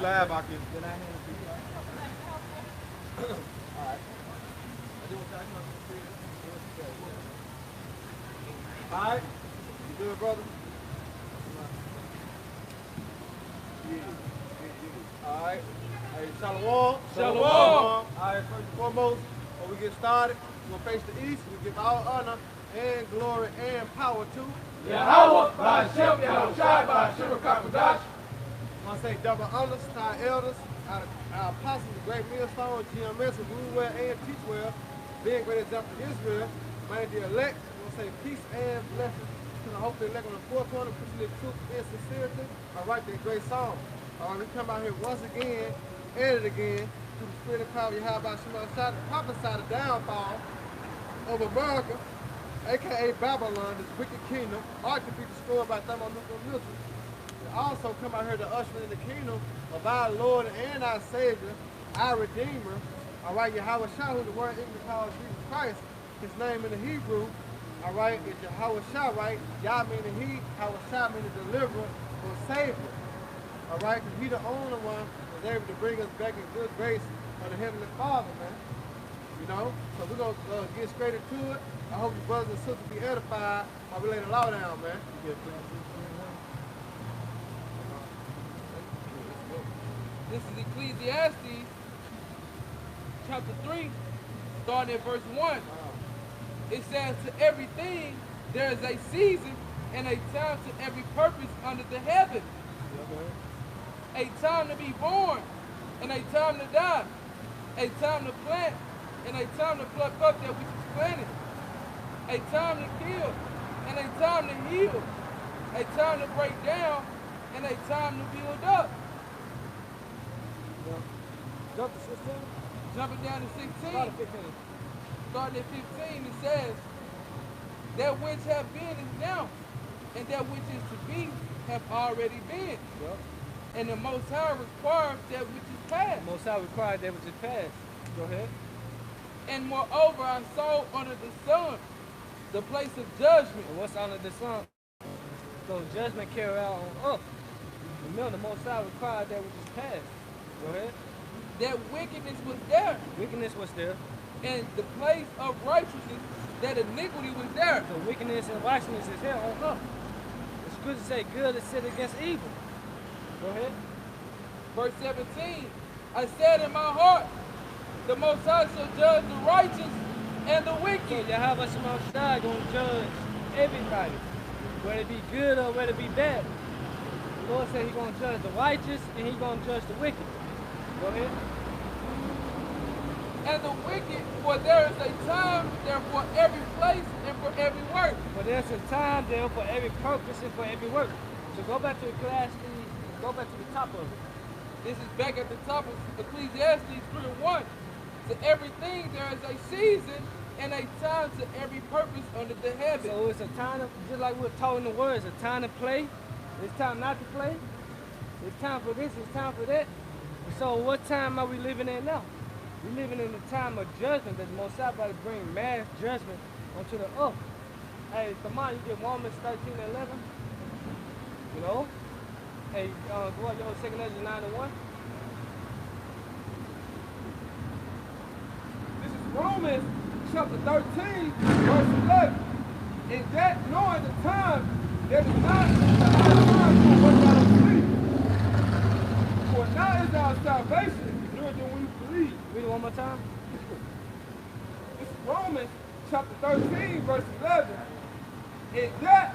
live out here. Then I hand it to you. All right. All right. You good, brother? All right. Hey, shalom. Shalom. All right, first and foremost, before we get started, we're going to face the east. We give all honor and glory and power to Yahweh, Ba'Shem, Yahushua, Ba'Shem, Kakadash. I want to say double honors to our elders, our apostles, the great millstone, Gms, who rule well and teach well, being great example to Israel. Man, the elect, we want to say peace and blessings to the hope the elect on the fourth one, preaching the truth and sincerity. All right, that great song. All right, we come out here once again, and again, through the spirit and power of Yahweh, Shema, prophesy the downfall of America, aka Babylon, this wicked kingdom, ought to be destroyed by thermonuclear missiles. We also come out here to usher in the kingdom of our Lord and our Savior, our Redeemer. All right, Yahweh Shah, who the word English calls Jesus Christ. His name in the Hebrew, all right, is Yahweh Shah, right? Yah meaning he, Yahweh Shah meaning deliverer or savior. All right, because he the only one was able to bring us back in good grace of the Heavenly Father, man. You know, so we're going to get straight into it. I hope your brothers and sisters be edified while we lay the law down, man. This is Ecclesiastes chapter 3, starting at verse 1. It says, to everything there is a season and a time to every purpose under the heaven. A time to be born and a time to die. A time to plant and a time to pluck up that which is planted. A time to kill and a time to heal. A time to break down and a time to build up. Jump to 16. Jumping down to 16. Start at 15. Starting at 15, it says, that which have been is now, and that which is to be have already been. Yep. And the Most High requires that which is past. Most High required that which is past. Go ahead. And moreover, I saw under the sun the place of judgment. And what's under the sun? So judgment carry out on earth. Remember, the Most High required that which is past. Go ahead. That wickedness was there. Wickedness was there. And the place of righteousness, that iniquity was there. So wickedness and righteousness is here on earth. It's good to say good is sit against evil. Go ahead. Verse 17, I said in my heart, the Most High shall judge the righteous and the So wicked. Yahweh Shema Shai gonna judge everybody, whether it be good or whether it be bad. The Lord said He's gonna judge the righteous and He's gonna judge the wicked. Go ahead. And the wicked, for there is a time there for every place and for every work. But there's a time there for every purpose and for every work. So go back to Ecclesiastes, go back to the top of it. This is back at the top of Ecclesiastes 3:1. To everything there is a season and a time to every purpose under the heaven. So it's a time, just like we're taught in the word, it's a time to play, it's time not to play, it's time for this, it's time for that. So what time are we living in now? We're living in the time of judgment that the Most High about to bring mass judgment onto the earth. Hey, come on, you get Romans 13 and 11. You know? Hey, go on, yo, 2 Ezra 9 and 1. This is Romans chapter 13, verse 11. And that knowing the time, there is not the high time to work out of sleep. For now is our salvation nearer than we believe. Read it one more time. This is Romans chapter 13, verse 11. And that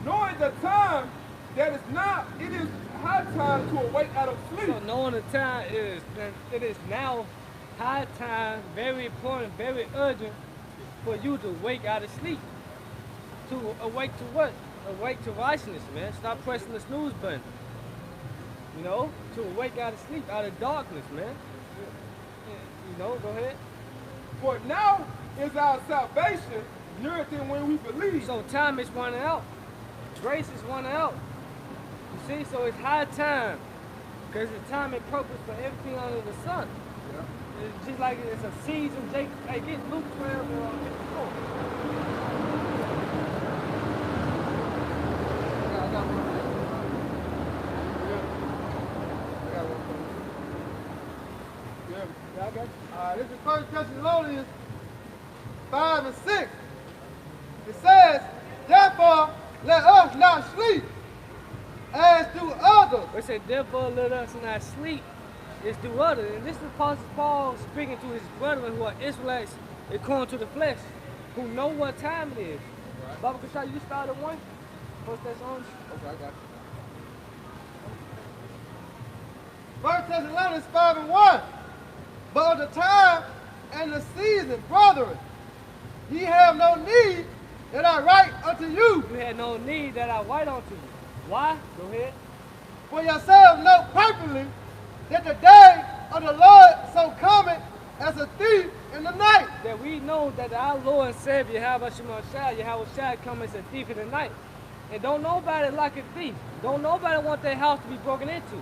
knowing the time, that is not, it is high time to awake out of sleep. So knowing the time it is now high time, very important, very urgent for you to wake out of sleep. To awake to what? Awake to righteousness, man. Stop pressing the snooze button. You know, to awake out of sleep, out of darkness, man. You know, go ahead. For now is our salvation nearer than when we believe. So time is running out. Grace is running out. You see, so it's high time. Because it's time and purpose for everything under the sun. Yeah. It's just like it's a season. Hey, get Luke 12 or 54. I got one. Yeah, I got you. This is 1 Thessalonians 5 and 6. It says, therefore, let us not sleep as do others. It said, therefore let us not sleep as do others. And this is Apostle Paul speaking to his brethren who are Israelites according to the flesh, who know what time it is. Right. Baba Kashai, you started one? 1 Thessalonians? Okay, I got you. 1 Thessalonians 5 and 1. But of the time and the season, brethren, ye have no need that I write unto you. You had no need that I write unto you. Why? Go ahead. For yourselves know perfectly that the day of the Lord so cometh as a thief in the night. That we know that our Lord and Savior, Yahweh Shai, come as a thief in the night. And don't nobody like a thief. Don't nobody want their house to be broken into.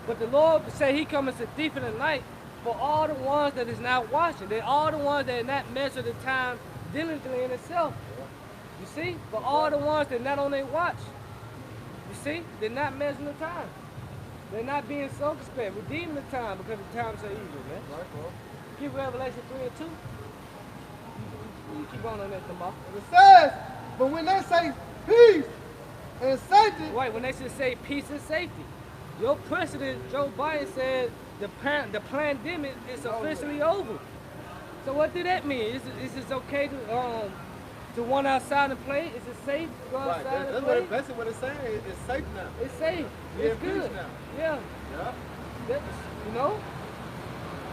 But the Lord say he come as a thief in the night for all the ones that is not watching. They're all the ones that are not measure the time diligently in itself. You see? For all the ones that not on their watch. You see? They're not measuring the time. They're not being circumspect, redeeming the time because the times are evil, man. Right, well. Keep Revelation 3 and 2. You keep on that tomorrow. It says, but when they say peace and safety. Right, when they should say peace and safety. Your president, Joe Biden, said the pandemic is officially over. So what did that mean? Is it okay to run outside and play? Is it safe to go outside and play? That's basically what it's saying. It's safe now. It's safe. It's good. Now. Yeah. Yeah. You know?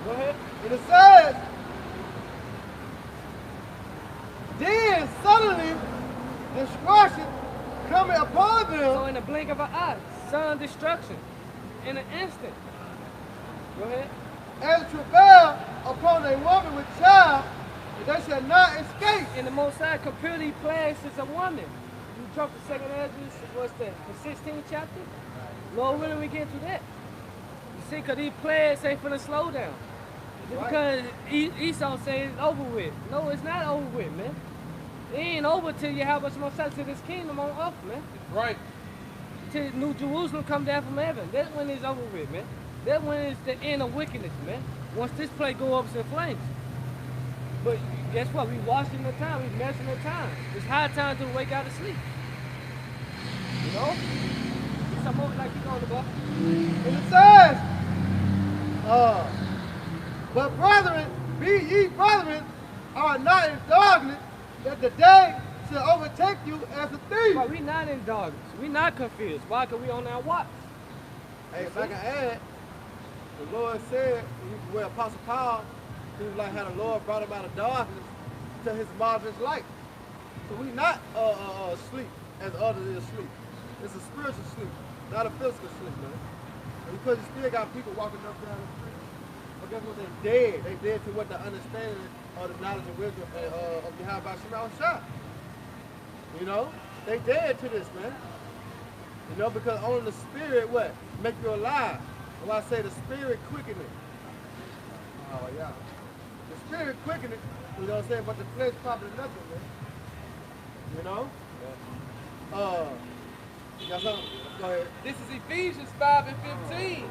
Go ahead. And it says, then suddenly destruction coming upon them. So in the blink of an eye, sudden destruction. In an instant. Go ahead. As travail upon a woman with child, they shall not escape. And the Most High compared these plagues to a woman. You jump to 2nd Ezra, what's that, the 16th chapter? Lord willing, we get to that. You see, because these plagues ain't finna slow down. Just because Esau says it's over with. No, it's not over with, man. It ain't over till you have us most to this kingdom on earth, man. Right. Till New Jerusalem come down from heaven. That's when it's over with, man. That when it's the end of wickedness, man. Once this plague go up in flames. But guess what? We watching the time. We messing the time. It's high time to wake out of sleep. You know? Some more like you on the ball. And it says, but brethren, be ye brethren, are not in darkness, that the day shall overtake you as a thief. But we not in darkness. We not confused. Why? Because we on our watch. Hey, if I can add, the Lord said, where Apostle Paul, he was like how the Lord brought him out of darkness to his marvelous light. So we not sleep as others is sleep. It's a spiritual sleep, not a physical sleep, man. And because you still got people walking up down the street. But guess what? They're dead. They're dead to what the understanding or the knowledge and wisdom of Yahweh Shai. You know? They dead to this, man. You know, because only the spirit, what? Make you alive. And why I say the spirit quickening. Oh, yeah. The spirit quickening, you know what I'm saying? But the flesh probably nothing, man. You know? You got something? Go ahead. This is Ephesians 5 and 15.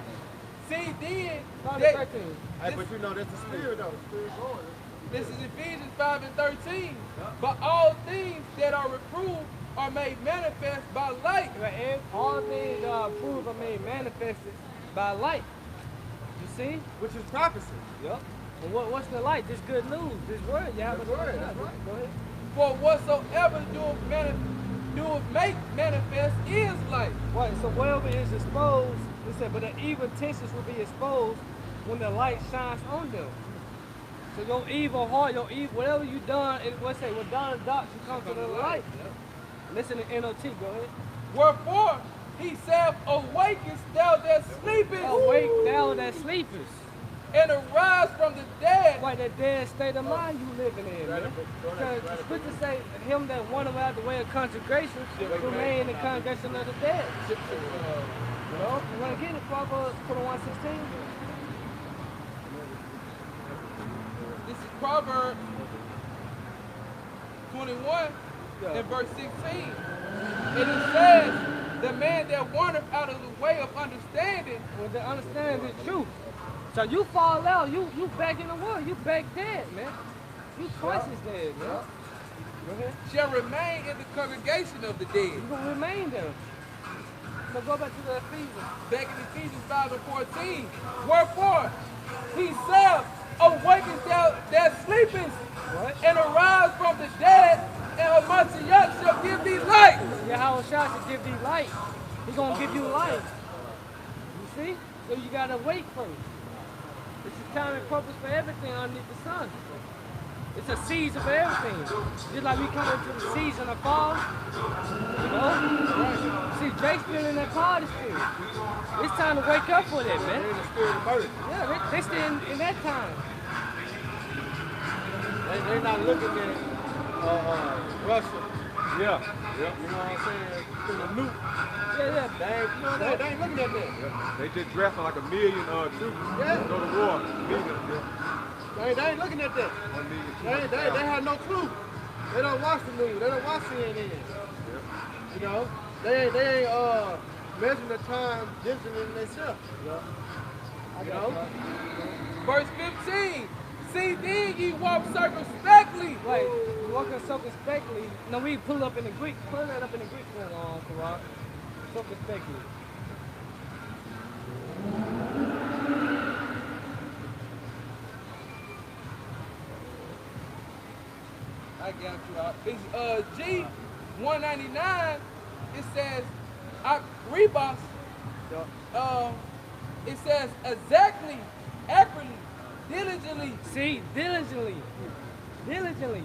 See, then. Hey, but you know, that's the spirit, though. The spirit going. This is Ephesians 5 and 13. But all things that are reproved are made manifest by light. And all things that are proved are made manifested by light. You see? Which is prophecy. Yep. And what's the light? This good news. This word. You have That's right. That's right. Go ahead. For whatsoever doeth make manifest is light. Right. So whatever is exposed, it said, but the evil intentions will be exposed when the light shines on them. So your evil heart, your evil, whatever you done, what's that? What done in dark should come to the light. Yep. Listen to NOT. Go ahead. Wherefore he said, awakest thou that sleepest. Awake thou that sleepest. And arise from the dead. Right, that dead state of mind you living in, man. Because the scripture say, him that wanted out the way of consecration remain in the congregation of the dead. You know, you want to get it, Proverbs 21:16? This is Proverbs 21 and verse 16. And it says, the man that wandered out of the way of understanding, With the understanding the truth. So you fall out, you back in the world, you back dead, man. You twice as dead, man. Go ahead. shall remain in the congregation of the dead. You gonna remain there. So go back to the Ephesians. Back in Ephesians 5 and 14. Wherefore, he said, awaken that sleepest, What? and arise from the dead, and amongst shall give thee light. Yahweh Shah should give thee light. He gonna give you light. You see? So you gotta wait first. It's a time and purpose for everything underneath the sun. It's a season for everything. Just like we come into the season of fall, you know? See, Drake's still in that party still. It's time to wake up for that, man. They're in the spirit of birth. Yeah, they still in that time. They're not looking at Russia. Yeah. You know what I'm saying? To the nuke. Yeah. They ain't looking at that. They just drafting like 1 million troops to go to war. They ain't looking at that. 1 million They have no clue. They don't watch the news. They don't watch CNN. You know, they ain't measuring the time digitally in themselves. You know? Verse 15. See then ye walk circumspectly. Right, walking circumspectly. No, we pull up in the Greek. Pull that up in the Greek for Quran. Circumspectly. I got you out. It's G 199. It says Rebus. It says exactly, accurately, diligently. See, diligently. Diligently.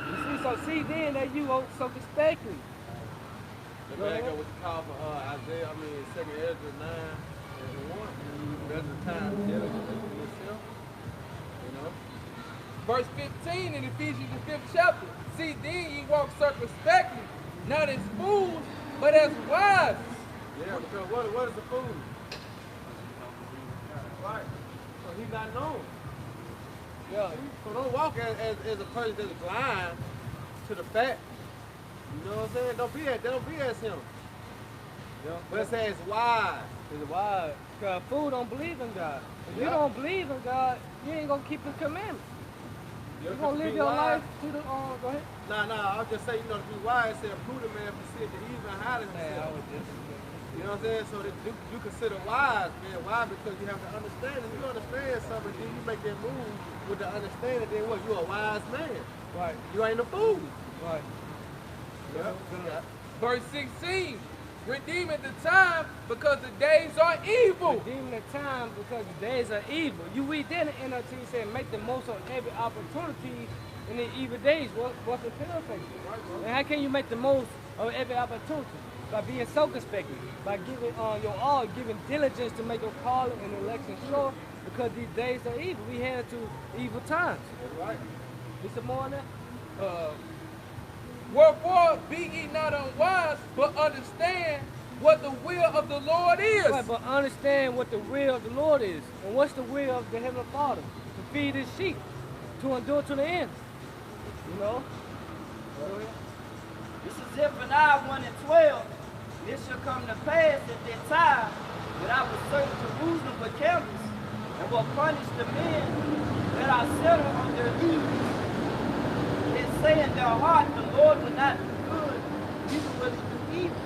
You see, so see then that you walk circumspectly. The back up what you call for Isaiah, 2nd Ezra 9 and 1. That's the time diligently for yourself. You know? Verse 15 in Ephesians the 5th chapter. See then ye walk circumspectly, not as fools, but as wise. Yeah, because what is the fool? Right. So he's not known. Yeah. So don't walk as a person that's blind to the fact. You know what I'm saying? Don't be as him. Yeah. But it says wise. It's wise. Because fool don't believe in God. If you don't believe in God, you ain't gonna keep his commandments. You're gonna live your life to the go ahead. Nah, I'll just say, to be wise, say a prudent man perceive the evil and hide himself. You know what I'm saying? So that you consider wise, man. Why? Because you have the understanding. You understand something, then you make that move with the understanding, then what? You're a wise man. Right. You ain't a fool. Right. Yeah. Verse 16. Redeeming the time because the days are evil. Redeeming the time because the days are evil. You read that in NLT saying make the most of every opportunity in the evil days. What's the paraphrase? And how can you make the most of every opportunity? By being circumspected, by giving your all, giving diligence to make your calling and election sure, because these days are evil. We head to evil times. That's right. Is there more on that? Wherefore be ye not unwise, but understand what the will of the Lord is. Right, but understand what the will of the Lord is. And what's the will of the Heavenly Father? To feed his sheep, to endure to the end. You know? This is Zephaniah 1 and 12. This shall come to pass at that time that I will search Jerusalem for campus and will punish the men that are settled on their evils. And say in their heart, the Lord will not do good, neither will he do evil.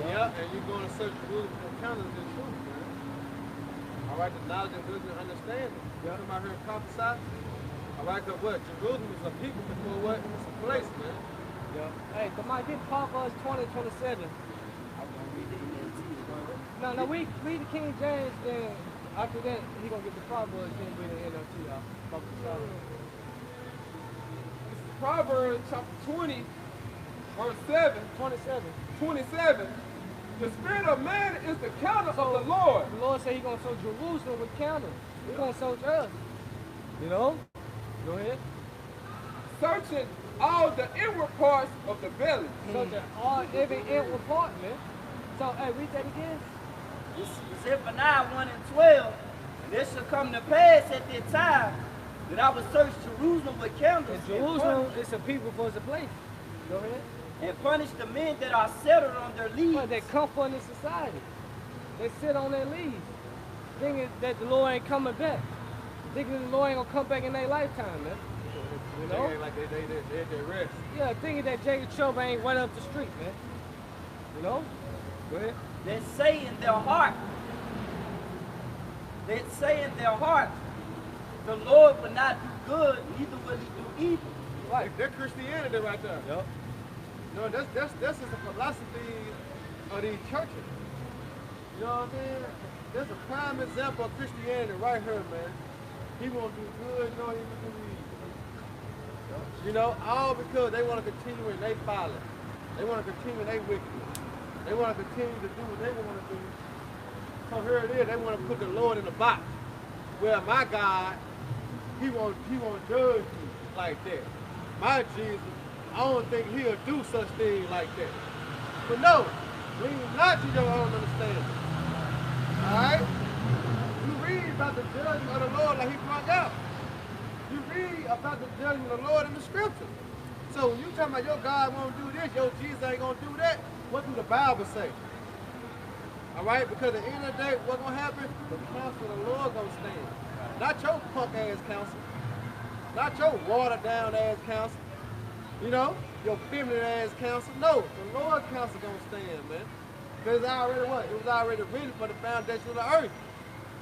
Yeah, and you're going to search Jerusalem for encounters in truth, man. All right, the knowledge and wisdom and understanding. You come out here and prophesy. All right, because what? Jerusalem is a people before what? It's a place, man. Yeah. Hey, come on, get Proverbs 20:27. No, read the King James, then after that, he going to get the Proverbs, then read the NLT out. Proverbs chapter 20, verse 7, 27. The spirit of man is the counter of the Lord. The Lord said he's going to search Jerusalem with candles. He's going to search us. You know? Go ahead. Searching all the inward parts of the belly. Searching every inward part, man. So, hey, read that again. This is Zephaniah 1 and 12. And this shall come to pass at that time that I will search Jerusalem with candles. And Jerusalem is a people for the place. Go ahead. and punish the men that are settled on their leaves. But they comfort in society. They sit on their leaves, thinking that the Lord ain't coming back. Thinking the Lord ain't gonna come back in their lifetime, man. You know? They like they rest. Yeah, thinking that Jacob Trouble ain't right up the street, man. You know? Go ahead. That say in their heart, the Lord will not do good, neither will he do evil. Right. They're Christianity right there. Yep. No, that's just a philosophy of these churches. You know what I'm saying? There's a prime example of Christianity right here, man. He won't do good, no, he won't do evil. You know, all because they want to continue in their folly. They want to continue in their wickedness. They want to continue to do what they want to do. So here it is, they want to put the Lord in the box. Well, my God, he won't judge you like that. My Jesus, I don't think he'll do such things like that. But no, lean not to your own understanding. Alright? You read about the judgment of the Lord like he brought out. You read about the judgment of the Lord in the scripture. So when you talking about your God won't do this, your Jesus ain't gonna do that, what do the Bible say? Alright? Because at the end of the day, what's gonna happen? The counsel of the Lord gonna stand. Not your punk ass counsel. Not your watered down ass counsel. You know? Your feminine ass counsel. No, the Lord's counsel gonna stand, man. Because it's already what? It was already written for the foundation of the earth.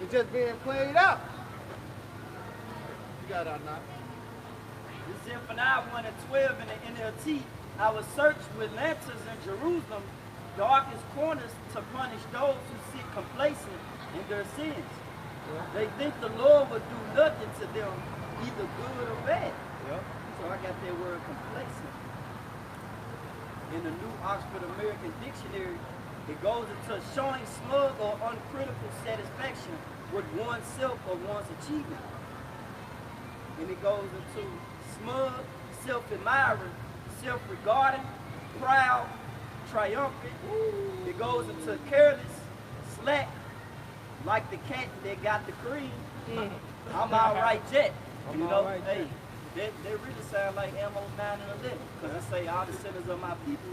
It's just being played out. You got it out now. It's in Zephaniah 1 and 12 in the NLT. I will search with lanterns in Jerusalem, darkest corners, to punish those who sit complacent in their sins. They think the Lord will do nothing to them, either good or bad. So I got that word complacent. In the New Oxford American Dictionary, it goes into showing smug or uncritical satisfaction with oneself or one's achievement. And it goes into smug, self-admiring, self-regarding, proud, triumphant. It goes into careless, slack, like the cat that got the cream. I'm all right, Jet. You know, right, hey, they really sound like Amos 9 and 11. Because they say all the sinners of my people,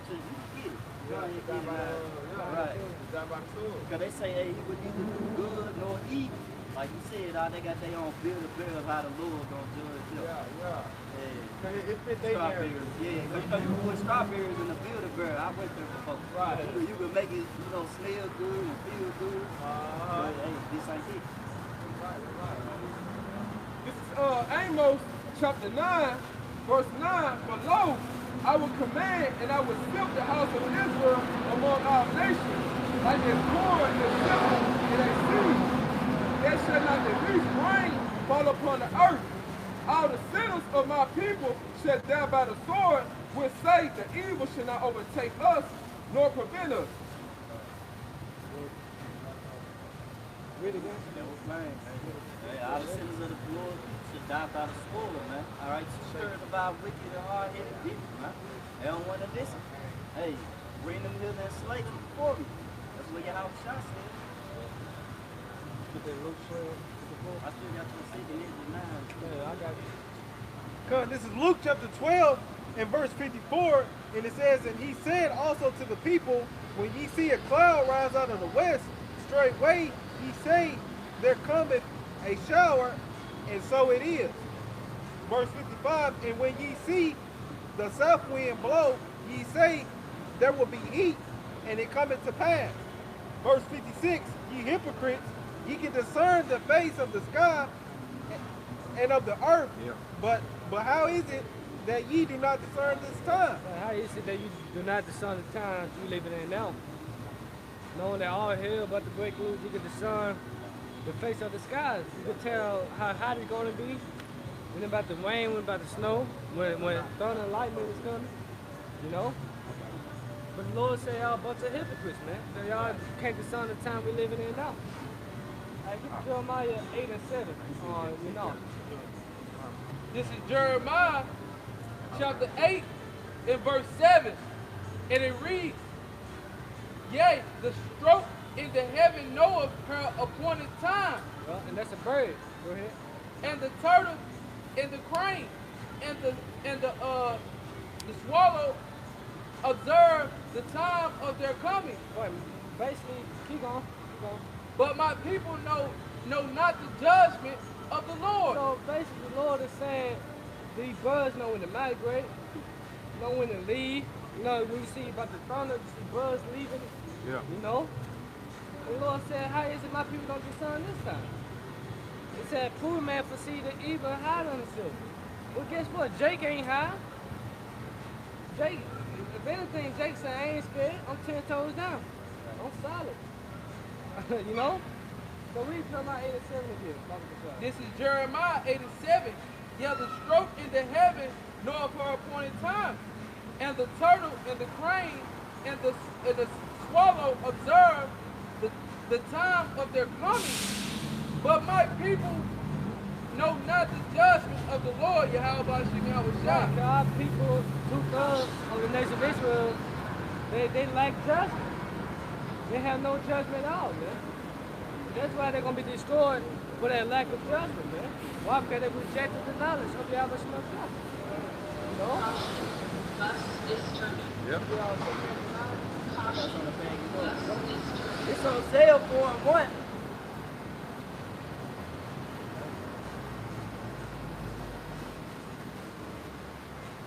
so you get it. Go ahead, get it out. Right. Because they say, hey, he would neither do good nor evil. Like you said, they got their own build of how the Lord gonna judge them. It fit their narrative. Yeah, because you put strawberries in the build-a-bear. I went there before. Right. You can make it, smell good and feel good. But hey, this ain't it. This is Amos chapter 9, verse 9. Below, I will command and I will sift the house of Israel among all nations, like a corn and silver in a sea. There shall not the least rain fall upon the earth. All the sinners of my people shall die by the sword, which say the evil shall not overtake us, nor prevent us. Read again. That was mine. Hey, all the sinners of the Lord should die by the sword, man. All right, two-thirds of our wicked and hard-headed people, man. They don't want to listen. Hey, bring them here and slay them before me. That's what your house shot said. I still got to see the end of 9. Yeah, I got you. Because this is Luke chapter 12 and verse 54, and it says, and he said also to the people, when ye see a cloud rise out of the west, straightway ye say, there cometh a shower, and so it is. Verse 55, and when ye see the south wind blow, ye say, there will be heat, and it cometh to pass. Verse 56, ye hypocrites, ye can discern the face of the sky and of the earth, but how is it that ye do not discern this time? How is it that you do not discern the times you living in now? Knowing that all hell about to break loose, you can discern the face of the skies. You can tell how hot it's going to be, when it's about to rain, when it's about to snow, when thunder and lightning is coming, you know? But the Lord say y'all a bunch of hypocrites, man. So y'all can't discern the time we're living in now. Hey, get Jeremiah 8 and 7. You know. This is Jeremiah chapter 8 and verse 7. And it reads, yea, the stroke in the heaven knoweth her appointed time. Well, and that's a bird. Go ahead. And the turtle and the crane and the swallow observe the time of their coming. Wait, basically, keep going. But my people know not the judgment of the Lord. So basically, the Lord is saying these birds know when to migrate, know when to leave. You know, when you see about the thunder, you see birds leaving. Yeah. You know? And the Lord said, how is it my people don't get sun this time? It said, poor man foresee the evil and hide on himself. Well, guess what? Jake ain't high. Jake, if anything, Jake said, I ain't scared. I'm 10 toes down. I'm solid. You know? So we come out 87 again. This is Jeremiah 87. Yeah, the stroke in the heaven knoweth her appointed time. And the turtle and the crane and the swallow observe the time of their coming. But my people know not the judgment of the Lord, Yahweh Shah. God, people who come of the nation of Israel, they lack judgment. They have no judgment at all, man. That's why they're going to be destroyed for that lack of judgment, man. Why? Because they rejected the knowledge of Yahweh Shah. You know? Yep. It's Hosea 4:1.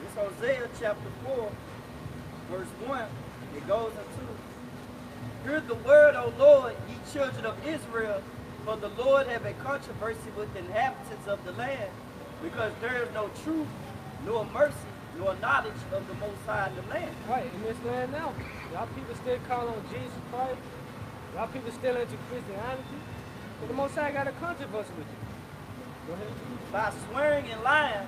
It's Hosea chapter 4, verse 1. It goes into, hear the word, O Lord, ye children of Israel, for the Lord have a controversy with the inhabitants of the land, because there is no truth, nor mercy, nor knowledge of the Most High in the land. Right, in this land now. Y'all people still call on Jesus Christ. Y'all people still into Christianity. But the Most High got a controversy with you. Go ahead. By swearing and lying,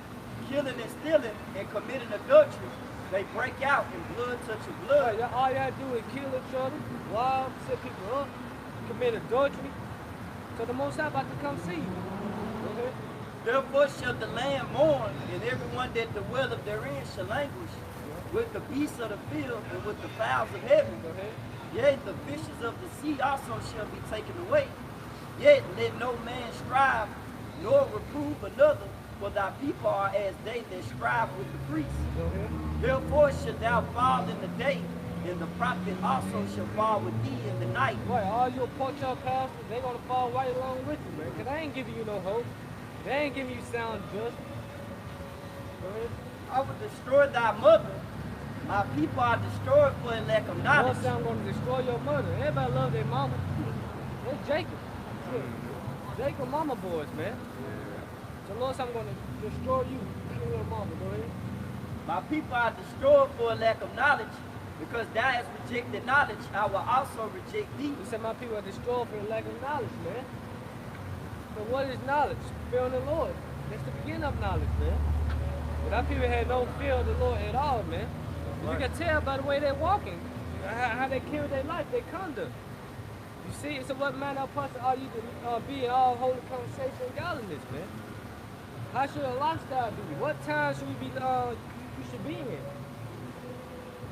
killing and stealing, and committing adultery, they break out in blood touching blood. Right, all y'all do is kill each other, rob, set people up, commit adultery. So the Most High about to come see you. Go ahead. Therefore shall the land mourn, and everyone that dwelleth therein shall languish, with the beasts of the field and with the fowls of heaven. Go ahead. Yea, the fishes of the sea also shall be taken away. Yet let no man strive, nor reprove another, for thy people are as they that strive with the priests. Go ahead. Therefore shalt thou fall in the day, and the prophet also shall fall with thee in the night. Right, all your pork chop pastors, they gonna fall right along with you, man. Cause I ain't giving you no hope. They ain't giving you sound judgment. Go ahead. I will destroy thy mother. My people are destroyed for a lack of knowledge. Lord said I'm gonna destroy your mother. Everybody love their mama. That's Jacob. Jacob mama boys, man. So Lord said I'm gonna destroy you. Kill your mama, go ahead. My people are destroyed for a lack of knowledge, because thou hast rejected knowledge, I will also reject thee. He said my people are destroyed for the lack of knowledge, man. So what is knowledge? Fearing the Lord. That's the beginning of knowledge, man. But our people had no fear of the Lord at all, man. Right. You can tell by the way they're walking, how they carry their life, their conduct. You see, so what manner of person are you to be in all holy conversation and godliness, man? How should a lifestyle be? What time should we be, you should be in?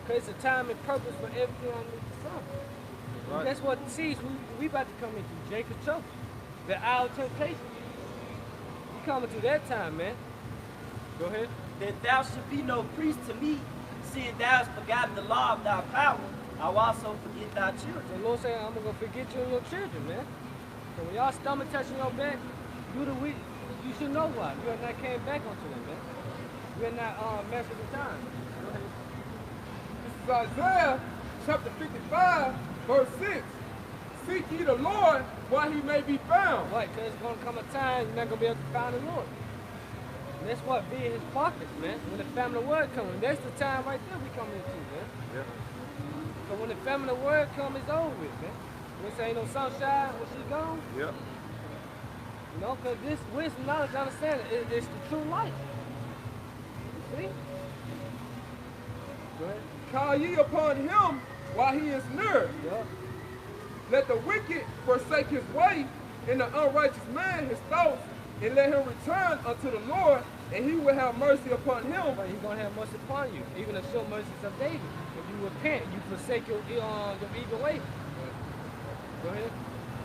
Because it's a time and purpose for everything under the sun. Right. That's what sees we about to come into, Jacob's choke. The hour of temptation. You coming to that time, man. Go ahead. That thou should be no priest to me, seeing thou hast forgotten the law of thy power, I will also forget thy children. The Lord said, I'm going to forget you and your children, man. So when y'all stomach touching your back, you should know why. You have not came back onto them, man. You have not messed with the time. Go ahead. This is Isaiah chapter 55, verse 6. Seek ye the Lord while he may be found. Right, because it's going to come a time you're not going to be able to find the Lord. And that's what being his prophets, man. When the family word comes, that's the time right there we come into, man. Yep. So when the family word comes, it's over with, man. When say ain't no sunshine, when she's gone. Yep. You know, because this wisdom, knowledge, understanding, it's the true life. You see? Go ahead. Call ye upon him while he is near. Yep. Let the wicked forsake his way, and the unrighteous man his thoughts, and let him return unto the Lord, and he will have mercy upon him. But he's going to have mercy upon you, even to show mercy of David. If you repent, you forsake your evil way. Go ahead.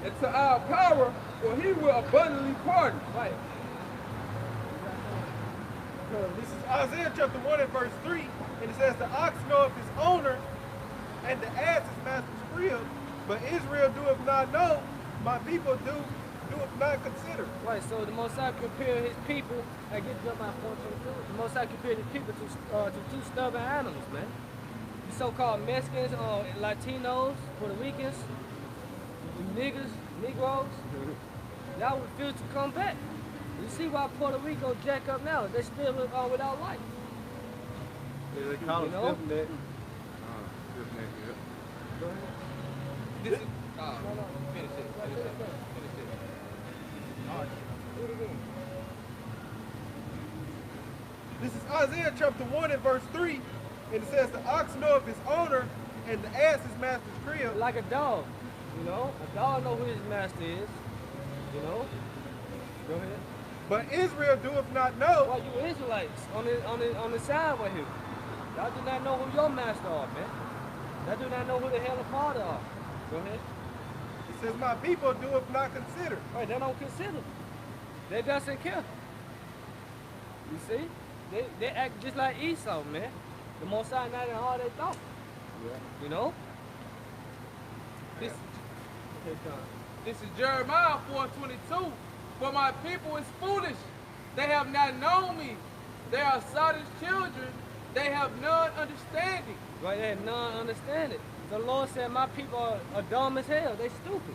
And to our power, for he will abundantly pardon. Right. This is Isaiah chapter 1 and verse 3, And it says, the ox knoweth his owner, and the ass his master's crib, but Israel doeth not know, my people doeth not consider. Right, so the Most High compared his people, I get to my point, the Most High compared his people to two stubborn animals, man. The so-called Mexicans, Latinos, Puerto Ricans, niggas, Negroes, y'all refuse to come back. You see why Puerto Rico jack up now? They still without life. Yeah, they call it You know? stiff neck. Stiff neck, yeah. Go ahead. This is, No. finish it. Do it again. This is Isaiah chapter 1 and verse 3, and it says, the ox knoweth his owner, and the ass his master's crib. Like a dog, you know? A dog know who his master is, you know? Go ahead. But Israel doeth not know. Well, you Israelites on the side right here. Y'all do not know who your master are, man. Y'all do not know who the hell the father are. Go ahead. It says, my people doeth not consider. Right, they don't consider. They doesn't care. You see? They act just like Esau, man. The Most High not in all they thought. Yeah. You know? This, Okay, John. this is Jeremiah 4:22. For my people is foolish. They have not known me. They are Satan's children. They have none understanding. Right there, none understand it. The Lord said, my people are dumb as hell. They stupid.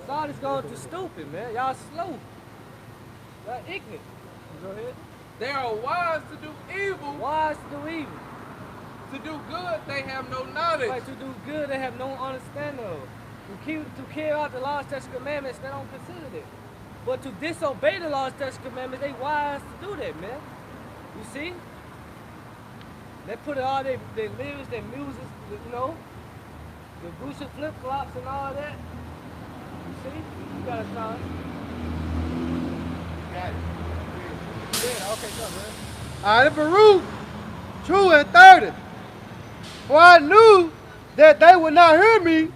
God is going to stupid, man. Y'all slow. Y'all ignorant. Go ahead. They are wise to do evil. Wise to do evil. To do good, they have no knowledge. Right, to do good, they have no understanding of. To carry out the laws, statutes, commandments, they don't consider that. But to disobey the laws, statutes, commandments, they wise to do that, man. You see? They put all their lyrics, their music, you know, the Gucci flip-flops and all that. You see? You got a time. Got it. Yeah, okay, come, man. All right, Baruch, true and 30. For I knew that they would not hear me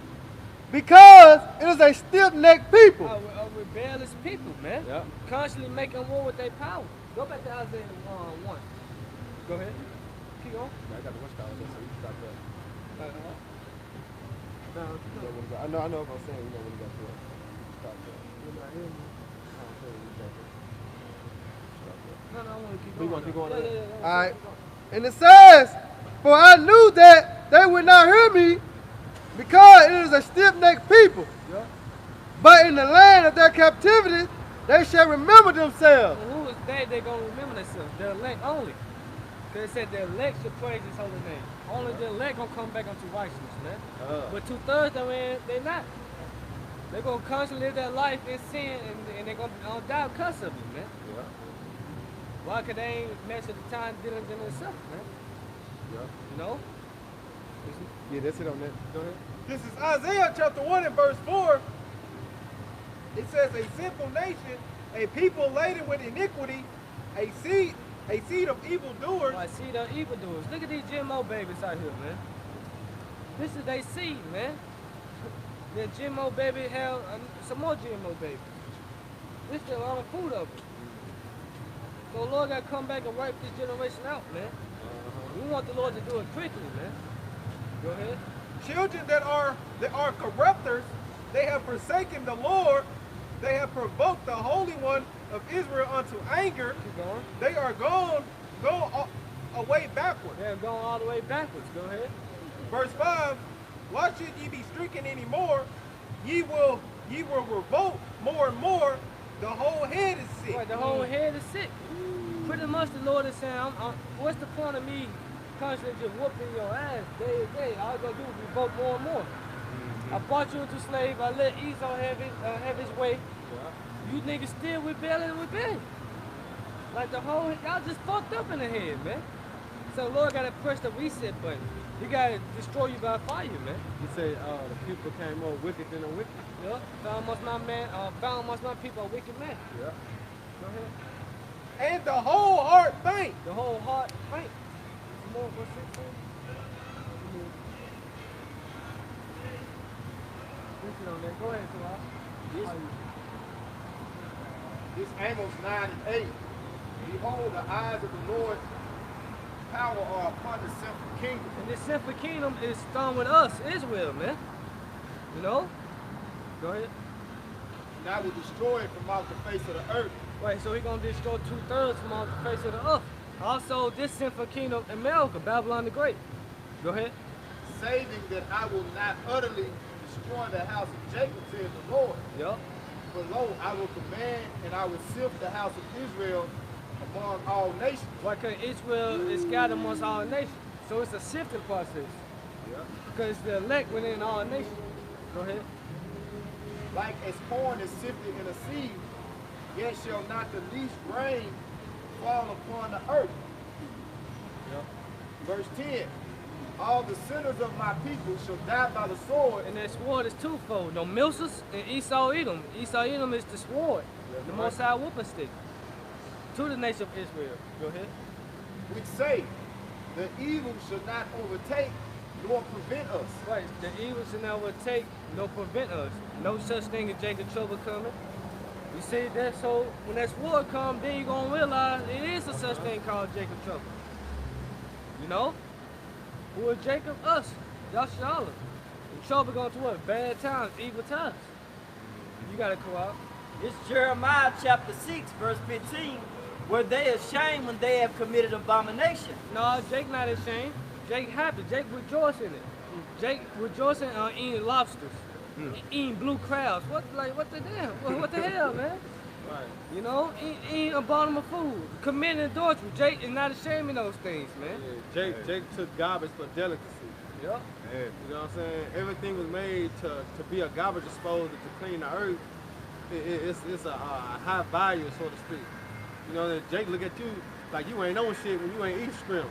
because it is a stiff-necked people. A rebellious people, man. Yeah. Constantly making war with their power. Go back to Isaiah 1. Go ahead. Keep on. I got the watch tower there, so you can stop there. No, I know what I'm saying. You know when you got to it. Stop there. you're not hearing me. I'm saying you got to stop there. No, I want to keep You going. want to keep going? Yeah. All right. And it says, for I knew that they would not hear me because it is a stiff-necked people. Yeah. But in the land of their captivity, they shall remember themselves. Well, who is they going to remember themselves? The elect only. Because it said the elect should praise his holy name. Only the elect going to come back unto righteousness, man. But 2/3 of them, they're not. They're going to constantly live their life in sin and they're going to die because of it, man. Yeah. Why? Because they ain't measured the time dealing with themselves, man. Yeah. You know? Yeah, that's it on that. Go ahead. This is Isaiah chapter 1 and verse 4. It says, a sinful nation, a people laden with iniquity, a seed of evildoers. I see the evildoers. Look at these GMO babies out here, man. This is their seed, man. The GMO baby have some more GMO babies. This is all the food of them. So Lord got to come back and wipe this generation out, man. We want the Lord to do it quickly, man. Go ahead. Children that are corrupters, they have forsaken the Lord. They have provoked the Holy One of Israel unto anger. Keep going. They are go away backward. They're going all the way backwards. Go ahead. Verse 5, why should ye be stricken anymore? Ye will revolt more and more. The whole head is sick. Right, the whole head is sick. Pretty much the Lord is saying, what's the point of me constantly just whooping your ass day to day? All I gotta do is revolt more and more. I brought you into slave. I let Esau have his way. You niggas still rebelling. Like the whole, y'all just fucked up in the head, man. So Lord gotta press the reset button. He gotta destroy you by fire, man. You say the people came more wicked than the wicked. Yeah. Found amongst my people a wicked man. Yeah. Go ahead. And the whole heart faint. The whole heart faint. More verse 16. Listen on that. Go ahead, Sarah. This Amos 9 and 8. Behold, the eyes of the Lord power are upon the sinful kingdom. And this sinful kingdom is starting with us, Israel, man. You know? Go ahead. And I will destroy it from off the face of the earth. Right, so he's going to destroy 2/3 from off the face of the earth. Also, this sinful kingdom, America, Babylon the Great. Go ahead. Saving that I will not utterly destroy the house of Jacob, says the Lord. Yup. But lo, I will command and I will sift the house of Israel among all nations. Why? Because Israel is scattered amongst all nations. So it's a sifting process. Yeah. Because the elect within all nations. Go ahead. Like as corn is sifted in a sieve, yet shall not the least rain fall upon the earth. Yep. Verse 10. All the sinners of my people shall die by the sword. And that sword is twofold. No Milsus and Esau Edom. Esau Edom is the sword. That's the right. Most High whooping stick. To the nation of Israel. Go ahead. Which say, the evil shall not overtake nor prevent us. Right. The evil shall not overtake nor prevent us. No such thing as Jacob trouble coming. You see that? So when that sword comes, then you're going to realize it is a such thing called Jacob trouble. You know? Who is Jacob? Us. Yashala. And trouble going to what? Bad times, evil times. You got to go out. It's Jeremiah chapter 6, verse 15. Were they ashamed when they have committed abomination? No, Jake not ashamed. Jake happy. Jake rejoicing in it. Jake rejoicing eating lobsters. Eating blue crabs. What the damn? What the hell, man? Right. You know, eating abominable food. Committing adultery. Jake is not ashamed of those things, man. Yeah, Jake took garbage for delicacy. Yep. Yeah. You know what I'm saying? Everything was made to be a garbage disposal to clean the earth. It's a high value, so to speak. You know, that Jake look at you like you ain't on shit when you ain't eating shrimp,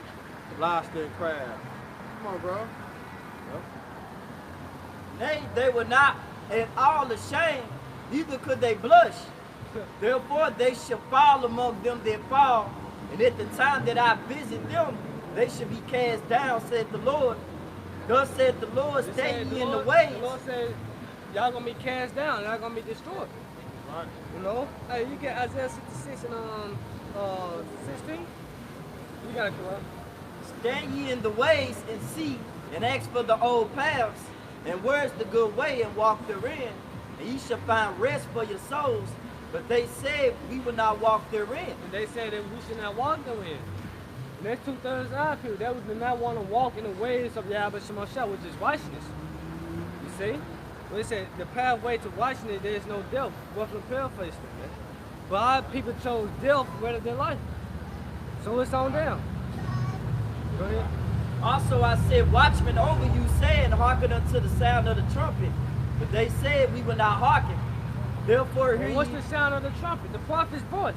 lobster, and crab. Come on, bro. Nay, they were not at all ashamed, neither could they blush. Therefore they shall fall among them that fall, and at the time that I visit them, they shall be cast down, said the Lord. Thus said the Lord, stay ye in the ways. The Lord said, y'all gonna be cast down, y'all gonna be destroyed. Right. You know? Hey, you get Isaiah 66 and 16? You gotta come up. Stand ye in the ways and see, and ask for the old paths, and where's the good way, and walk therein, and ye shall find rest for your souls. But they said, we will not walk therein. And they said that we should not walk therein. And that's 2/3 of our people. That was to not want to walk in the ways of Yahweh Shemashah, which is righteousness. You see? Well, they said the pathway to righteousness, there is no death. Roughly paraphrased it, man. But our people chose death rather than life. So it's on down. Go ahead. Also I said, watchmen over you, saying, hearken unto the sound of the trumpet. But they said, we will not hearken. Therefore, hear Well, what's ye. the sound of the trumpet? The prophet's voice.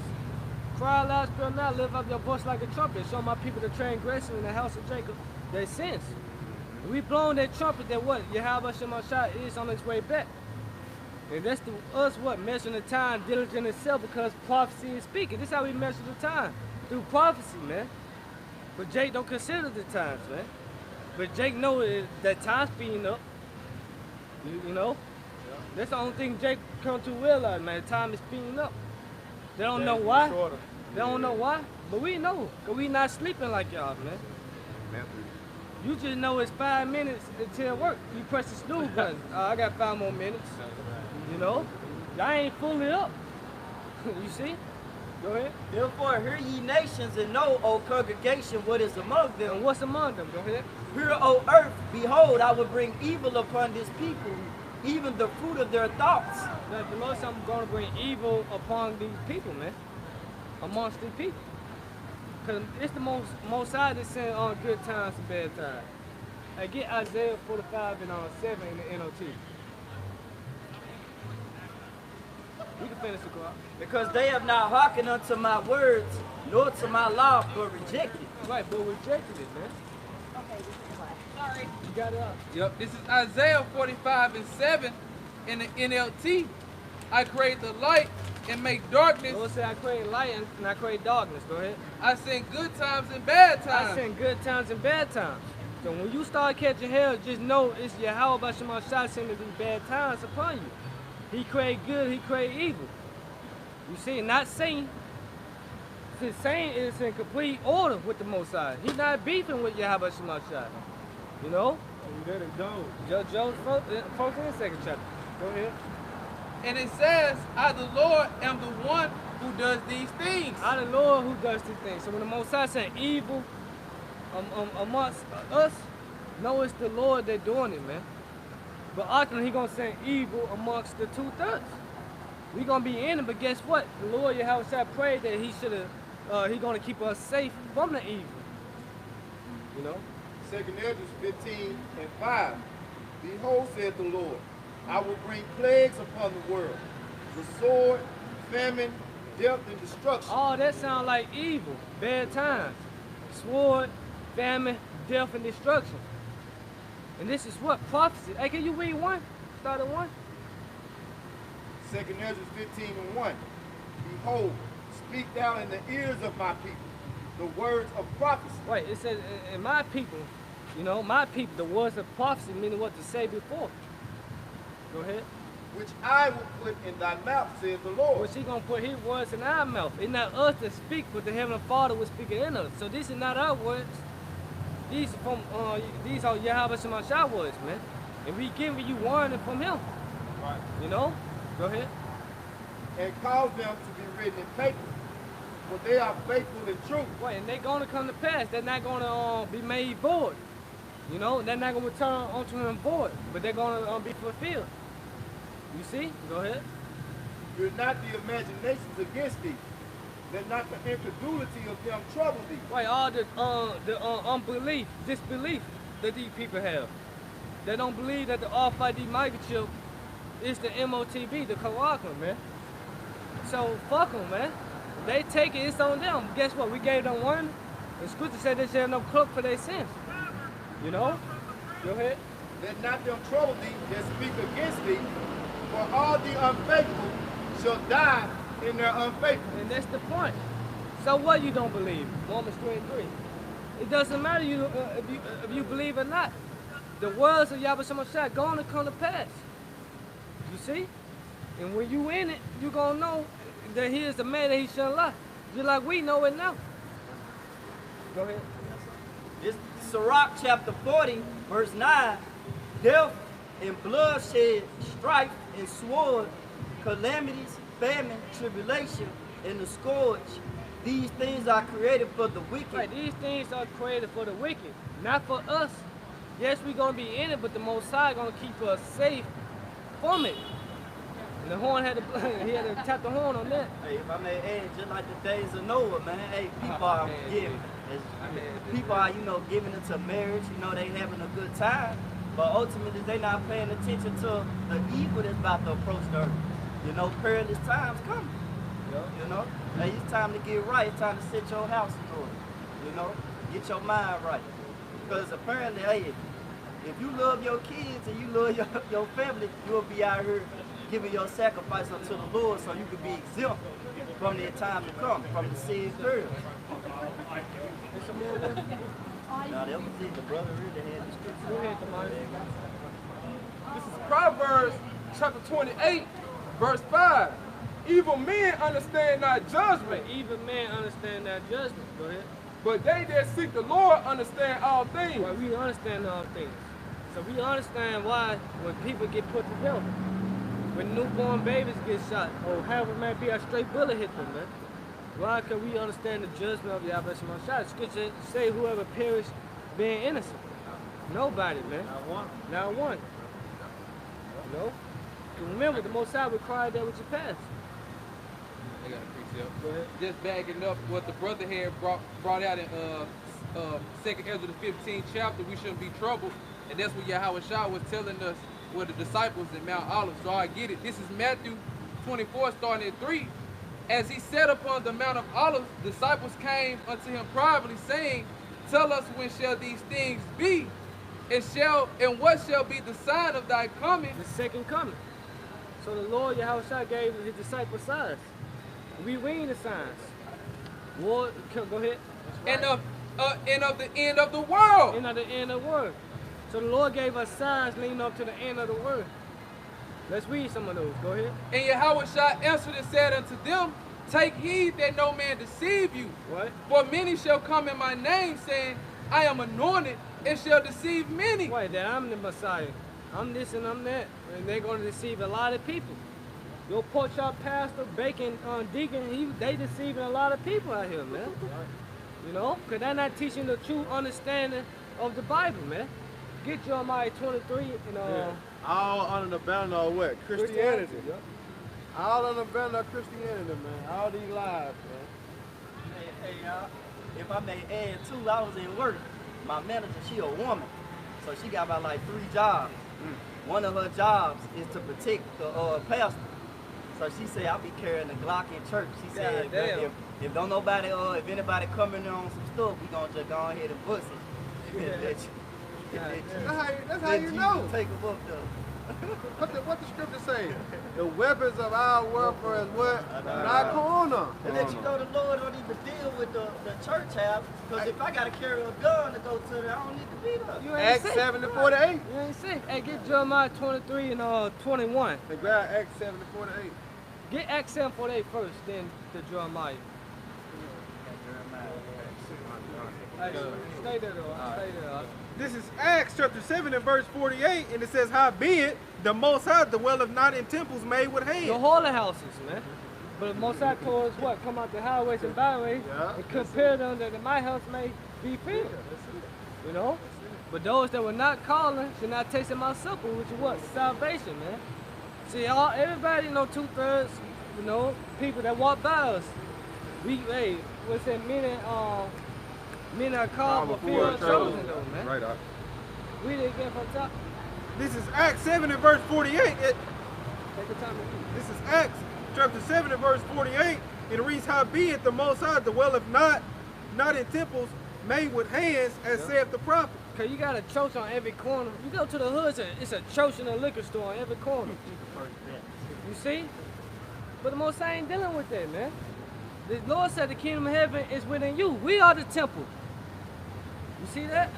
Cry aloud, spare not, lift up your voice like a trumpet. Show my people the transgression in the house of Jacob, their sins. We blown that trumpet that what? Yahweh Shemashah is on its way back. And that's us what? Measuring the time, diligent itself, because prophecy is speaking. This is how we measure the time. Through prophecy, man. But Jake don't consider the times, man. But Jake knows that time's speeding up. You know? Yeah. That's the only thing Jake come to realize, man. Time is speeding up. They don't know why. They don't know why. But we know. Because we not sleeping like y'all, man. You just know it's 5 minutes until work. You press the snooze button. I got 5 more minutes. You know? Y'all ain't fully up. You see? Go ahead. Therefore, hear ye nations, and know, O congregation, what is among them. And what's among them? Go ahead. Hear, O earth, behold, I will bring evil upon this people, even the fruit of their thoughts. Now, the Lord said, I'm going to bring evil upon these people, man. Amongst these people. Because it's the most high that's saying on good times and bad times. I get Isaiah 45 and 7 in the NOT. We can finish the clock. Because they have not hearkened unto my words, nor to my law, but rejected. Right, but rejected it, man. Okay, this is class. Sorry. You got it up. Yep, this is Isaiah 45 and 7 in the NLT. I create the light and make darkness. The Lord said, I create light and I create darkness. Go ahead. I send good times and bad times. I send good times and bad times. So when you start catching hell, just know it's Yahweh by Shemashah sending these bad times upon you. He create good, he create evil. You see, not Satan. His saying is in complete order with the Most High. He's not beefing with Yahweh Shemashah. You know? You let it go. Job first and second chapter. Go ahead. And it says, I the Lord am the one who does these things. I the Lord who does these things. So when the Most High said evil amongst us, no, it's the Lord that doing it, man. But ultimately, he gonna send evil amongst the 2/3. We gonna be in it, but guess what? The Lord Yahweh prayed that he gonna keep us safe from the evil. You know? 2nd Ezra 15:5. Behold, saith the Lord, I will bring plagues upon the world, the sword, famine, death, and destruction. All that sound like evil, bad times. Sword, famine, death, and destruction. And this is what? Prophecy. Hey, can you read one? Start at 1. 2nd Ezra 15:1. Behold, speak thou in the ears of my people the words of prophecy. Wait, it says, in my people, you know, my people, the words of prophecy, meaning what to say before. Go ahead. Which I will put in thy mouth, saith the Lord. Well, he gonna put his words in our mouth. It's not us to speak, but the Heavenly Father will speak it in us. So this is not our words. These are Yahweh Shemashah words, man. And we giving you warning from him. Right. You know? Go ahead. And cause them to be written in paper, for they are faithful and true. Wait, and they're gonna come to pass. They're not gonna be made void. You know, they're not gonna return unto him void, but they're gonna be fulfilled. You see? Go ahead. Fear not the imaginations against thee. Let not the incredulity of them trouble thee. Right, all the unbelief, disbelief that these people have. They don't believe that the RFID microchip is the MOTB, the Karakam, man. So fuck them, man. They take it, it's on them. Guess what? We gave them one. The scripture said they should have no cloak for their sins. You know? Go ahead. Let not them trouble thee that speak against thee, for all the unfaithful shall die in their unfaithfulness. And that's the point. So what you don't believe? Romans 3:3. It doesn't matter if you believe or not. The words of Yahweh Shemashah going to come to pass. You see? And when you in it, you going to know that he is the man that he shall lie. Just like we know it now. Go ahead. It's Sirach chapter 40, verse 9. Death and bloodshed, strife and sword, calamities, famine, tribulation, and the scourge. These things are created for the wicked. Right, these things are created for the wicked, not for us. Yes, we're going to be in it, but the Most High going to keep us safe from it. And the horn had to tap the horn on that. Hey, if I may add, just like the days of Noah, man, hey, people are giving. People are, giving into marriage, they having a good time. But ultimately, they not paying attention to the evil that's about to approach the earth. Perilous times coming. Hey, it's time to get right. It's time to set your house in order. Get your mind right. Because apparently, hey, if you love your kids and you love your family, you'll be out here giving your sacrifice unto the Lord so you can be exempt from the time to come, from the sin period. Now, that was it. The brother really had the scripture. Go ahead, Tamari. This is Proverbs chapter 28, verse 5. Evil men understand not judgment, Evil men understand that judgment. Go ahead. but they that seek the Lord understand all things. Well, we understand all things. So we understand why when people get put to death, when newborn babies get shot, or however man be, a straight bullet hit them, man. Why? Because we understand the judgment of Yahweh Shemashah. Scripture say whoever perished being innocent. Nobody, man. Not one. Not one. Remember, the Most High required that with your past. I got a precept. Go ahead. Just backing up what the brother had brought out in 2nd Ezra the 15th chapter, we shouldn't be troubled. And that's what Yahweh Shah was telling us with the disciples in Mount Olive. So I get it. This is Matthew 24, starting at 3. As he sat upon the Mount of Olives, disciples came unto him privately, saying, Tell us when shall these things be, and what shall be the sign of thy coming? The second coming. So the Lord Yahweh Shah gave his disciples signs. We read the signs. War, go ahead. And of the end of the world. End of the end of the world. So the Lord gave us signs leading up to the end of the world. Let's read some of those. Go ahead. And Yahweh Shah answered and said unto them, Take heed that no man deceive you. What? For many shall come in my name, saying, I am anointed, and shall deceive many. Wait, that I'm the Messiah. I'm this and I'm that. And they're going to deceive a lot of people. Your pork chop pastor, bacon deacon, they deceiving a lot of people out here, man. You know? Because they're not teaching the true understanding of the Bible, man. Get Jeremiah 23 and All under the banner of what? Christianity. Yeah. All under the banner of Christianity, man. All these lies, man. Hey, y'all. If I may add too, I was in work. My manager, she a woman. So she got about like 3 jobs. One of her jobs is to protect the pastor. So she said, I'll be carrying the Glock in church. She said, if don't nobody, if anybody coming on some stuff, we gonna just go ahead and bust it. That's how you know. Take them up though. What the scripture say? The weapons of our warfare is what? Not corner. And let you know the Lord don't even deal with the church house. Because if I got to carry a gun to go to there, I don't need to be there. You ain't Acts sick. 7:48. You ain't sick. Hey, get Jeremiah 23 and 21. And grab Acts 7:48. Get Acts 7:48 first, then the Jeremiah. Hey, stay there though. Stay there. This is Acts chapter 7 and verse 48, and it says, howbeit the Most High dwelleth not in temples made with hands. The holy houses, man. But the Most High told us what? Come out the highways and byways and compare them that my house may be filled. You know? But those that were not calling should not taste of my supper, which is what? Salvation, man. See, everybody, 2/3, people that walk by us. What's that? Men are called, but few are chosen, though, man. Right up. Read it again from top. This is Acts 7 and verse 48. Take the time to read. This is Acts chapter 7 and verse 48. It reads, howbeit the Most High dwelleth not in temples made with hands, as saith the prophet. Cause you got a church on every corner. You go to the hoods, it's a church and a liquor store on every corner. You see? But the Most High ain't dealing with that, man. The Lord said the kingdom of heaven is within you. We are the temple. You see that?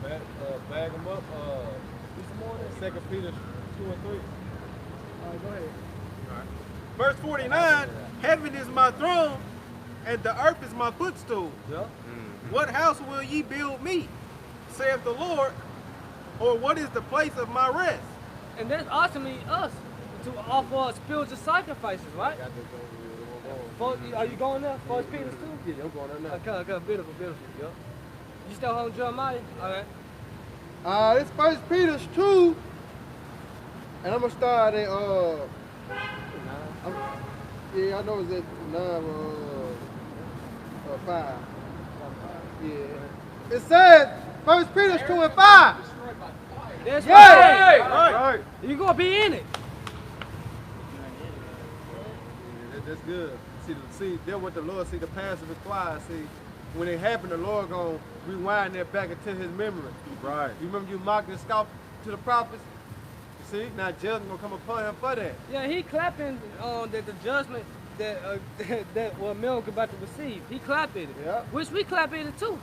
Bag them up. 2 Peter 2 and 3. All right, go ahead. Verse 49, heaven is my throne, and the earth is my footstool. Yep. What house will ye build me, saith the Lord, or what is the place of my rest? And that's ultimately us to offer spiritual sacrifices, right? Are you going there? 1 Peter 2? Yeah, I'm going there now. Okay, beautiful. Yep. You still home Jeremiah? All right. It's 1 Peter 2, and I'm gonna start at I know it's at 9 5. Yeah. It says 1 Peter 2 and 5. That's Yeah. right. You're gonna be in it. Yeah, that's good. See, then what the Lord see the past required. See, when it happened, the Lord gonna rewind that back into His memory. Right. You remember you mocked and scoffed to the prophets? See, now judgment gonna come upon him for that. Yeah, he clapping on the judgment that that what Milk about to receive. He clapping it. Yeah. Which we clapping it too.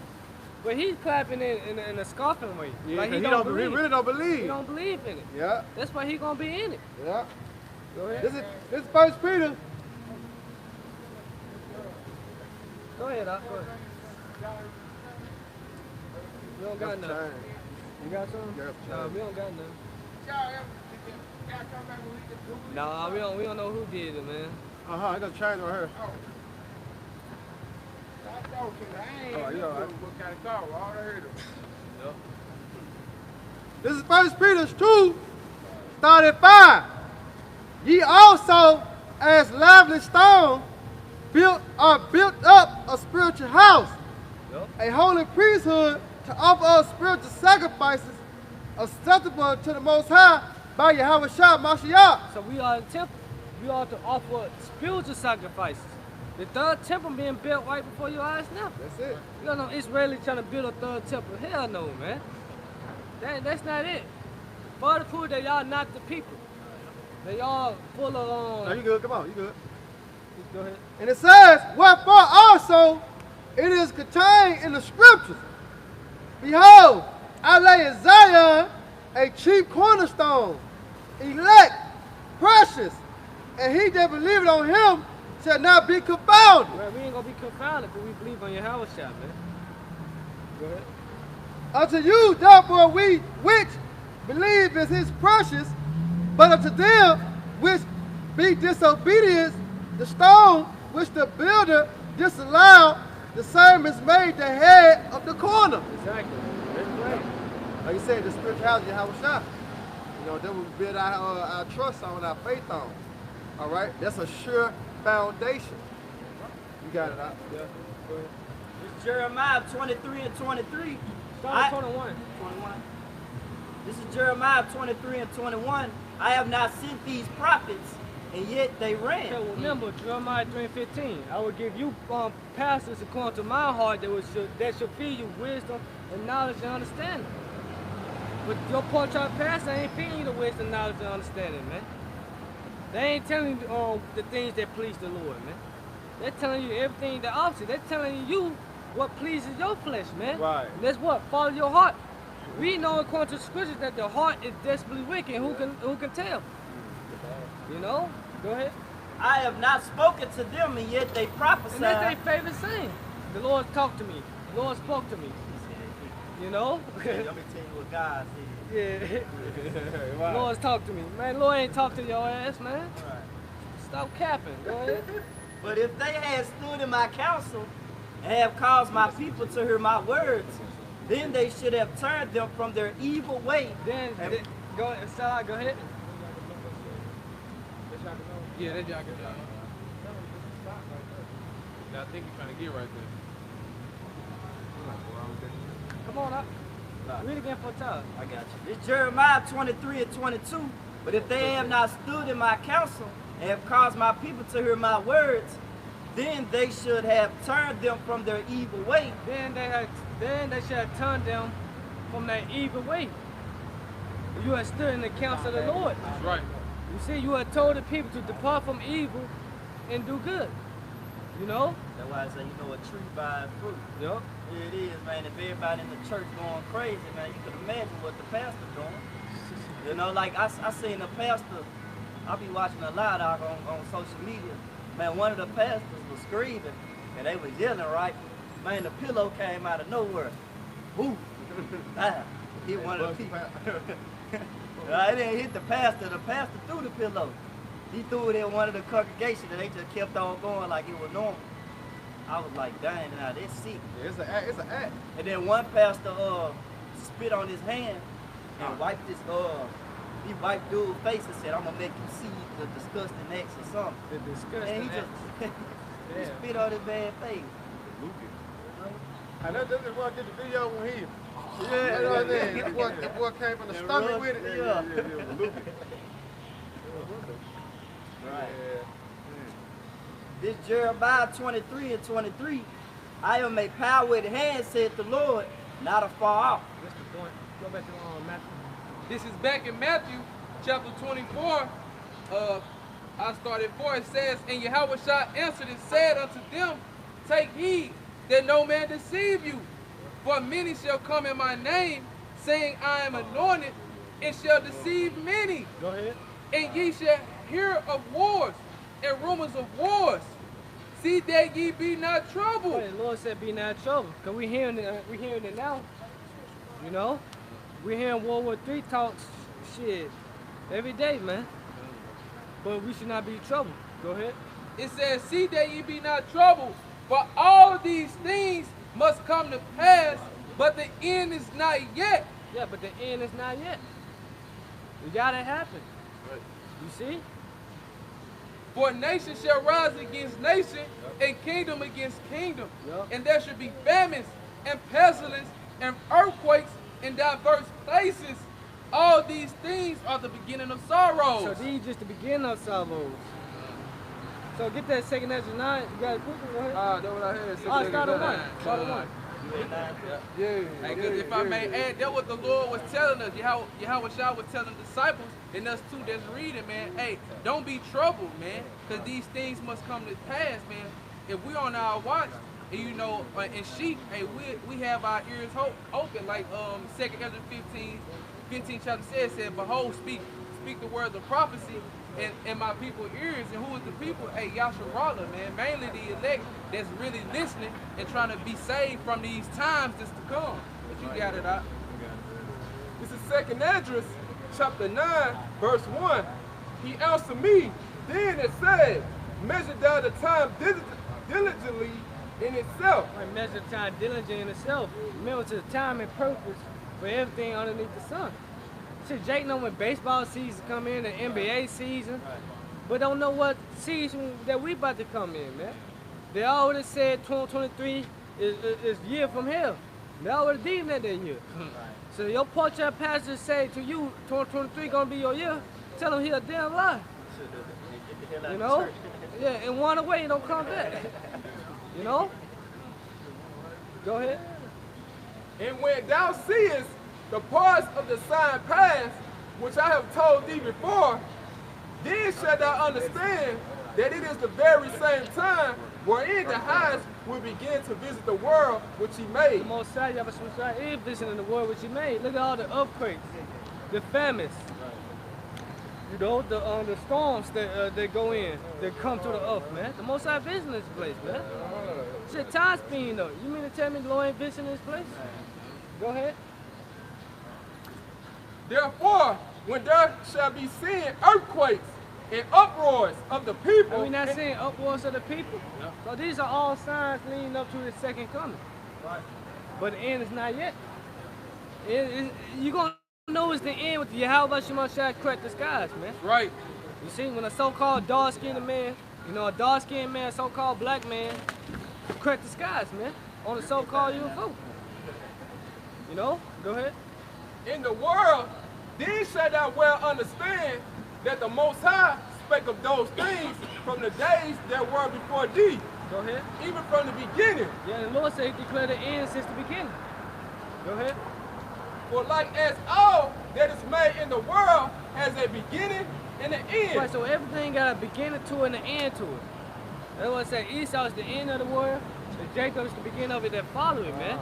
But he's clapping it in a scoffing way. Yeah, like he don't believe. he really don't believe. He don't believe in it. Yeah. That's why he gonna be in it. Yeah. Go ahead. This is 1 Peter. Go ahead, Doc. Go ahead. We don't got nothing. You got something? Yeah, No, we don't got nothing. Nah, we don't know who did it, man. I got a chain on her. Oh, you all right? What kind of car? Well, I already heard him. Yep. This is 1 Peter 2, start at 5. Ye also, as lively stones, built up a spiritual house, Yep. a holy priesthood, to offer up spiritual sacrifices acceptable to the Most High by Yahweh Shah Mashiach. So we are the temple. We are to offer spiritual sacrifices. The third temple being built right before your eyes now. That's it. You got no Israeli trying to build a third temple. Hell no, man. That's not it. Further proof that y'all not the people. That y'all full of No, you good. Come on, you good. Go ahead. And it says, wherefore also it is contained in the scriptures. Behold, I lay in Zion a chief cornerstone, elect, precious, and he that believeth on him shall not be confounded. Man, we ain't gonna be confounded if we believe on Yahweh Shah, man. Go ahead. Unto you, therefore, we which believe is his precious, but unto them which be disobedient, the stone which the builder disallowed, the same is made the head of the corner. Exactly. That's right. Like you said, the spiritual house of Yahweh Shah. You know, that we build our trust on, our faith on. All right? That's a sure foundation. You got it out. Yeah. Go ahead. It's Jeremiah 23 and 23. Start at 21. 21. This is Jeremiah 23 and 21. I have not sent these prophets, and yet they ran. Okay, well, remember Jeremiah 3:15. I will give you pastors according to my heart that should feed you wisdom and knowledge and understanding. But your pork-chop pastor ain't feeding you the wisdom, knowledge, and understanding, man. They ain't telling you the things that please the Lord, man. They're telling you everything the opposite. They're telling you what pleases your flesh, man. Right. And that's what? Follow your heart. We know according to the scriptures that the heart is desperately wicked. Who can tell? You know? Go ahead. I have not spoken to them, and yet they prophesy. And that's their favorite saying. The Lord talked to me. The Lord spoke to me. You know? Let me tell you what God said. Yeah. Lord's talked to me. Man, Lord ain't talked to your ass, man. Right. Stop capping. Go ahead. But if they had stood in my counsel and have caused my people to hear my words, then they should have turned them from their evil way. Then go ahead. Salah, go ahead. Yeah, that jacket. I think he's trying to get right there. Come on up. Read again for time. I got you. It's Jeremiah 23 and 22. But if they have not stood in my counsel and have caused my people to hear my words, then they should have turned them from their evil way. Then they should have turned them from their evil way. You had stood in the counsel of the Lord. That's right. You see, you had told the people to depart from evil and do good. You know? That's why I say, you know, a tree by its fruit. Yup. Here it is, man. If everybody in the church going crazy, man, you can imagine what the pastor doing. You know, like I seen a pastor, I be watching a lot out on social media. Man, one of the pastors was screaming, and they was yelling, right? Man, the pillow came out of nowhere. Woo! Hit one of the people. It didn't hit the pastor threw the pillow. He threw it in one of the congregation, and they just kept on going like it was normal. I was like, dang, now that's sick. Yeah, it's an act. And then one pastor spit on his hand and wiped his he wiped dude's face and said, I'm gonna make you see the disgusting acts or something. The disgusting And he just he spit on his bad face. I know this is what did the video when he. Yeah. You know what I mean? The boy came from the stomach with it. Yeah. Right. This Jeremiah 23 and 23. I am a power with hand, said the Lord, not afar off. That's the point. Go back to Matthew. This is back in Matthew chapter 24. I started 4. It says, and Yahweh Shah answered and said unto them, take heed that no man deceive you. For many shall come in my name, saying, I am anointed, and shall deceive many. Go ahead. And ye shall hear of wars and rumors of wars. See that ye be not troubled. Wait, the Lord said be not troubled. Because we hearing it now. You know? We hearing World War III talks shit every day, man. But we should not be troubled. Go ahead. It says, see that ye be not troubled, for all these things must come to pass, but the end is not yet. Yeah, but the end is not yet. We gotta happen. Right. You see? For nation shall rise against nation, and kingdom against kingdom. Yep. And there should be famines, and pestilence, and earthquakes in diverse places. All these things are the beginning of sorrows. So these just the beginning of salvos. So get that second Ezra 9. You got it quickly, go ahead. That's what I had. Start at 1. Start at 1. Hey, because if I may add, that's what the Lord was telling us. Yahweh Shah was telling the disciples, and us too that's reading, man. Hey, don't be troubled, man, because these things must come to pass, man. If we on our watch, and you know, in sheep, hey, we have our ears open, like 2 Ezra 15 chapter said, behold, speak the words of prophecy, in my people's ears. And who is the people? Hey, Yasharala, man. Mainly the elect that's really listening and trying to be saved from these times that's to come. But you got it out. This is 2nd Esdras, chapter 9, verse 1. He answered me, then it said, measure down the time diligently in itself. Right, measure time diligently in itself. Remember, to the time and purpose for everything underneath the sun. Shit, Jake know when baseball season come in, the NBA season, but don't know what season that we about to come in, man. They already said 2023 is year from hell. They already deemed that year. So your porch pastor say to you, 2023 gonna be your year. Tell him he a damn lie. You know? Yeah, and one away, you don't come back. You know? Go ahead. And when thou seest the parts of the sign past, which I have told thee before, then shalt thou understand that it is the very same time wherein the highest will begin to visit the world which he made. The Most High, Yahweh is visiting the world which he made. Look at all the earthquakes, the famines. You know, the storms that go in, that come to the earth, man. The Most High visiting this place, man. Shit, time speeding though. You mean to tell me the Lord ain't visiting this place? Go ahead. Therefore, when there shall be seen earthquakes and uproars of the people. Are we not seeing uproars of the people? No. So these are all signs leading up to the second coming. Right. But the end is not yet. You're going to know it's the end with the Yahweh Shemashah crack the skies, man. Right. You see, when a so-called dark-skinned man, you know, a dark-skinned man, so-called black man, crack the skies, man, on the so-called UFO. You know? Go ahead. In the world, these shall thou well understand that the Most High spake of those things from the days that were before thee. Go ahead. Even from the beginning. Yeah, the Lord said he declared the end since the beginning. Go ahead. For like as all that is made in the world has a beginning and an end. Right, so everything got a beginning to it and an end to it. That's what I say, Esau is the end of the world, and Jacob is the beginning of it that follow it, man.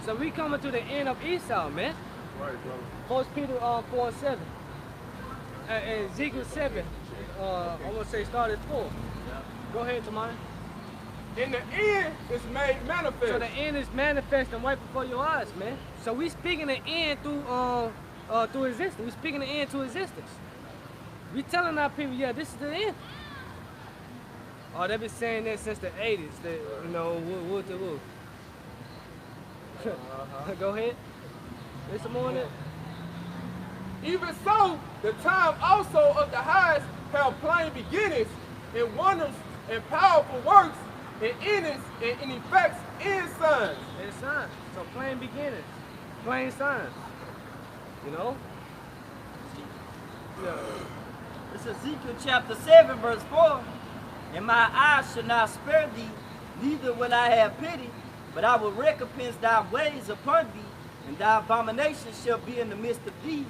So we coming to the end of Esau, man. Right, brother. 1 Peter 4 and 7. And Ezekiel 7, I'm going to say start at 4. Go ahead, Tamani. In the end, it's made manifest. So the end is manifesting right before your eyes, man. So we speaking the end through existence. We speaking the end to existence. We telling our people, yeah, this is the end. Oh, they've been saying that since the 80s. That, you know, wood to wood. Go ahead. There's some more in it. Even so, the time also of the highest have plain beginnings, and wonders, and powerful works, and endings, and in effects, and signs. And signs. So plain beginnings, plain signs. You know? Yeah. It's Ezekiel chapter 7, verse 4. And my eyes shall not spare thee, neither will I have pity, but I will recompense thy ways upon thee, and thy abominations shall be in the midst of thee,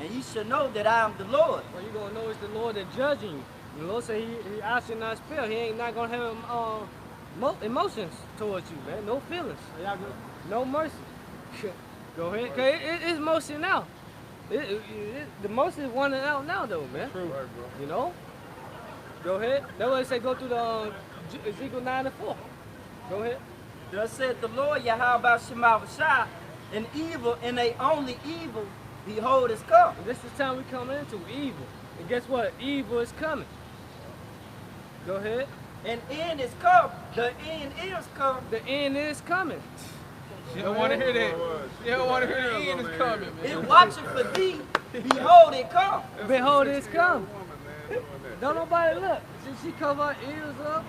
and ye shall know that I am the Lord. Well, you're going to know it's the Lord that judging you. The Lord said I should not spare. He ain't not going to have emotions towards you, man. No feelings. No mercy. Go ahead. Cause it's mercy now. The mercy is running out now, though, man. True. Right, bro. You know? Go ahead. That's why they say go through the Ezekiel 9 and 4. Go ahead. Thus said the Lord Yahweh Shemashah, an evil and a only evil, behold, is come. And this is the time we come into evil. And guess what? Evil is coming. Go ahead. An end is come. The end is come. The end is coming. You don't want to hear that. You don't want to hear the end is coming, man. It watching for thee. Behold, it come. Behold, it's come. Don't nobody look. She cover her ears up.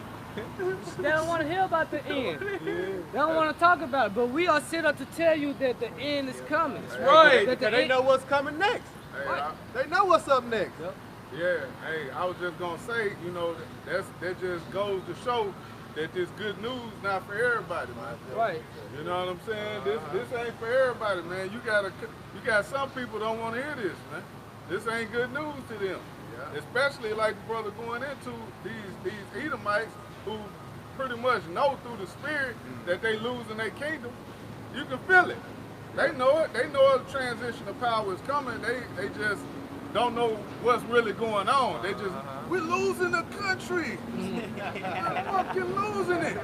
They don't want to hear about the end. They don't want to talk about it. But we are set up to tell you that the end is coming. That's right. Because they know what's coming next. Hey, They know what's up next. Yep. yeah, hey, I was just gonna say, you know, that just goes to show that this good news not for everybody, man. Right. You know what I'm saying? This ain't for everybody, man. You got some people don't want to hear this, man. This ain't good news to them. Yeah. Especially like the brother going into these Edomites who pretty much know through the spirit that they losing their kingdom. You can feel it. They know it. They know the transition of power is coming. They just don't know what's really going on. They just, we're losing the country. We're fucking losing it.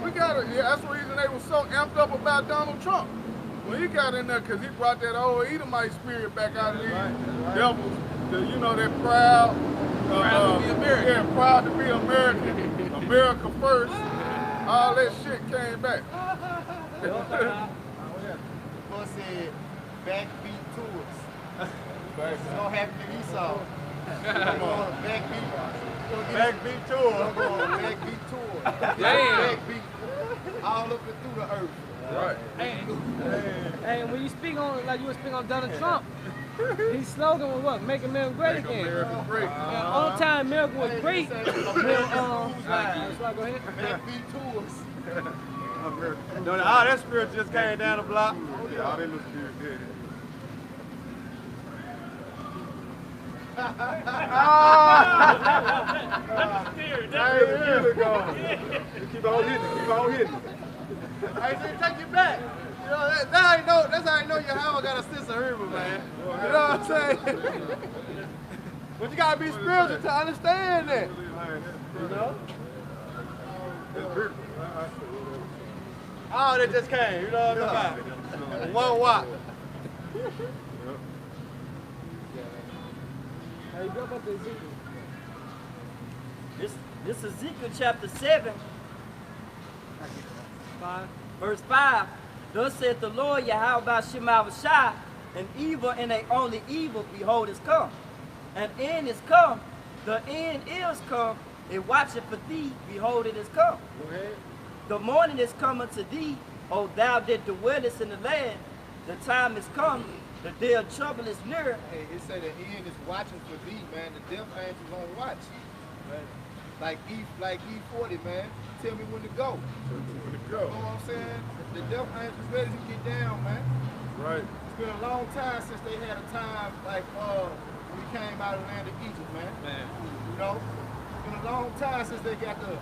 We got it. Yeah, that's the reason they were so amped up about Donald Trump. When he got in there, because he brought that old Edomite spirit back out of these devils. You know, they're proud. Proud to be American. Yeah, proud to be American. America first. All that shit came back. Boy said, backbeat tours. So happy to Esau. Come on, backbeat tour. Come on, backbeat tour. Damn. Backbeat all up and through the earth. Right. And when you speak on, like you were speaking on Donald Trump, his slogan was what? Make America great again. America great. And all the time America was great. Go ahead. Backbeat tours. No, all that spirit just came down the block. Yeah, all that little spirit did. Keep on hitting. Hey, so take you back. You know, that's how you know Yahweh got a sense of humor, man. You know what I'm saying? But you gotta be spiritual to understand that. You know? Oh, that just came. You know what I'm talking about? One watt. Hey, go about the Ezekiel. This Ezekiel chapter 7, 5. verse 5. Thus saith the Lord Yahweh Shemawashai, an evil and a only evil, behold, is come. An end is come, the end is come, and watcheth for thee, behold, it is come. Go ahead. The morning is come unto thee, O thou that dwellest in the land. The time is come, the day of trouble is near. Hey, it said the end is watching for thee, man. The death angels on watch. Like E40, man. Tell me when to go. You know what I'm saying? The death angels ready to get down, man. Right. It's been a long time since they had a time like when we came out of the land of Egypt, man. You know? It's been a long time since they got to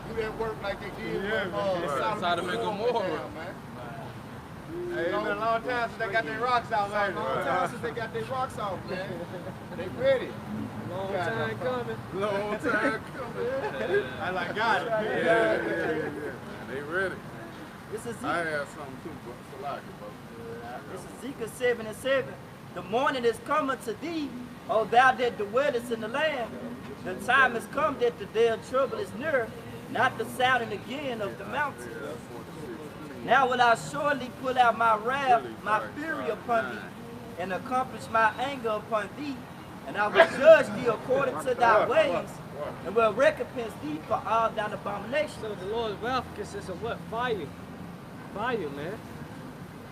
do that work like they did with Sodom and Gomorrah. man. Hey, it's been a long time since they got their rocks out, man. A long time since they got their rocks off, man. They ready. Long time coming. Long time coming. I like got it. Yeah. They ready. This is I have something too, but Salaki, This is Ezekiel 7 and 7. The morning is coming to thee, O thou that dwellest in the land. The time is come that the day of trouble is near, not the sounding again of the mountains. Now will I surely put out my wrath, my fury upon thee, and accomplish my anger upon thee, and I will judge thee according to thy ways, and will recompense thee for all thine abominations. So the Lord's wrath consists of what? Fire. Fire, man.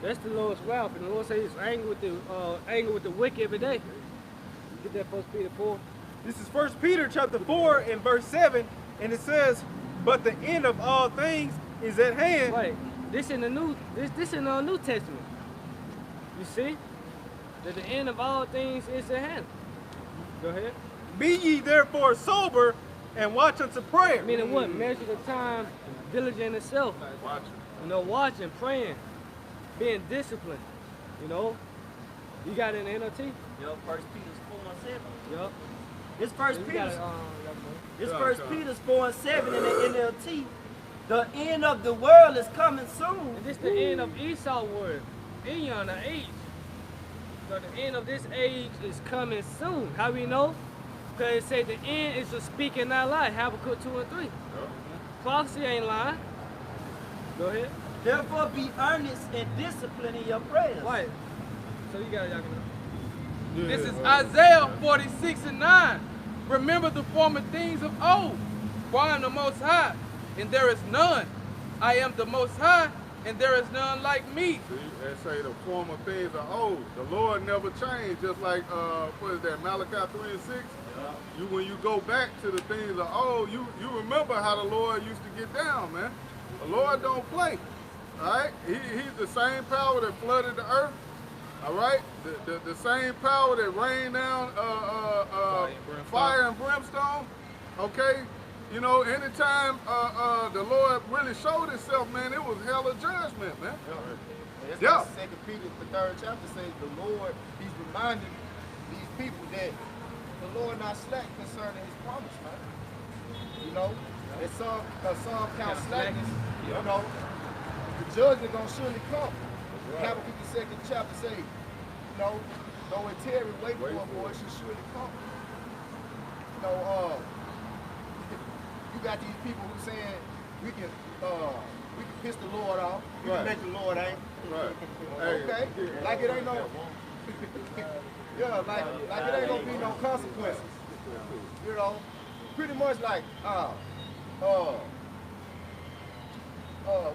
That's the Lord's wrath. And the Lord says he's angry with the wicked every day. Get that 1 Peter 4. This is 1 Peter chapter 4 and verse 7, and it says, but the end of all things is at hand. Right. This in the New Testament. You see? That the end of all things is at hand. Go ahead. Be ye therefore sober and watch unto prayer. Meaning what? Measure the time, diligent in itself. You know, watching, praying, being disciplined. You know? You got it in the NLT? Yup, 1 Peter 4 and 7. Yup. It's 1 You got Peter. it, It's 1 Peter 4 and 7 in the NLT. The end of the world is coming soon. And this the end of Esau word. Eon, the age. So the end of this age is coming soon. How we know? Because it say the end is to speak and not lie. Habakkuk 2 and 3. Prophecy ain't lying. Go ahead. Therefore be earnest and disciplined in your prayers. Right. So you got it, y'all can know. This is Isaiah 46 and 9. Remember the former things of old, for I am the Most High, and there is none. I am the Most High, and there is none like me. See, they say the former things are old. The Lord never changed, just like, what is that, Malachi 3 and 6? Yeah. When you go back to the things of old, you remember how the Lord used to get down, man. The Lord don't play, all right? He's the same power that flooded the earth, all right? The same power that rained down fire and brimstone, okay? You know, anytime the Lord really showed himself, man, it was hell of judgment, man. That's why 2 Peter, the 3rd chapter, says the Lord, he's reminding these people that the Lord not slack concerning his promise, man. You know, that some count slackness, you know, the judgment gonna surely come. Habakkuk the 2nd chapter say, you know, though it tarry, wait for it, for it shall surely come. You know, you got these people who saying we can piss the Lord off, we can make the Lord angry. Right. Okay, like it ain't no, yeah, like it ain't gonna be no consequences. You know, pretty much like,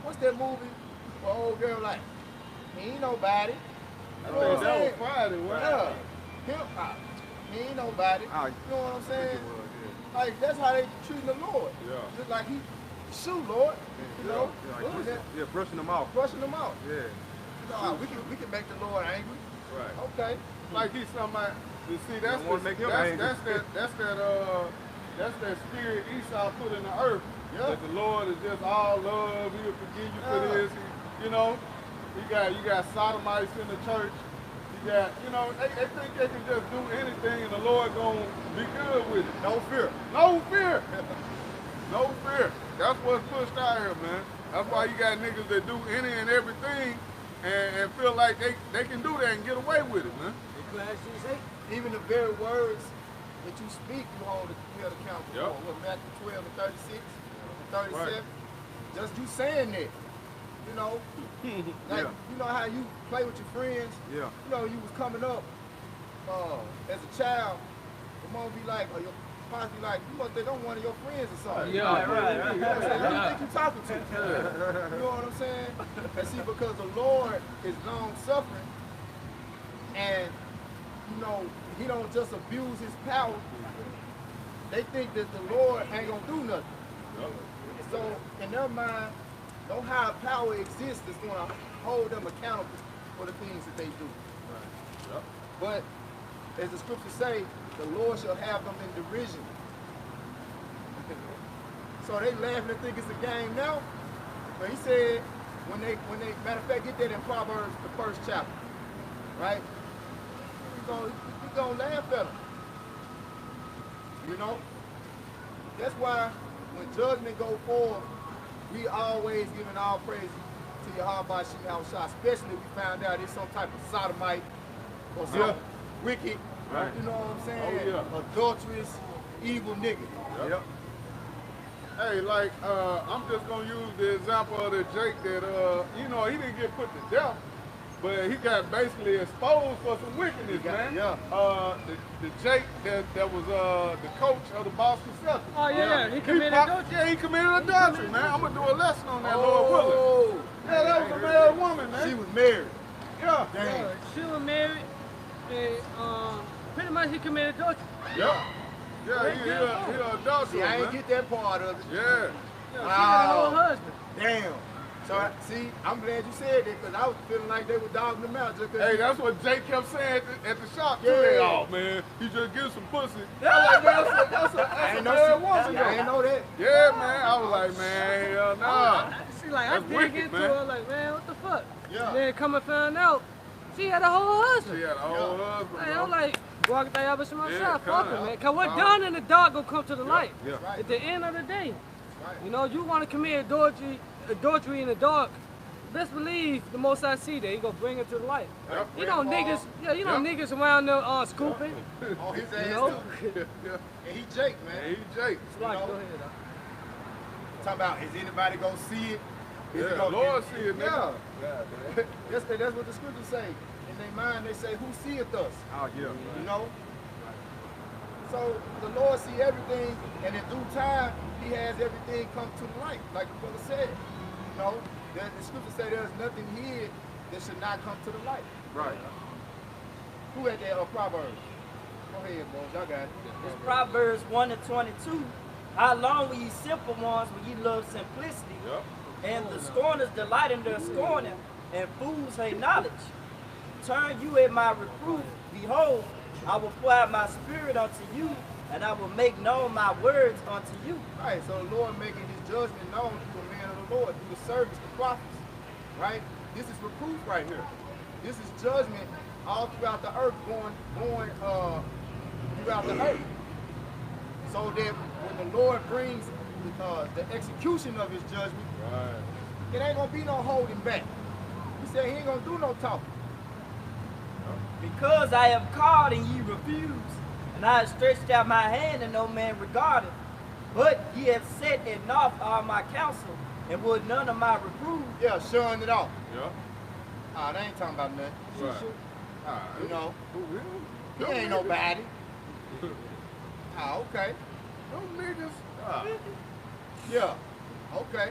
what's that movie? Where old girl like, he ain't nobody. You know what I'm saying? That was Friday, Yeah, hip hop. He ain't nobody. You know what I'm saying? Like that's how they treating the Lord. Yeah. Just like he, shoot Lord. You know, what was that? Yeah, brushing them off. Brushing them out. Yeah. You know, we can make the Lord angry. Right. Okay. Like he's somebody. You see, that's wanna make him angry. that's that spirit Esau put in the earth. Yeah. That the Lord is just all love. He'll forgive you for this. You know, you got sodomites in the church. You got, you know, they think they can just do anything and the Lord gonna be good with it. No fear. No fear. No fear. That's what's pushed out here, man. That's why you got niggas that do any and everything and feel like they can do that and get away with it, man. Even the very words that you speak, you hold accountable for. Yep. What, Matthew 12 and 36, 37? Right. Just you saying that. You know, like, you know how you play with your friends? Yeah. You know, you was coming up as a child, your mom be like, or your pops be like, you must think I'm one of your friends or something. Yeah, right. You know what I'm saying? Who you think you talking to? You know what I'm saying? And see, because the Lord is long suffering, and you know, he don't just abuse his power. They think that the Lord ain't gonna do nothing. So in their mind, no higher power exists that's gonna hold them accountable for the things that they do. But as the scriptures say, the Lord shall have them in derision. So they laughing and think it's a game now. But he said, when they matter of fact, get that in Proverbs, the 1st chapter, right? We're gonna laugh at them. You know? That's why when judgment go forward, we always giving all praise to Yahweh Shem Shah, especially if we found out it's some type of sodomite or some wicked, you know what I'm saying? Adulterous, evil nigga. Yep. Hey, like, I'm just gonna use the example of the Jake that, you know, he didn't get put to death, but he got basically exposed for some wickedness, man. The Jake that was the coach of the Boston Celtics. Oh yeah, he committed adultery. Yeah, he committed adultery, man. I'm gonna do a lesson on that, Lord willing. Yeah, that was a married woman, man. She was married. Yeah. Yeah, she was married, and pretty much he committed adultery. Yeah. Yeah, he an adulterer, See, I ain't man. get that part of it. Yeah. She got a whole husband. Damn. So, see, I'm glad you said that because I was feeling like they were dogging them out just because. Hey, that's what Jake kept saying at the shop too. Yeah. Oh man, he just gives some pussy. I was like, man, that's a married woman. I ain't know that. Yeah, man. I was like, man, hell nah. See, like, That's I dig wicked, into man. her, like, man, what the fuck? Yeah. Then come and find out, she had a whole husband. She had a whole husband. Man, bro. I'm like, walk that out with my Yeah, shot, fuck kinda. it, man. Cause what done in the dark gonna come to the light. Yeah. Right. At the end of the day, Right. you know, you want to commit adultery in the dark. Best believe the most I see that he gonna bring it to the light. Yep. You know niggas, niggas around there scooping. On his ass, You know? too. And he Jake, man. Hey, Jake. Like, know? go ahead. Talking about, is anybody gonna see it? Is Yeah, it gonna, Lord see it, Yeah. nigga. That's what the scriptures say. In their mind, they say, who seeth us? Oh, yeah. You know? So the Lord see everything, and in due time, he has everything come to the light, like the brother said. You know? The scriptures say there's nothing hid that should not come to the light. Right. Who had that Proverbs? Go ahead, boys. Y'all got it. It's Proverbs 1 and 22. How long will ye simple ones when ye love simplicity? Yep. And the scorners delight in their scorning, and fools hate knowledge. Turn you at my reproof. Behold, I will pour out my spirit unto you, and I will make known my words unto you. Right, so the Lord making his judgment known to a man of the Lord, through the service, the prophets. Right? This is reproof right here. This is judgment all throughout the earth, going throughout the earth. So that when the Lord brings the execution of his judgment, it ain't gonna be no holding back. He said he ain't gonna do no talking. Because I have called and ye refused, and I have stretched out my hand and no man regarded. But ye have set at naught all my counsel, and would none of my reprove. Yeah, showing it off. Yeah. Ah, they ain't talking about nothing. Right. You know, he Them ain't niggas. nobody. Ah, okay. Them niggas. Yeah, okay.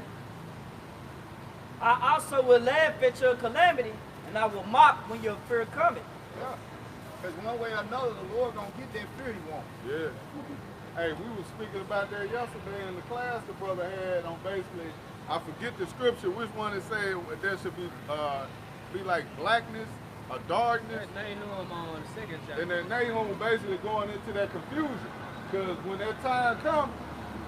I also will laugh at your calamity, and I will mock when your fear cometh. Yeah. Because one way or another, the Lord gonna get that fear he wants. Yeah. Hey, we was speaking about that yesterday in the class the brother had on basically, I forget the scripture, which one it said there should be like blackness or darkness. That Nahum on the second chapter. And then Nahum basically going into that confusion. Because when that time comes,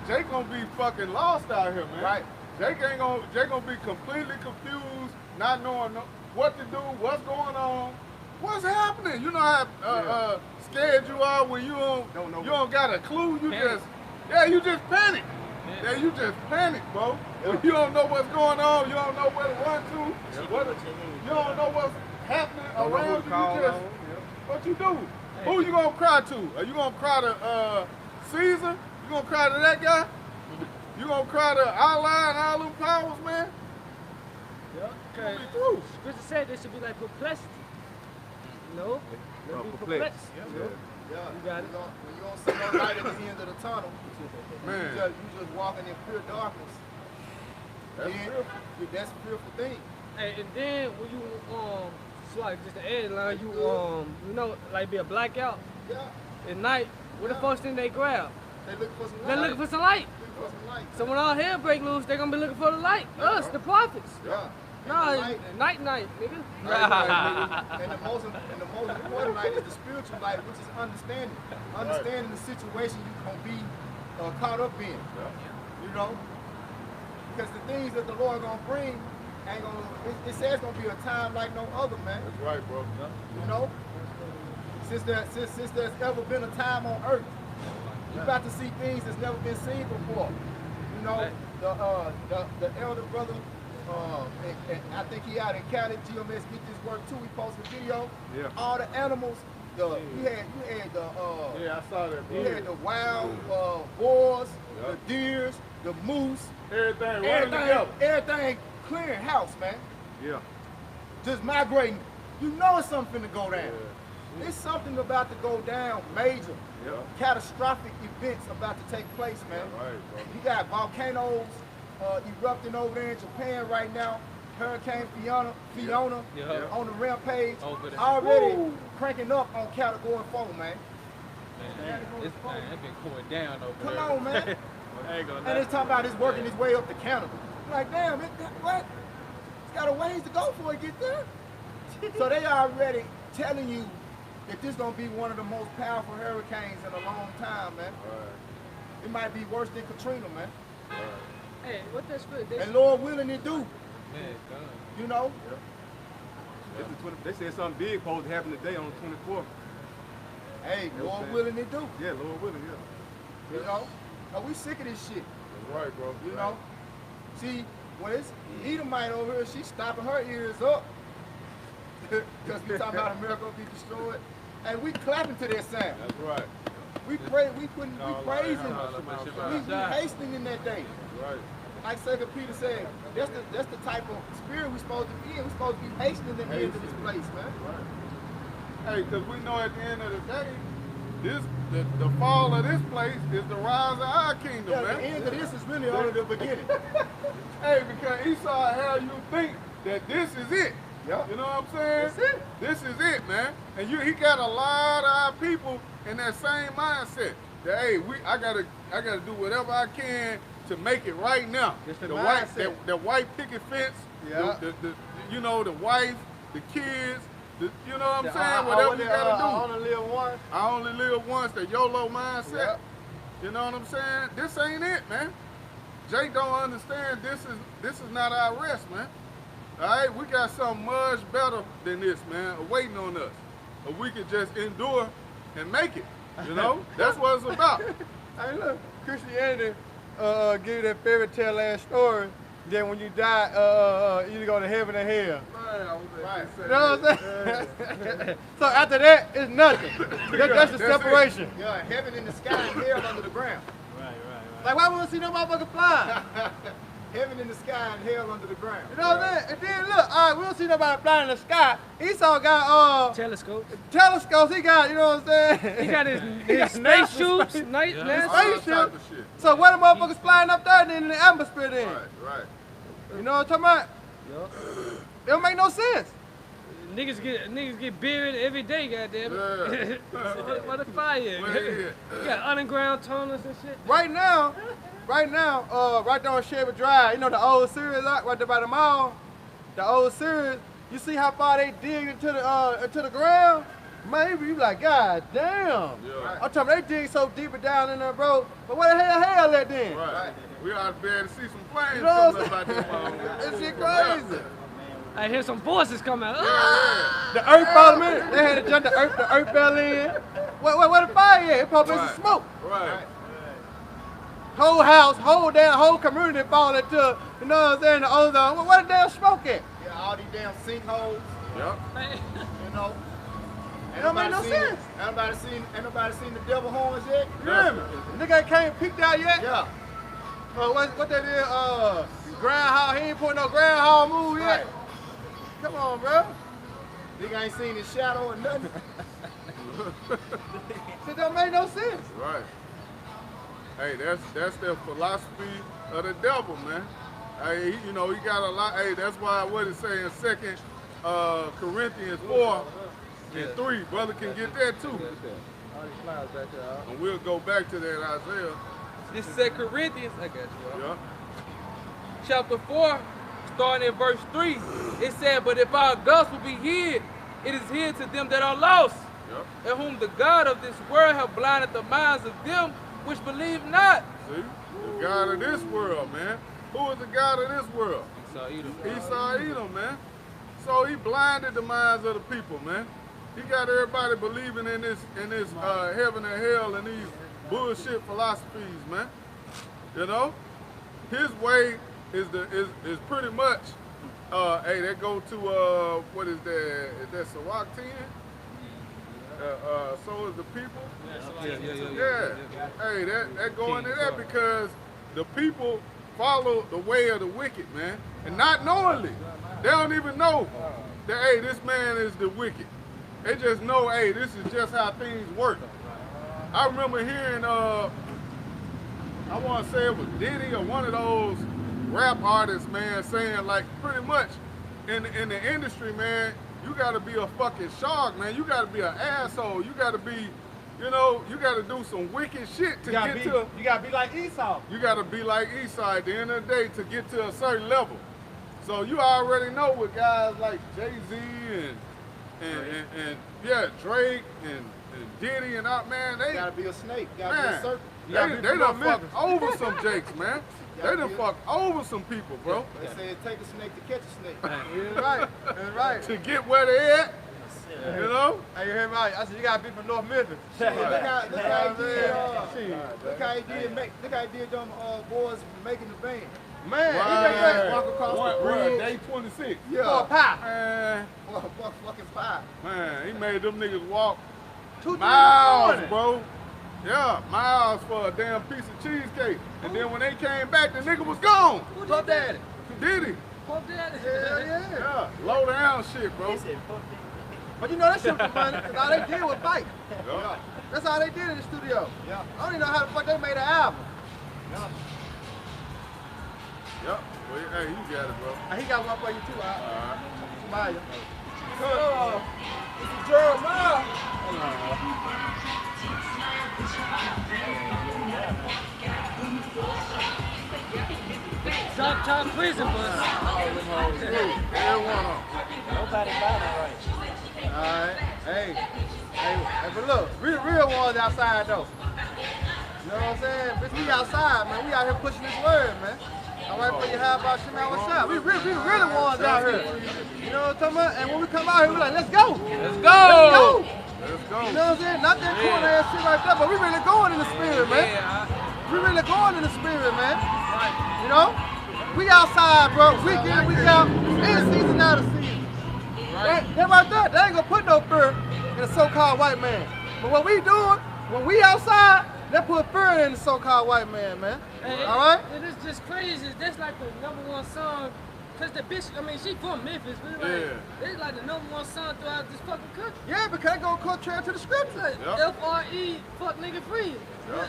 Jake gonna be fucking lost out here, man. Right. Jake gonna be completely confused, not knowing what to do, what's going on, what's happening. You know how scared you are when you don't got a clue. You just panic. Yeah, you just panic, bro. When you don't know what's going on, you don't know where to run to, you don't know what's happening around you. What you do? Who you gonna cry to? Are you gonna cry to Caesar? You gonna cry to that guy? You gonna cry to Allah and all them powers, man? Yeah, okay. Scripture said this should be like perplexity. No, let's be perplexed. Yeah. You got it. When you don't see no light at the end of the tunnel, Man. you just walking in pure darkness. That's Then, fearful. that's a fearful thing. Hey, and then when you so like just the edge line, you know, like be a blackout Yeah. at night. What the first thing they grab? They look for some light. They're looking for some light. Looking for some light. So when all hell break loose, they're gonna be looking for the light. Us, the prophets. Yeah. No, light- night, nigga. And the most important light is the spiritual light, which is understanding. Understanding the situation you're gonna be caught up in. You know? Because the things that the Lord gonna bring ain't gonna, it says it's gonna be a time like no other, man. That's right, bro. You know? Since there's ever been a time on earth. You're about to see things that's never been seen before. You know, the elder brother, and I think he out in Cali, GMS get this work too. He posted a video. Yeah. All the animals, you had the Yeah, I saw that, bro. you had the wild boars, the deers, the moose, Everything running together. everything clearing house, man. Yeah. Just migrating. You know it's something to go down. It's something about to go down, major, catastrophic events about to take place, man. Right, bro. You got volcanoes erupting over there in Japan right now. Hurricane Fiona on the rampage, already cranking up on category 4, man. It's been going down over Come there. on, man. I ain't gonna And lie. it's talking about it's working its way up to Canada. I'm like, damn, what? It's got a ways to go before it get there. So they already telling you that this gonna be one of the most powerful hurricanes in a long time, man. Right. It might be worse than Katrina, man. Hey, what that script? And Lord willing it do, Man, it's done. you know? They said something big supposed to happen today on the 24th. Hey, Lord willing it do, Yeah, Lord willing, yeah. you know? Now we sick of this shit, That's right, bro. you know? See, when it's Edomite over here, she's stopping her ears up. Because we talking about America be destroyed. And we clapping to that sound. That's right. We praising, we hastening in that day. That's right. Like 2 Peter said, that's the type of spirit we're supposed to be in. We're supposed to be hastening in into this place, man. Right. Hey, because we know at the end of the day, the fall of this place is the rise of our kingdom, Yeah, man. the end of this is really only the beginning. Hey, because Esau had you think that this is it. Yeah. You know what I'm saying? That's it. This is it, man. And he got a lot of our people in that same mindset. That hey, I gotta do whatever I can to make it right now. It's the white mindset. the white picket fence, Yeah. the wife, the kids, you know what I'm saying? I Whatever you gotta do. I only live once. I only live once, the YOLO mindset. Yep. You know what I'm saying? This ain't it, man. Jake don't understand this is not our rest, man. All right, we got something much better than this, man, waiting on us. or we could just endure and make it. You know, that's what it's about. Hey, look, Christianity give you that fairy tale ass story. Then when you die, you go to heaven or hell. Right. You know what I'm saying? So after that, it's nothing. That's the separation. Yeah, heaven in the sky and hell under the ground. Like, why won't see no motherfucker fly? Heaven in the sky and hell under the ground. You know what I'm saying? And then look, all right, we don't see nobody flying in the sky. Esau got Telescopes. telescopes. He got, you know what I'm saying? He got his space shoots. Night, All type of shit. So what the motherfuckers flying up there then in the atmosphere then? Right. You know what I'm talking about? It don't make no sense. Niggas get buried every day, goddamn it. What a fire. You got underground tunnels and shit. Right now, right there on Shelby Drive, you know the old series right there by the mall? The old series, you see how far they dig into the ground? Man, you be like, God damn. Yeah. I'm talking about they dig so deep down in there, bro. But what the hell that then? Right. We ought to be able to see some planes You know coming what up out this That shit crazy. I hear some voices come out. The earth fell in. They had to jump the earth fell in. What the fire at? It probably some smoke. Right. Whole house, whole community fall into, you know what I'm saying, the ozone. What the damn smoke at? Yeah, all these damn sinkholes. Yep. You know. It don't make no sense. Ain't nobody seen the devil horns yet? You hear me? Nigga ain't came peeked out yet? Yeah. What that is, groundhog, he ain't put no groundhog move yet? Right. Come on, bro. Nigga ain't seen his shadow or nothing. It don't make no sense. Right. Hey, that's the philosophy of the devil, man. Hey, you know, he got a lot. Hey, that's why what it's saying, 2 Corinthians 4 and 3. Brother can get that too. And we'll go back to that Isaiah. This is 2 Corinthians, I got you. Yeah. Chapter 4, starting at verse 3, it said, but if our gospel be hid, it is hid to them that are lost, Yep. in whom the God of this world have blinded the minds of them which believe not. See? The God of this world, man. Who is the God of this world? Esau Edom, man. So he blinded the minds of the people, man. He got everybody believing in this heaven and hell and these bullshit philosophies, man. You know? His way is pretty much hey, that go to what is that? Is that Sirach 10? So is the people. Yeah. Hey, that go into that because the people follow the way of the wicked, man. And not knowingly. They don't even know that, hey, this man is the wicked. They just know, hey, this is just how things work. I remember hearing, I want to say it was Diddy or one of those rap artists, man, saying like pretty much in the industry, man, you got to be a fucking shark, man. You got to be an asshole. You got to be, you know, you got to do some wicked shit to get to. You gotta be like Esau. You got to be like Esau at the end of the day to get to a certain level. So you already know with guys like Jay-Z and yeah, Drake and Diddy and out, man, they Gotta be a snake. Gotta be a serpent. they done fucked over some jakes, man. They done fucked over some people, bro. They say it take a snake to catch a snake. That's right. That's right. To get where they at, you know? Hey, you hear me? I said you gotta be from North Memphis. Look how he did them boys making the band. Man, he Right. Walk across the Right, bridge. day 26. for a pie. Man, For a fucking pie. man, he made them niggas walk 2-3 miles, in the morning. bro. Yeah, miles for a damn piece of cheesecake. And then when they came back, the nigga was gone. Puff Daddy. Did he? Fuck that. Yeah, yeah. Yeah, low down shit, bro. But you know that shit was money, because all they did was fight. Yeah. That's all they did in the studio. Yeah. I don't even know how the fuck they made an album. Yep. Well, hey, you got it, bro. And he got one for you too, Alright. Maya. This is Jeremiah. Top prison bus. Every one of them. Nobody got it right. Alright. Hey, but look, real ones outside though. You know what I'm saying? Bitch, we outside, man. We out here pushing this word, man. All right, for you have about Shema what's up. We really ones out here. You know what I'm talking about? And when we come out here, we're like, let's go. Let's go. Let's go. You know what I'm saying? Not that corner ass shit right there, but we really going in the spirit, man. We really going in the spirit, man. You know? We outside, bro. Week in, week out. In season, out of season. Right. That right there, they ain't gonna put no fear in a so-called white man. But what we doing, when we outside, they put fear in the so-called white man, man. Hey, all right? It is just crazy. That's like the #1 song. Cause the bitch, I mean, she from Memphis, but it's like the #1 song throughout this fucking country. Yeah, because they go contrary to the scripture. F-R-E, fuck nigga free.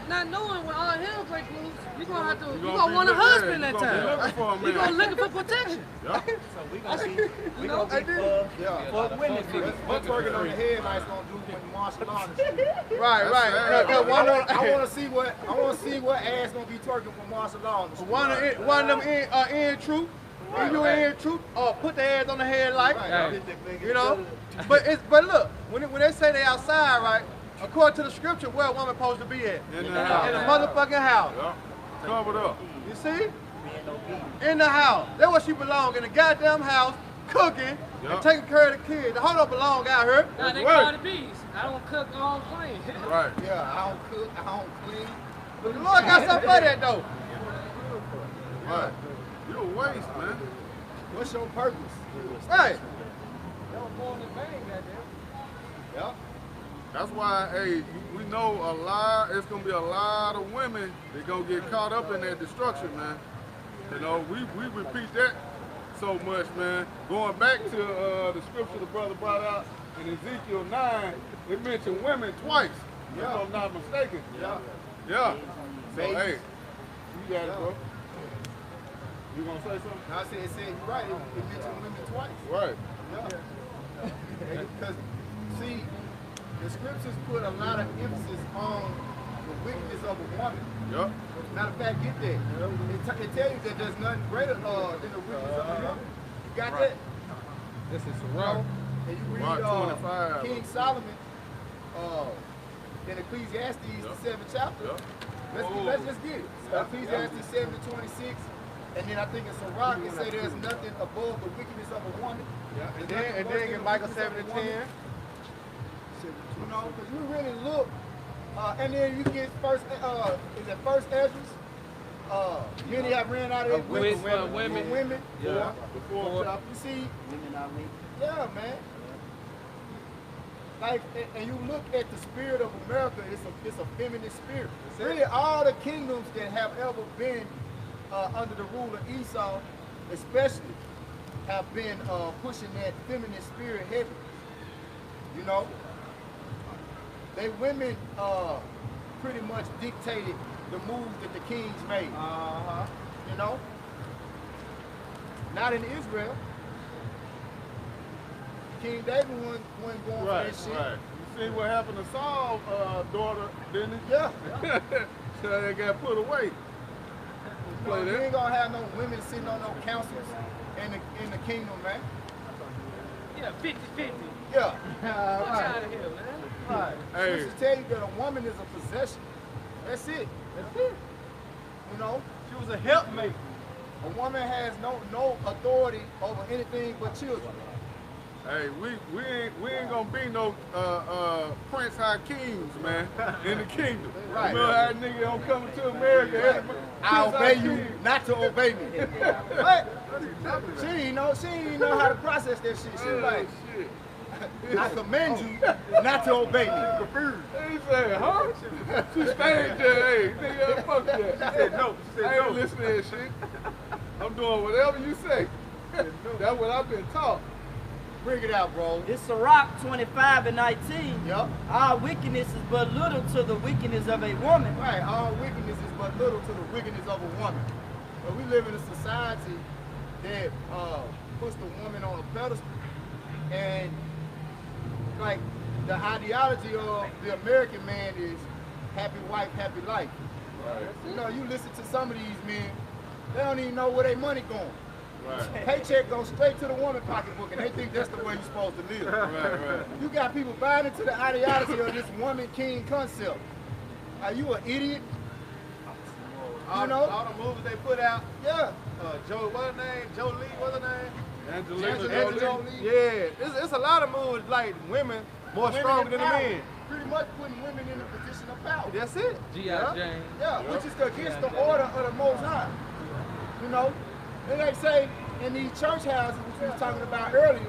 Not knowing when all hell break loose, you gonna have to, you gonna want a husband that time. You gonna looking for protection. So we gonna see, we gonna be fuck women. What's working on the head like it's gonna do when martial artists. Right. I want to see what ass gonna be twerking for martial artists. One of them in truth. If you in truth, put the ass on the head like, you know. But look, when they say they outside, right? According to the scripture, where a woman supposed to be at? In the house. In the motherfucking house. Yep. Covered up. You see? In the house. That's where she belong, in the goddamn house, cooking and taking care of the kids. The hoe don't belong out here. Nah, they call the bees. I don't cook, I don't clean. Right. Yeah, I don't cook, I don't clean. But the Lord got something for that though. Right. You a waste, man. What's your purpose? Right. They were born in vain, goddamn. Yep. That's why, hey, we know it's gonna be a lot of women that gonna get caught up in that destruction, man. You know, we repeat that so much, man. Going back to the scripture the brother brought out in Ezekiel 9, it mentioned women twice, if I'm not mistaken. Yeah. So, hey, you got it, bro. You gonna say something? I said, you're right. It mentioned women twice. Right. Yeah. Because, see, the scriptures put a lot of emphasis on the wickedness of a woman. Yep. Matter of fact, get that. It tell you that there's nothing greater than the wickedness of a woman. You got that? This is right. And you read King Solomon in Ecclesiastes, the 7th chapter. Let's just get it. Ecclesiastes 7:26. And then I think in Sirach it say there's nothing above the wickedness of a woman. Yeah. And then in Micah 7:10. You know, because you really look, and then you get first Ezra? Many have ran out of women. Yeah. You see, Women are weak. yeah, man. Like, and you look at the spirit of America, it's a feminine spirit. Really, all the kingdoms that have ever been under the rule of Esau, especially, have been pushing that feminine spirit heavy. You know, they women pretty much dictated the moves that the kings made. You know, not in Israel. King David wasn't going for that shit. Right. You see what happened to Saul's daughter, didn't it? Yeah. So they got put away. You ain't gonna have no women sitting on no councils in the kingdom, man. Yeah, 50-50. Yeah. Fuck out of here, man. Right. Hey. Scriptures tell you that a woman is a possession. That's it. You know, She was a helpmate. a woman has no authority over anything but children. Hey, we ain't gonna be no Prince Hakeems, man, in the kingdom. Right. You know how nigga don't come to America. I Prince obey you, Hakeem. not to obey me. What? She ain't know how to process that shit. She like, shit. I commend you not to obey me. He said, huh? She stayed there, hey, nigga, fuck that. She said no. She I said ain't no. listening to that shit. I'm doing whatever you say. That's what I've been taught. Bring it out, bro. It's Sirach 25:19. Yep. Our wickedness is but little to the wickedness of a woman. Right, all wickedness is but little to the wickedness of a woman. But we live in a society that puts the woman on a pedestal. And like the ideology of the American man is happy wife, happy life. Right. You know, you listen to some of these men, they don't even know where their money going. Right. Paycheck goes straight to the woman pocketbook and they think that's the way you're supposed to live. Right. You got people buying into the ideology of this woman king concept. Are you an idiot? All the movies they put out, Yeah. Joe, what's her name? Jolie, what's her name? Angelina Jolie. Yeah, it's a lot of moves like women more stronger than the men. Pretty much putting women in a position of power. That's it. G.I. Jane. Yeah, which is against the order of the Most High. You know, and they say in these church houses, which we were talking about earlier,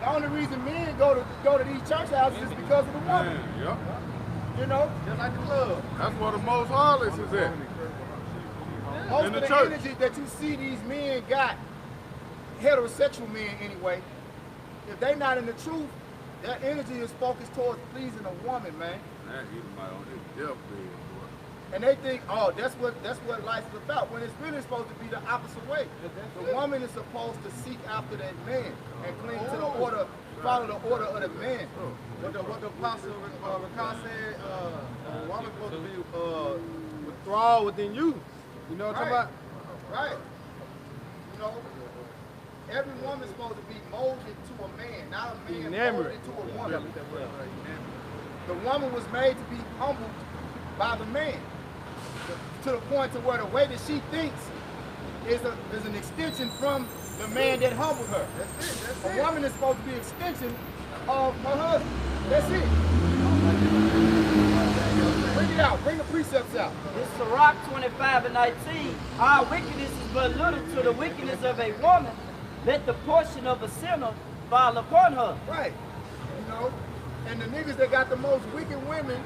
the only reason men go to these church houses is because of the woman. Yep. You know, Just like the club. That's where the most harlots is at. most In of the the church. energy that you see these men got, heterosexual men anyway, if they not in the truth, their energy is focused towards pleasing a woman, man. Man, he might on his deathbed, boy. And they think, oh, that's what life is about, when it's really supposed to be the opposite way. The woman is supposed to seek after that man and cling to the order, follow the order of the man. What the apostle Rakan said, a woman's supposed to be withdrawal within you. You know what I'm talking about? Right. You know, every woman's supposed to be molded to a man, not a man Enamored. molded to a woman. The woman was made to be humbled by the man, to the point to where the way that she thinks is an extension from the man that humbled her. That's A woman is supposed to be an extension of her husband. That's it. Bring it out. Bring the precepts out. This Sirach 25:19. Our wickedness is but little to the wickedness of a woman. Let the portion of a sinner fall upon her. Right. You know? And the niggas that got the most wicked women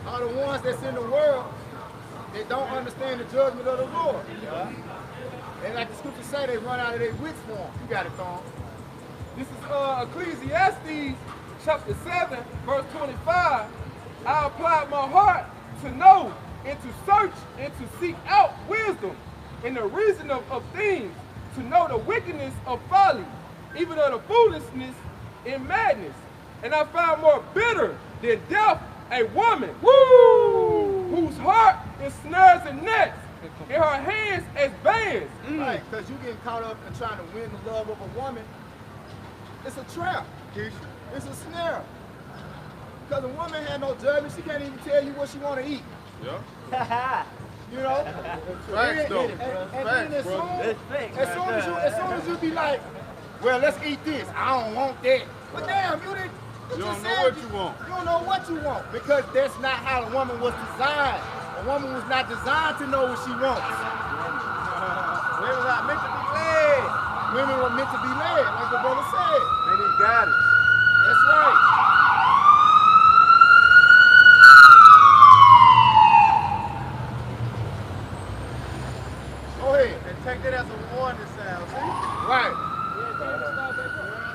are the ones that's in the world that don't understand the judgment of the Lord. And like the scriptures say, they run out of their wits for them. You got it, Tom. This is Ecclesiastes chapter 7, verse 25. I applied my heart to know and to search and to seek out wisdom and the reason of things, to know the wickedness of folly, even of the foolishness and madness. And I found more bitter than death a woman, whose heart is snares and nets, and her hands as bands. Right, because you getting caught up in trying to win the love of a woman. It's a trap. It's a snare. Because a woman had no judgment. She can't even tell you what she want to eat. Yeah. You know? Facts, though. And Facts, then brother. as soon as you be like, well, let's eat this. I don't want that. But damn, you didn't. You just don't know said what you want. You don't know what you want. Because that's not how the woman was designed. A woman was not designed to know what she wants. Women are meant to be led. Women were meant to be led, like the brother said. They need guidance. That's right. Go ahead. And take that as a warning sound, see? Right. You know what I'm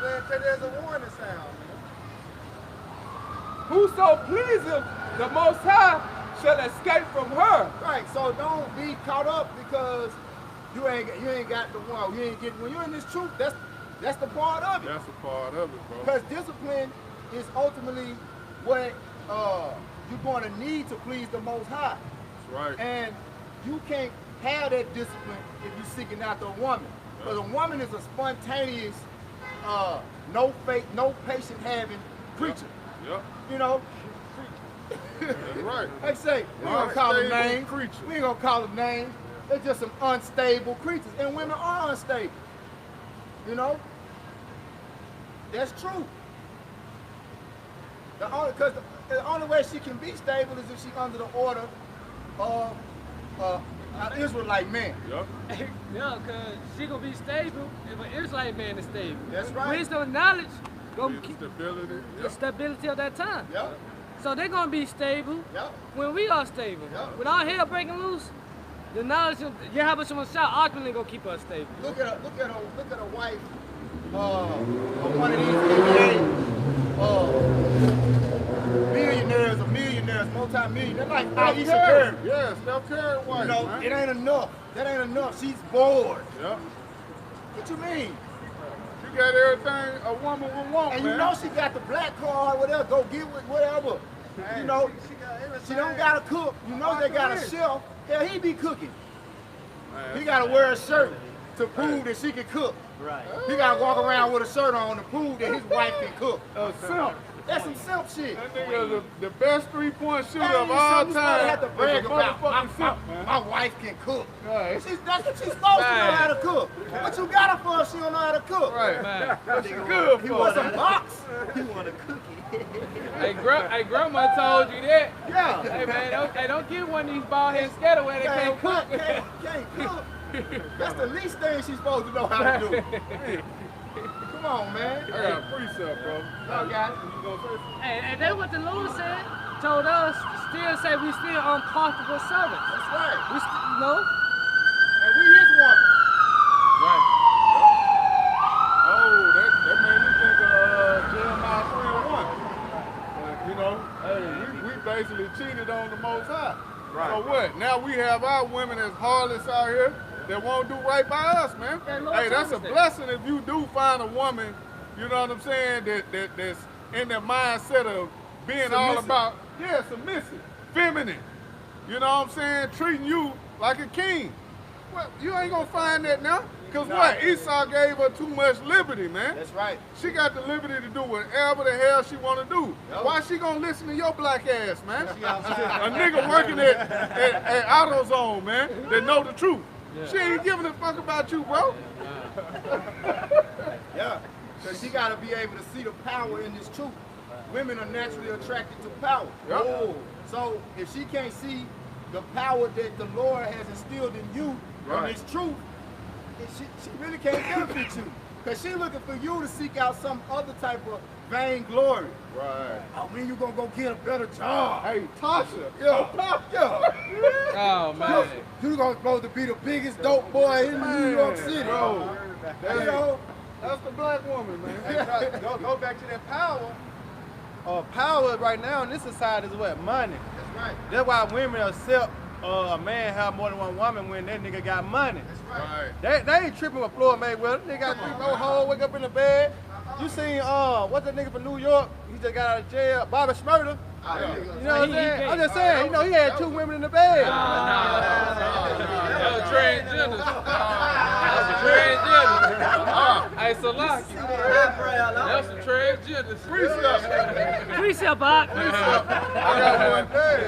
saying? Take that as a warning sound. Whoso pleaseth the Most High shall escape from her. Right. So don't be caught up because you ain't got the one. You ain't getting when you're in this truth. That's the part of it. That's a part of it, bro. Because discipline is ultimately what you're going to need to please the Most High. That's right. And you can't have that discipline if you're seeking after a woman. Because a woman is a spontaneous, no faith, no patient having creature. Yep. You know? That's right. Like I say, we ain't gonna call them Unstable names. creature. We ain't gonna call them names. They're just some unstable creatures. And women are unstable. You know? That's true. Because the only way she can be stable is if she's under the order of an Israelite man. Yep. Yeah, because she going to be stable if an Israelite man is stable. That's right. Wisdom and knowledge going to Need keep stability. the Yep. stability of that time. Yep. So they're going to be stable Yep. when we are stable. Yeah. When our hell breaking loose, the knowledge of Yahweh Shah ultimately going to keep us stable. Look at a wife of one of these NBA millionaires, multi-millionaires, like Steph Aisha Curry. Curry. Yeah, Steph Curry wife, You know, man. it ain't enough. That ain't enough. She's bored. Yep. What you mean? You got everything a woman would want, And man. you know she got the black card, whatever, go get with whatever. You know, she don't gotta cook. You know they got a chef. Hell, he be cooking. Man, He gotta wear a shirt to prove that she can cook. Right. He gotta walk around with a shirt on to prove that his wife can cook. That's some simp shit. That nigga the best 3-point shooter That of ain't all something you time. have to brag is a about. motherfucking simp, man. My wife can cook. Right. That's what she's supposed to know how to cook. What you got her for if she don't know how to cook? Right. Man. What you good He for? wants a box. He want a cookie. Hey, grandma told you that. Yeah. Hey, man, don't get one of these bald head scatterway that can't cook. Can't cook. That's the least thing she's supposed to know how to do. Come on, man. I got a precept, bro. Y'all got it. You gonna say something? And that's what the Lord said. Told us, still say we still uncomfortable servants. That's right. We you know? And we his woman. Right. Oh, that made me think of Jeremiah 3:1. You know, hey, we basically cheated on the Most High. Right. So what? Now we have our women as harlots out here that won't do right by us, man. Hey, that's a blessing if you do find a woman, you know what I'm saying, that's in the mindset of being all about, submissive, feminine. You know what I'm saying? Treating you like a king. Well, you ain't gonna find that now. Because what? Esau gave her too much liberty, man. That's right. She got the liberty to do whatever the hell she want to do. Yep. Why she gonna listen to your black ass, man? A nigga working at AutoZone, man, that know the truth. Yeah. She ain't giving a fuck about you, bro. Yeah. So she got to be able to see the power in this truth. Women are naturally attracted to power. Yep. Oh. So if she can't see the power that the Lord has instilled in you in this truth, she really can't benefit you. Because she's looking for you to seek out some other type of vainglory. Right. I mean, you're going to go get a better job. Hey, Tasha. Yeah. Oh, man. You're supposed to be the biggest dope boy in New York City. Bro. You know? That's the black woman, man. Hey, go back to that power. Power right now in this society is what? Money. That's right. That's why women accept a man have more than one woman when that nigga got money. That's right. They ain't tripping with Floyd Mayweather. They got 3 more hoes, wake up in the bed. You seen what's that nigga from New York? He just got out of jail. Bobby Schmurder. You know what I'm saying? I'm just saying, he had 2 women in the bed. That was transgender. That's a transgender. Hey, Salaki. That's a transgender. Precept, Bob. I got one there.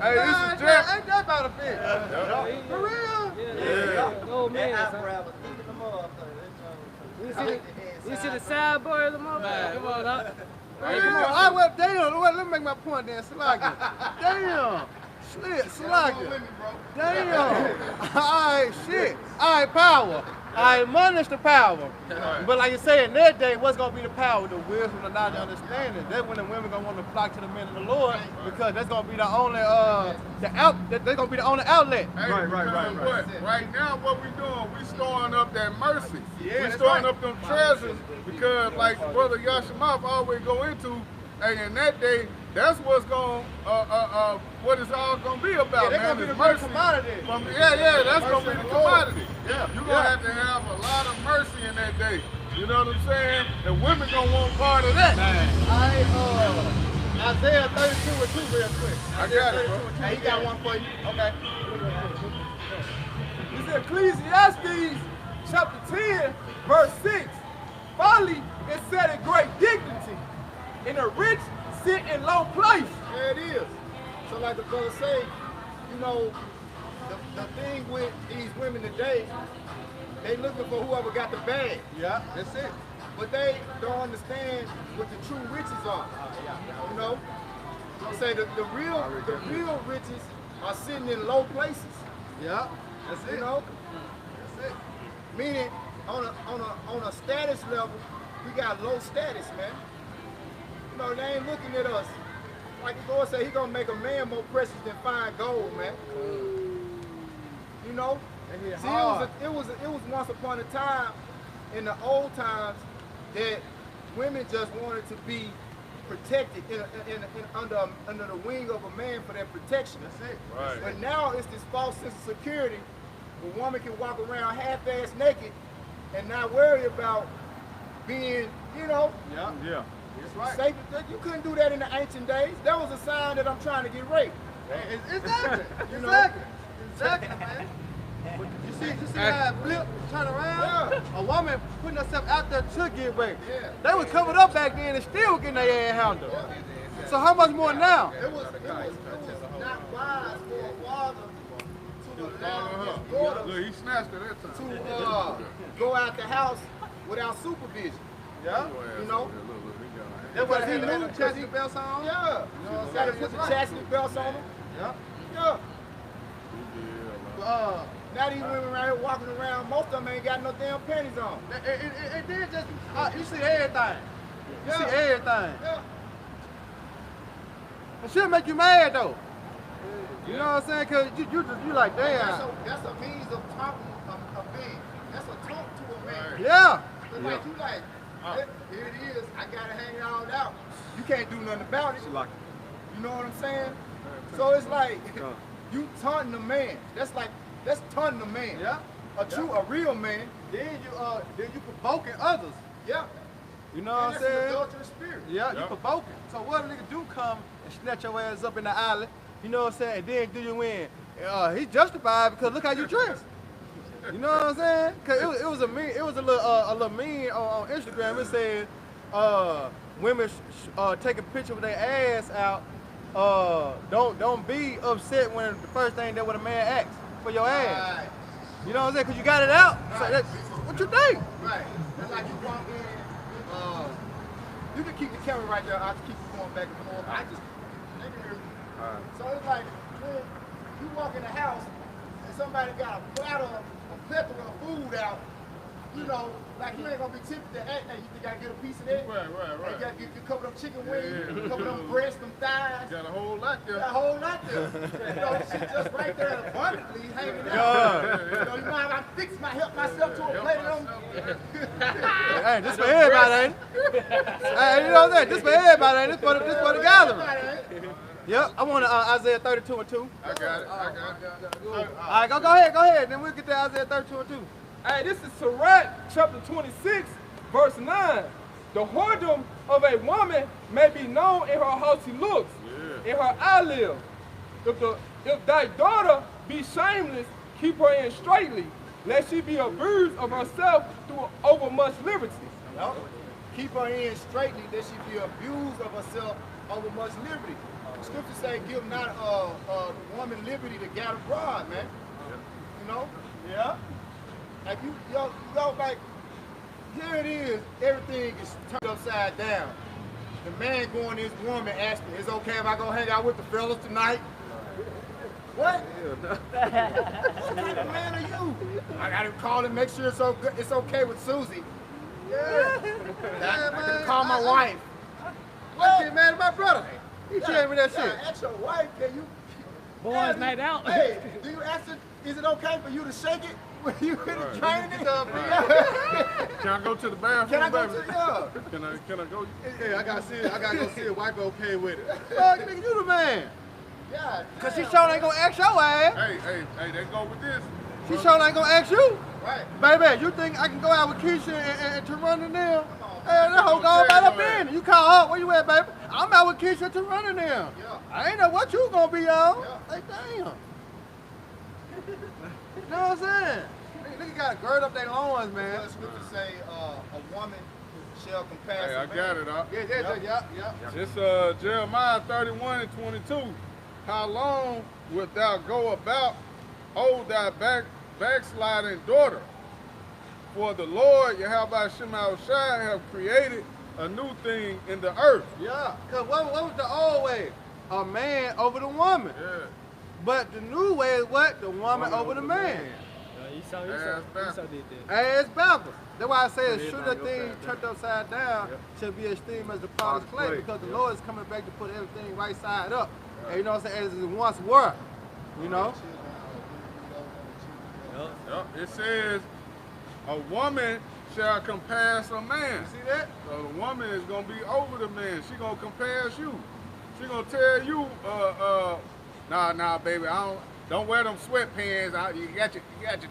Hey, this is Jeff. Ain't that about a bitch? For real? Yeah. Oh, man. You see the sideboard of the motherfucker? Come on, up. Hey, come on. Well, damn. Let me make my point then. Salaki. Damn. Shit, Salaki. Damn. All right, shit. All right, power. All right, money's the power. But like you say, in that day, what's going to be the power? The wisdom, the knowledge, the understanding. That's when the women going to want to flock to the men of the Lord because that's going to be the only, they're going to be the only outlet. Hey, right. Right now, what we doing, we storing up that mercy. We storing up them treasures because, like Brother Yashimov always go into, hey, in that day, that's what's going, what it's all going to be about, man. Be the mercy. commodity. That's going to be the commodity. Yeah. You're going to have a lot of mercy in that day. You know what I'm saying? And women going to want part of that. Isaiah 32:2 real quick. I got it, bro. Hey, he got one for you. Okay. This is Ecclesiastes chapter 10, verse 6. Folly is set in great dignity, and the rich sit in low place. There it is. So like the brother say, you know, the thing with these women today, they looking for whoever got the bag. Yeah, that's it. But they don't understand what the true riches are. You know? I'm saying the real riches are sitting in low places. Yeah, that's it. You know? That's it. Meaning on a status level, we got low status, man. You know, they ain't looking at us. Like the Lord said, he gonna make a man more precious than fine gold, man. You know? See, it was once upon a time in the old times that women just wanted to be protected under the wing of a man for their protection. That's it. Right. But now it's this false sense of security. A woman can walk around half-ass naked and not worry about being, you know, Yeah. That's right. safe. You couldn't do that in the ancient days. That was a sign that I'm trying to get raped. Exactly. You know? Exactly, man. You see how it flip, turn around? Yeah. A woman putting herself out there to get raped. Yeah. They was covered up back then and still getting their ass handled. So how much more now? It was not wise for a father to allow his daughter Look, he snatched it that time. to go out the house without supervision. Yeah. You know? That's what he knew chastity belts on. Yeah. You know what I'm Gotta saying? put the chastity belts on them. Yeah. Yeah. Uh, Now these women around here walking around, most of them ain't got no damn panties on. it did just, you see everything. You see everything. Yeah. It should make you mad though. You know what I'm saying? Cause you like, damn. That's a means of talking a man. That's a talk to a man. Yeah. But like you like, here it is, I gotta hang it all out. You can't do nothing about it. You know what I'm saying? So it's like you taunting a man. That's taunting a man. Yeah. A real man. Then you provoking others. Yeah. You know what I'm That's an saying? adulterous spirit. Yeah, you provoking. So what a nigga do come and snatch your ass up in the alley, you know what I'm saying, and then do you win? He's justified because look how you dress. You know what I'm saying? Cause it was a little meme on Instagram. It said women take a picture with their ass out. Don't be upset when the first thing that when a man asks for your ass. Right. You know what I'm saying? Cause you got it out. So Right. what you think? Right. That's like you walk in. You can keep the camera right there. I'll keep it going back and forth. I just they can hear me. So it's like when you walk in the house and somebody got a plethora of food out. You know, like you ain't gonna be tempted to act. Hey, you think I get a piece of that? Right. Hey, you gotta get a couple of them chicken wings, Yeah. a couple of them breasts, them thighs. Got a whole lot there. Got a whole lot there. You know, shit just right there abundantly hanging out. Yeah. You know, I fix help myself to a plate of them. Hey, this for everybody, ain't it? Hey, you know what I'm saying? This for everybody, ain't it? This for the gathering. Yep, I want Isaiah 32:2. I got it. All right, go ahead. Then we'll get to Isaiah 32:2. Hey, this is Sirach chapter 26, verse 9. The whoredom of a woman may be known in her haughty looks, in her eyelids. If thy daughter be shameless, keep her in straitly, lest she be abused of herself through overmuch liberty. Yep. Keep her in straightly, that she be abused of herself over much liberty. The scriptures say, give not a woman liberty to gather abroad, man. You know? Yeah. Like you like, here it is, everything is turned upside down. The man going to his woman asking, is it okay if I go hang out with the fellas tonight? What? What kind of man are you? I gotta call and make sure it's okay with Susie. Yeah. I can call my wife. I get mad at my brother. He sharing me that shit. Ask your wife, can you? Boys night out. Hey, do you ask her, is it okay for you to shake it when you in the training? Can I go to the bathroom, Can I go baby? to Can I go? Yeah, I gotta go see if wife okay with it. Fuck, nigga, you the man. Yeah. Cause she sure ain't gonna ask your ass. Hey, they go with this. She sure ain't gonna ask you. Right. Baby, you think I can go out with Keisha and Tarun and them? Hey, that hoe Don't gone say right up no in. You call her, where you at, baby? I'm out with Keisha and Tarun and them. Yeah. I ain't know what you gonna be on. Yeah. Like, damn. You know what I'm saying? Nigga gotta gird up their loins, man. The scriptures say a woman shall compass Hey, a I man. got it. Yeah. It's Jeremiah 31:22. How long wilt thou go about, O thy backsliding daughter? For the Lord, Yahweh Shema Shai, have created a new thing in the earth. Yeah, cause what was the old way? A man over the woman. Yeah. But the new way is what? The woman over the man. Esau did that. Ass backwards. That's why I say Put should everything the thing upside turned upside down should be esteemed as the potter's clay, clay, because the yeah. Lord is coming back to put everything right side up. And you know what I'm saying? As it once were. You know? Yep. It says, a woman shall compass a man. You see that? So the woman is gonna be over the man. She gonna compass you. She gonna tell you, nah, baby, don't wear them sweatpants. You got your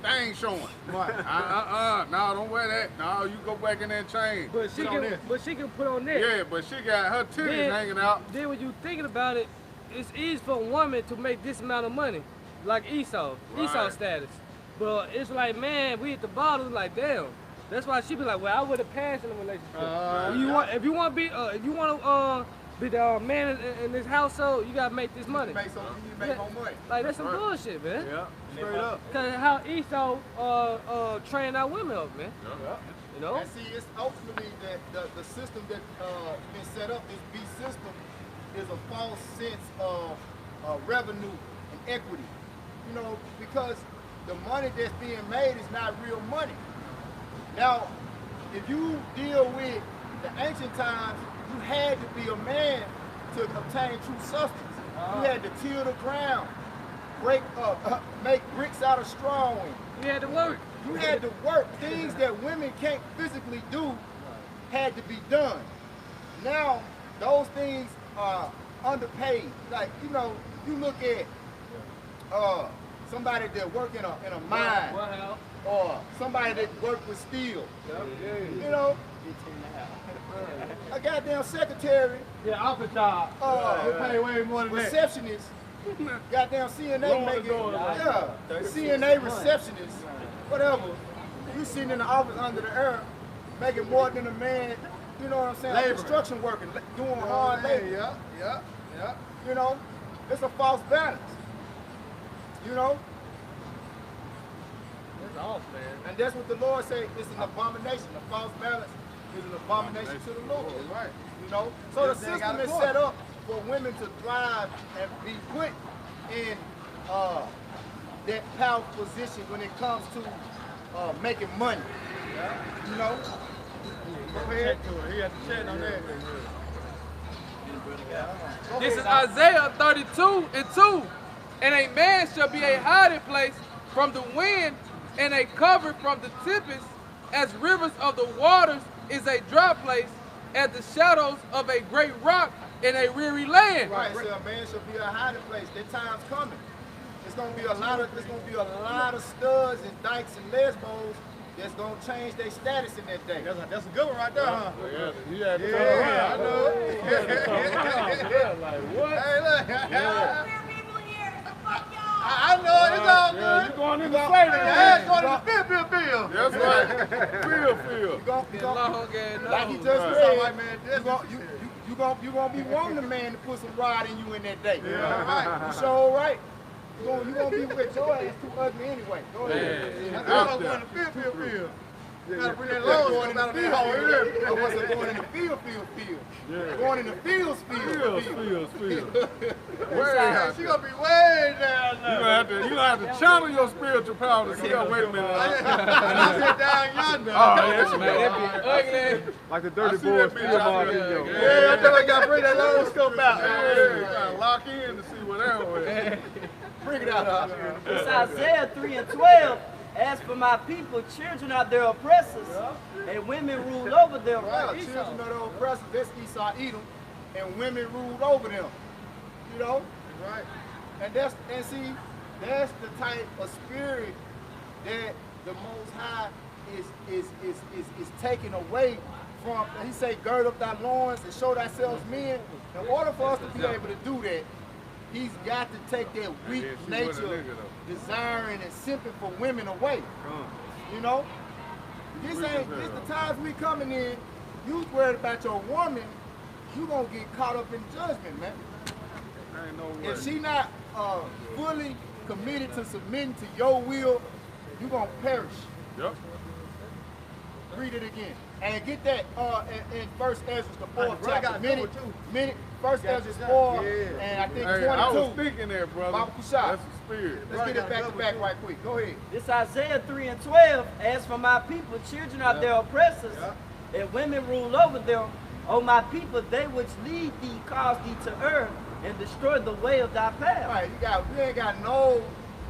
thing showing. Right. No, don't wear that. No, you go back in there and change. But she can put on that. Yeah, but she got her titties hanging out. Then when you thinking about it, it's easy for a woman to make this amount of money, like Esau Right. status. But it's like, man, we at the bottom, like, damn. That's why she be like, well, I would have passed in a relationship. If you want to be the man in this household, you gotta make this money. You make more money. Like, that's some bullshit, man. Yeah. Straight up. Cause how Esau trained our women up, man. Yeah. You know? And see, it's ultimately that the system that been set up, this B system, is a false sense of revenue and equity. You know, because the money that's being made is not real money. Now, if you deal with the ancient times, you had to be a man to obtain true substance. You had to till the ground, make bricks out of straw. You had to work. You had to work. Things that women can't physically do had to be done. Now, those things are underpaid. Like, you know, you look at somebody that work in a mine, or somebody that work with steel. You know, a goddamn secretary. Yeah, office job. They pay way more than receptionist. Goddamn CNA making. Yeah, CNA receptionist. Whatever. You sitting in the office under the air, making more than a man. You know what I'm saying? Like construction worker, doing hard labor. Yeah. You know, it's a false balance. You know. That's off, man. And that's what the Lord said. It's an abomination. A false balance is an abomination to the Lord. Right. You know. So the system is set up for women to thrive and be put in that powerful position when it comes to making money. You know. Go ahead. He had to check on that. This is Isaiah 32:2. And a man shall be a hiding place from the wind and a cover from the tempest, as rivers of the waters is a dry place, as the shadows of a great rock in a weary land. Right, so a man shall be a hiding place. That time's coming. There's gonna be a lot of studs and dykes and lesbos that's gonna change their status in that day. That's a good one right there, huh? Yeah, I know. Like what? Hey, look. I know it's all good. You going in the slavery? Yeah, going to the bill. That's right. Like he just said, you gonna be wanting a man to put some rod in you in that day. Yeah, right. You sure right. You gonna be with your ass too ugly anyway. Go ahead. I'm going to the bill. You gotta bring that load going out of the hole. I wasn't going in the field. Yeah. Going in the fields. She gonna be way down there. You gonna have to channel your spiritual power to see her. Wait a minute. I sit down yonder. Oh, yeah, Man, that be ugly. Like the dirty I see that boys bitch field out ball there. video. Yeah, I think I gotta bring that load scope out. You gotta lock in to see what that was. Bring it out. It's Isaiah 3:12. As for my people, children are their oppressors, and women rule over them. Right, children of the oppressors, that's Esau, Edom, and women ruled over them. You know? Right. And see, that's the type of spirit that the Most High is taking away from. He say, gird up thy loins and show thyself men. In order for us to be able to do that, he's got to take that weak nature, desiring and simping for women away. You know? This the times we coming in, you worried about your woman, you gonna get caught up in judgment, man. Ain't no way. If she not fully committed to submitting to your will, you gonna perish. Yep. Read it again. And get that in First Ezra, the 4th Brother chapter. got two. First Ezra 4, and I think Hey, 22. I was thinking there, brother. Baba Kushab. That's the spirit. Let's get it back to back right quick. Go ahead. This Isaiah 3:12. As for my people, children are their oppressors, and women rule over them. O my people, they which lead thee cause thee to err, and destroy the way of thy path. All right, we ain't got no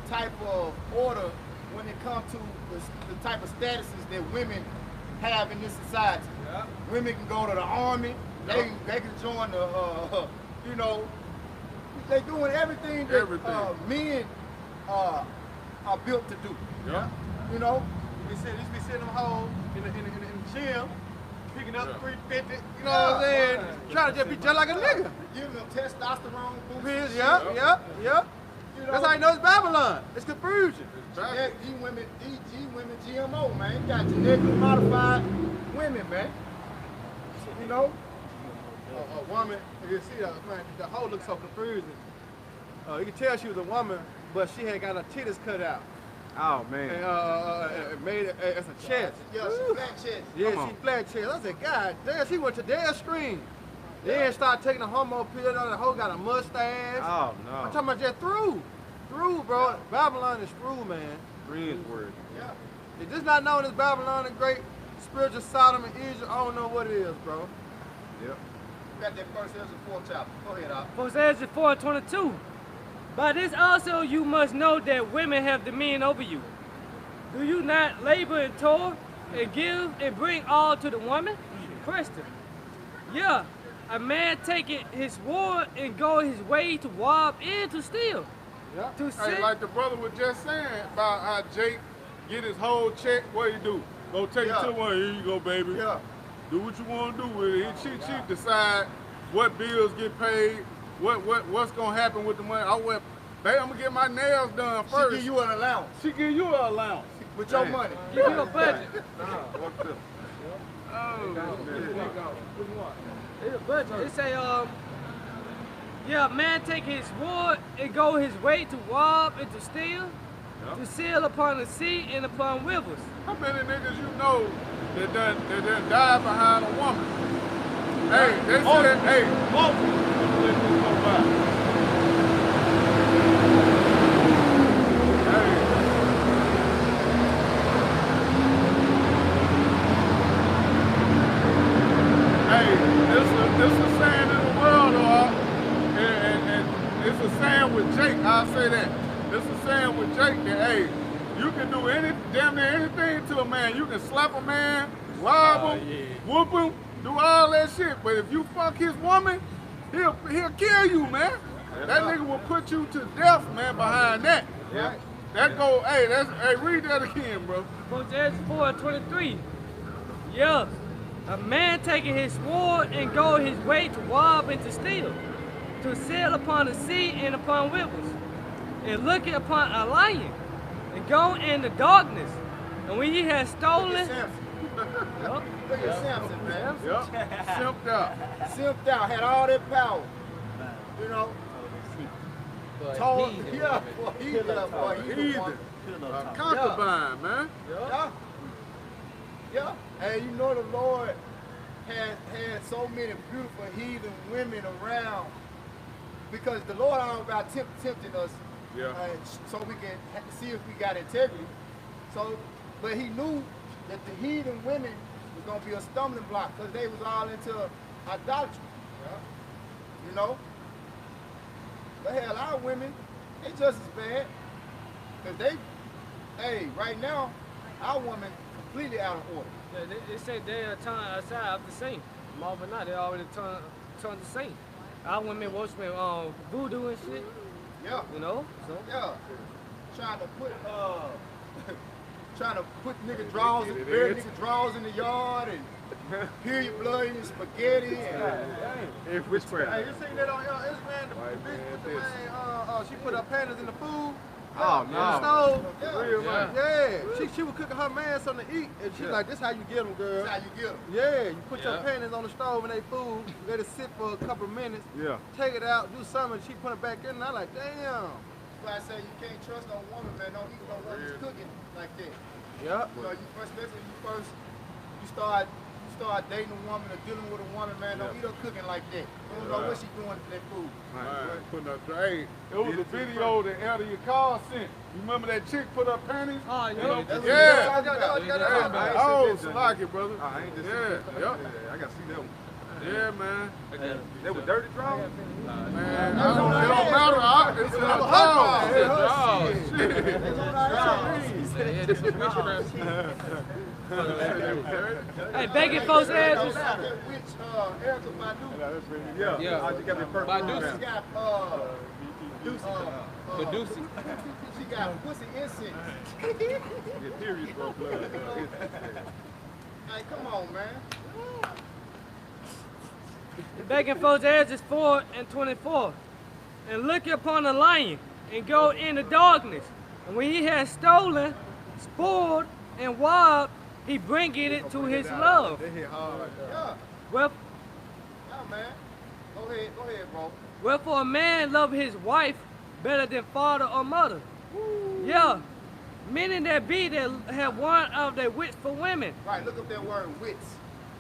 type of order when it comes to the type of statuses that women have in this society. Yeah. Women can go to the army. They can join the you know, they doing everything that men are built to do. Yeah. You know, You used to be sitting them home in the gym, picking up 350. You know what I'm saying? Trying to just be just like a nigga. giving them testosterone boosts. Yeah. That's how you know it's Babylon. It's confusion. These women, GMO, man. You got genetically modified women, man. You know? A woman, you see that, man, the whole looks so confusing. You can tell she was a woman, but she had got her titties cut out. Oh man. And made it as a chest. Yeah, she flat chest. Yeah, she flat chest. I said, God damn, she went to their extreme. Then started taking a homo pill, the hoe got a mustache. Oh no. I'm talking about just through, bro. Babylon is through, man. Friends word. Yeah. If this not known as Babylon, the great spiritual Sodom and Israel, I don't know what it is, bro. Yep. You got that first Ezra 4 chapter. Go ahead, Al. First Ezra 4:22. By this also you must know that women have dominion over you. Do you not labor and toil and give and bring all to the woman? Question. Yeah, a man taketh his sword and go his way to rob and to steal. Yeah. To Hey, sin. like the brother was just saying about how Jake get his whole check, what he do? Go take it to one, here you go, baby. Yeah. Do what you want to do with it. She decide what bills get paid, what's gonna happen with the money. Baby, I'm gonna get my nails done first. She give you an allowance. She give you an allowance. With your money. Give you a budget. It's a budget. It say, yeah, a man take his sword and go his way to rob and to steal, to sail upon the sea and upon rivers. How many niggas you know that done died behind a woman? Hey, they said, hey, let this go by. Hey, this is a saying in the world, and it's a saying with Jake, I'll say that. This is a saying with Jake that, hey, you can do damn near anything to a man. You can slap a man, rob him, whoop him, do all that shit. But if you fuck his woman, he'll kill you, man. That nigga will put you to death, man, behind that. Yeah. That go, hey, read that again, bro. First Ezra 4:23. Yeah, a man taking his sword and go his way to rob and to steal, to sail upon the sea and upon rivers, and looking upon a lion, and go in the darkness. And when he has stolen, Look at Samson, man. Yep. Simped out. Simped out, had all that power. You know? Told, yeah, boy, he the one. Concubine, man. Yeah. Yeah. And you know the Lord had so many beautiful heathen women around because the Lord all about tempting us so we can see if we got integrity. So, but he knew that the heathen women was going to be a stumbling block because they was all into idolatry. You know? But hell, our women, they just as bad. Because right now, our women completely out of order. yeah, they say they are turning outside of the saint. More than not, they already turned the saint. Our women worshiping voodoo and shit. Yeah. You know? So Yeah. Trying to put nigga draws in the yard and period blood in spaghetti and Witchcraft. Hey, you seen that on Instagram? The bitch with the man, she put her panties in the food. Oh In no. the stove. Real man. Yeah. She was cooking her man something to eat, and she's like, "This how you get them, girl." That's how you get them. Yeah, you put your panties on the stove and they food, let it sit for a couple of minutes, Yeah. take it out, do something, she put it back in, and I'm like, damn. That's why I say you can't trust no woman, man. Don't eat no woman's cooking like that. Yep. You know, especially when you start dating a woman or dealing with a woman, man, don't eat her cooking like that. You don't know what she's doing to that food. Man, putting up, hey, it was a video that Elder Yakar sent. You remember that chick put up panties? oh, You know? That's what Yeah. you're talking about. Oh, Salaki, brother. I ain't just Yeah. I gotta see that one. Yeah, man. That was dirty draws? Man, it don't matter. It's in the house. Hey, begging folks asses. Erica Badu. Yeah. I just got the purple Badu. She got Badusi. she got pussy incense. Get period, bro. Blood. Hey, come on, man. Begging folks Ezra 4:24. And look upon a lion, and go into darkness. And when he has stolen, spoiled, and robbed, he bringeth it to his love. They hit hard like that. Yeah. Well, Yeah, man. Go ahead, bro. wherefore a man love his wife better than father or mother. Yeah. Many there be that have one of their wits for women. Right, look up that word wits.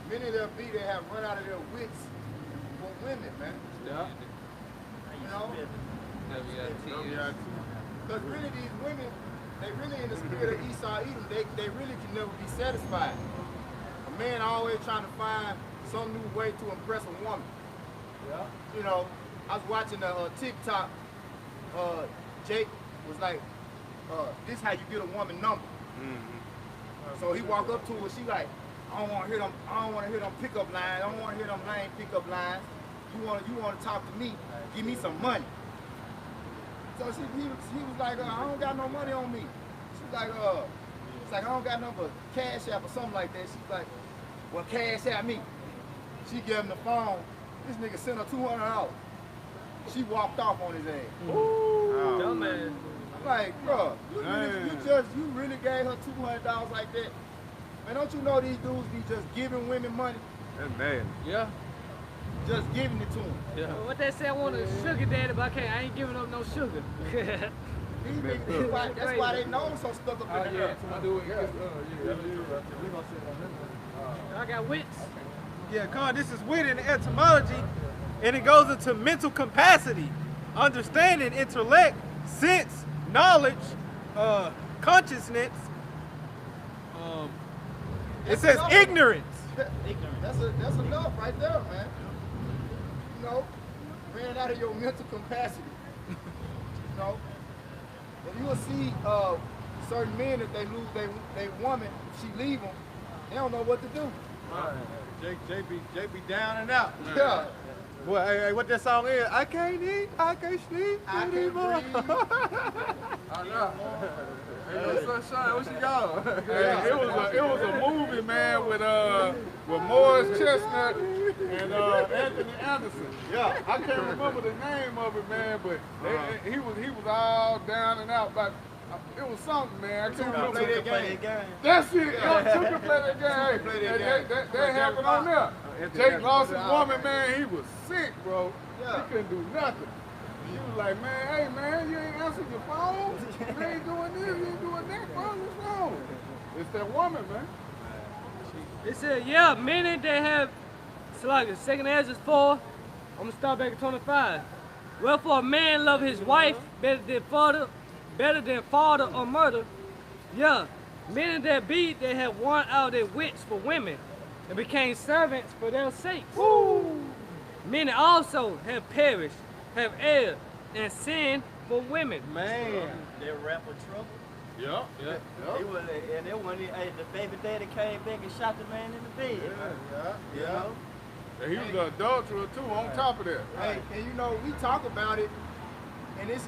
Many there be that have run out of their wits for women, man. Yeah. You know? Because really these women, they really in the spirit of Esau Edom, they really can never be satisfied. A man always trying to find some new way to impress a woman. Yeah. You know, I was watching a TikTok, Jake was like, this how you get a woman number. So he walked up to her, she like, I don't want to hear them pickup lines, I don't want to hear them lame pickup lines. You want to talk to me, give me some money. So he was like, I don't got no money on me. She's like, I don't got no but cash app or something like that. She's like, well, cash app me. She gave him the phone. This nigga sent her $200. She walked off on his ass. Ooh, dumbass. I'm like, bro, you really gave her $200 like that? Man, don't you know these dudes be just giving women money? That's bad. Yeah. Just giving it to them. Yeah. Well, what they say, I want a sugar daddy, but I ain't giving up no sugar. These niggas, that's why they know so stuck up in the air. I got wits. Yeah, Con, this is wit in the etymology, and it goes into mental capacity, understanding, intellect, sense, knowledge, consciousness. It says ignorance. That's enough right there, man. You know, ran out of your mental capacity. You know, and you will see certain men if they lose they woman, if she leave them, they don't know what to do. Jay be down and out. Yeah. Well, hey, what that song is? I can't eat, I can't sleep, I can't anymore. breathe. I know. Hey, Sunshine, what you got? Hey, it was a movie, man, with Morris Chestnut and Anthony Anderson. Yeah. I can't remember the name of it, man, but he was all down and out. But it was something, man. I can't remember. Play that game. That's it. Two can play that game. That happened on there. Jake lost his woman, man. He was sick, bro. Yeah. He couldn't do nothing. He was like, man, hey, man, you ain't answering your phone. You ain't doing this, you ain't doing that, bro. What's wrong? It's that woman, man. It said, yeah, many they have, it's like the second answer is 4. I'm going to start back at 25. Wherefore a man love his wife better than father or mother. Yeah, many there be that have worn out their wits for women and became servants for their sakes. Woo! Many also have perished, have erred, and sinned for women. Man. That rapper Trouble. Yeah. The baby daddy came back and shot the man in the bed. You know? And he was an adulterer, too, on top of that. Hey, and you know, we talk about it, and it's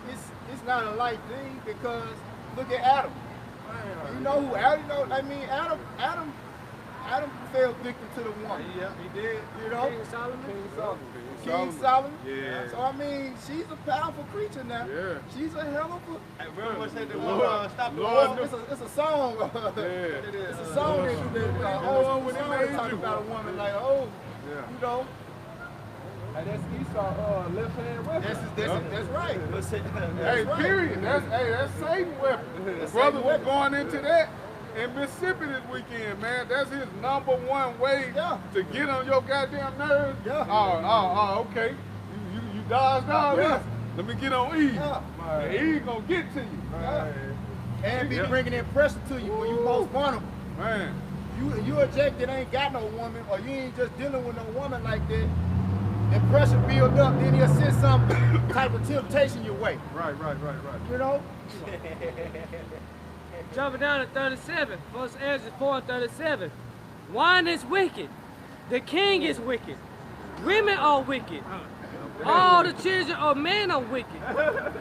not a light thing because look at Adam. You know who Adam? Adam fell victim to the woman. Yeah, he did. You know, King Solomon. Yeah. So I mean, she's a powerful creature now. Yeah. She's a hell of a. Hey, remember what said the Lord, stop the Lord, war? It's a song. Yeah. It's a song that when he song made talking you. about a woman like, oh, Yeah. you know, Hey, that's Esau left hand weapon. that's right. Hey, right. period. That's Satan's weapon. Brother was going into that in Mississippi this weekend, man. That's his #1 way to get on your goddamn nerves. Yeah. Oh, okay. You dodged all this. Let me get on E. Yeah. And E gonna get to you. Yeah. And be bringing in pressure to you when you most vulnerable. Man. You a Jake that ain't got no woman, or you ain't just dealing with no woman like that. And pressure build up, then he'll send some type of temptation your way. Right. You know? Jumping down to 37. First answer is 4 and 37. Wine is wicked. The king is wicked. Women are wicked. All the children of men are wicked.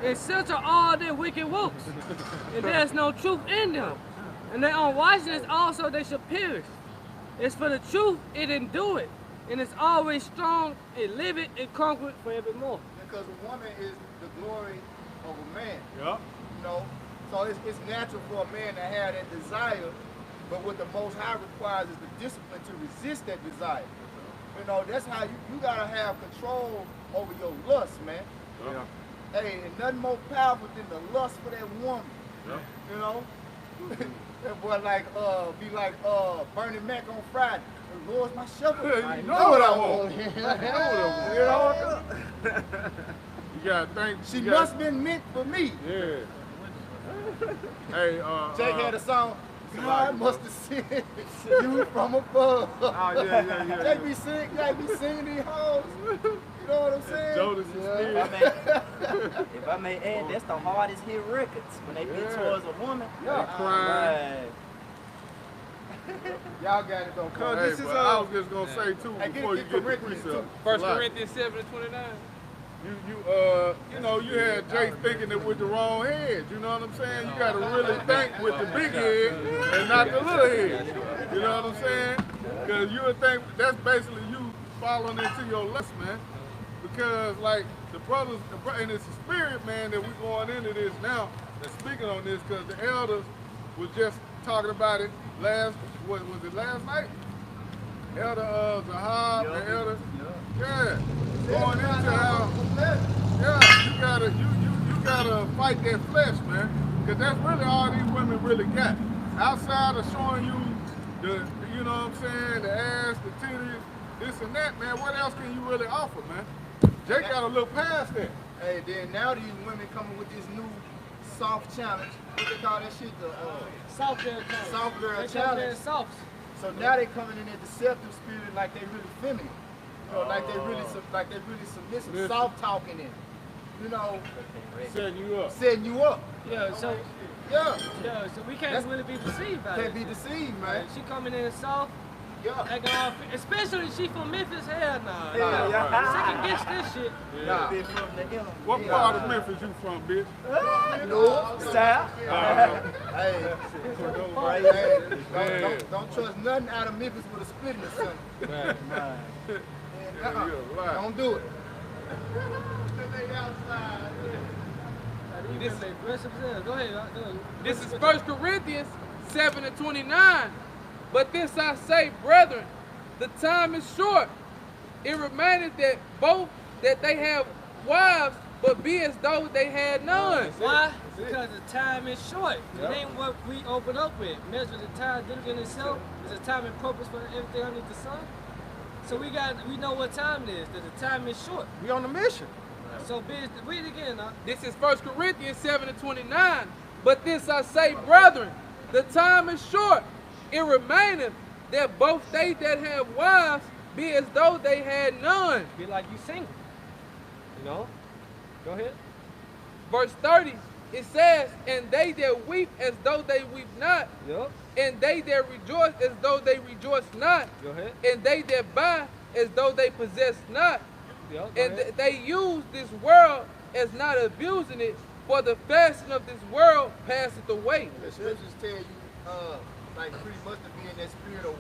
And such are all their wicked works. And there's no truth in them. And their unrighteousness also they shall perish. It's for the truth, it endureth. And it's always strong, it liveth, and conquereth forevermore. Because a woman is the glory of a man. Yeah. You know, so it's natural for a man to have that desire, but what the Most High requires is the discipline to resist that desire. You know, that's how you gotta have control over your lust, man. Yeah. Hey, and nothing more powerful than the lust for that woman. Yeah. You know? That boy be like Bernie Mac on Friday. The Lord's my shepherd. I know what I want. You know? You gotta think. She must have been meant for me. Yeah. Hey, Jake had a song. God must have sent you from above. Oh, yeah. They be singing these hoes. You know what I'm saying? Jonas If I may add, that's the hardest hit records when they be towards a woman. Yeah. Crying. Y'all got it though. Hey, this is, but I was just gonna say too before you get the Corinthians precept. 1 like, Corinthians 7:29. You know, you had Jay thinking it with the wrong head. You know what I'm saying? You got to really think with the big head and not the little head. You know what I'm saying? Because you would think that's basically you falling into your lust, man. Because like the brothers, and it's the spirit, man, that we're going into this now and speaking on this, because the elders was just talking about it last night? Elder Zahab, the elder, yeah, going into how, yeah, you gotta fight that flesh, man, because that's really all these women really got. Outside of showing you the, you know what I'm saying, the ass, the titties, this and that, man, what else can you really offer, man? Jake got a little past that. Hey, then now these women coming with this new soft challenge. What they call that shit? The Soft girl challenge. soft girl They come challenge. there soft. So now they coming in that deceptive spirit like they really feminine. You know, like they really submissive, soft talking in. You know, Setting you up. setting you up. Yeah, so Yeah. so we can't That's- really be deceived by Can't it. be deceived, man. She coming in soft, Yeah. acting all, especially she from Memphis. Hell nah. Yeah. Second guess this shit. Nah. What part of Memphis you from, bitch? North, south. Hey, don't trust nothing out of Memphis with a split in the sun. Don't do it. These women aggressive as hell. Go ahead. Go ahead. This is 1 Corinthians 7:29. But this I say, brethren, the time is short. It remaineth that both that they have wives, but be as though they had none. Why? Because the time is short. It ain't what we open up with. Measure the time diligent itself. There's a time and purpose for everything under the sun. So we know what time it is. That the time is short. We on the mission. So read it again, huh? This is 1 Corinthians 7:29. But this I say, brethren, the time is short. It remaineth that both they that have wives be as though they had none. Be like you single. You know? Go ahead. Verse 30, it says, and they that weep as though they weep not, Yup. and they that rejoice as though they rejoice not, Go ahead. and they that buy as though they possess not, Yup. Go and ahead. they use this world as not abusing it, for the fashion of this world passeth away. The scriptures tell you, like pretty much to be in that spirit of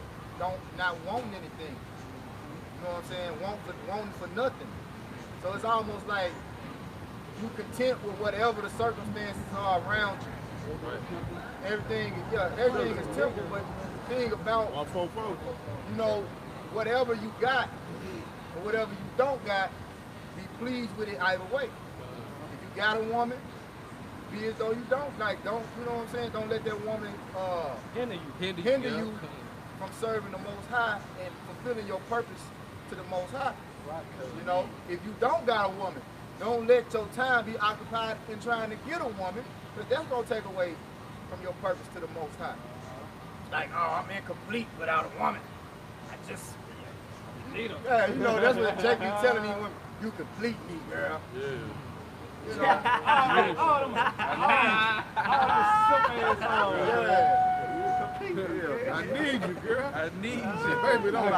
not wanting anything. You know what I'm saying? Wanting for nothing. So it's almost like you content with whatever the circumstances are around you. Everything is temporal, but the thing about, 144. you know, whatever you got or whatever you don't got, be pleased with it either way. If you got a woman, be as though you don't. Like, don't, you know what I'm saying? Don't let that woman hinder you from serving the Most High and fulfilling your purpose to the Most High. You know, if you don't got a woman, don't let your time be occupied in trying to get a woman, because that's going to take away from your purpose to the Most High. Like, oh, I'm incomplete without a woman. I just need her. Yeah, you know, that's what Jake be telling these women. You complete me, girl. Yeah. You know, I need you, girl. I need you. Baby, don't go.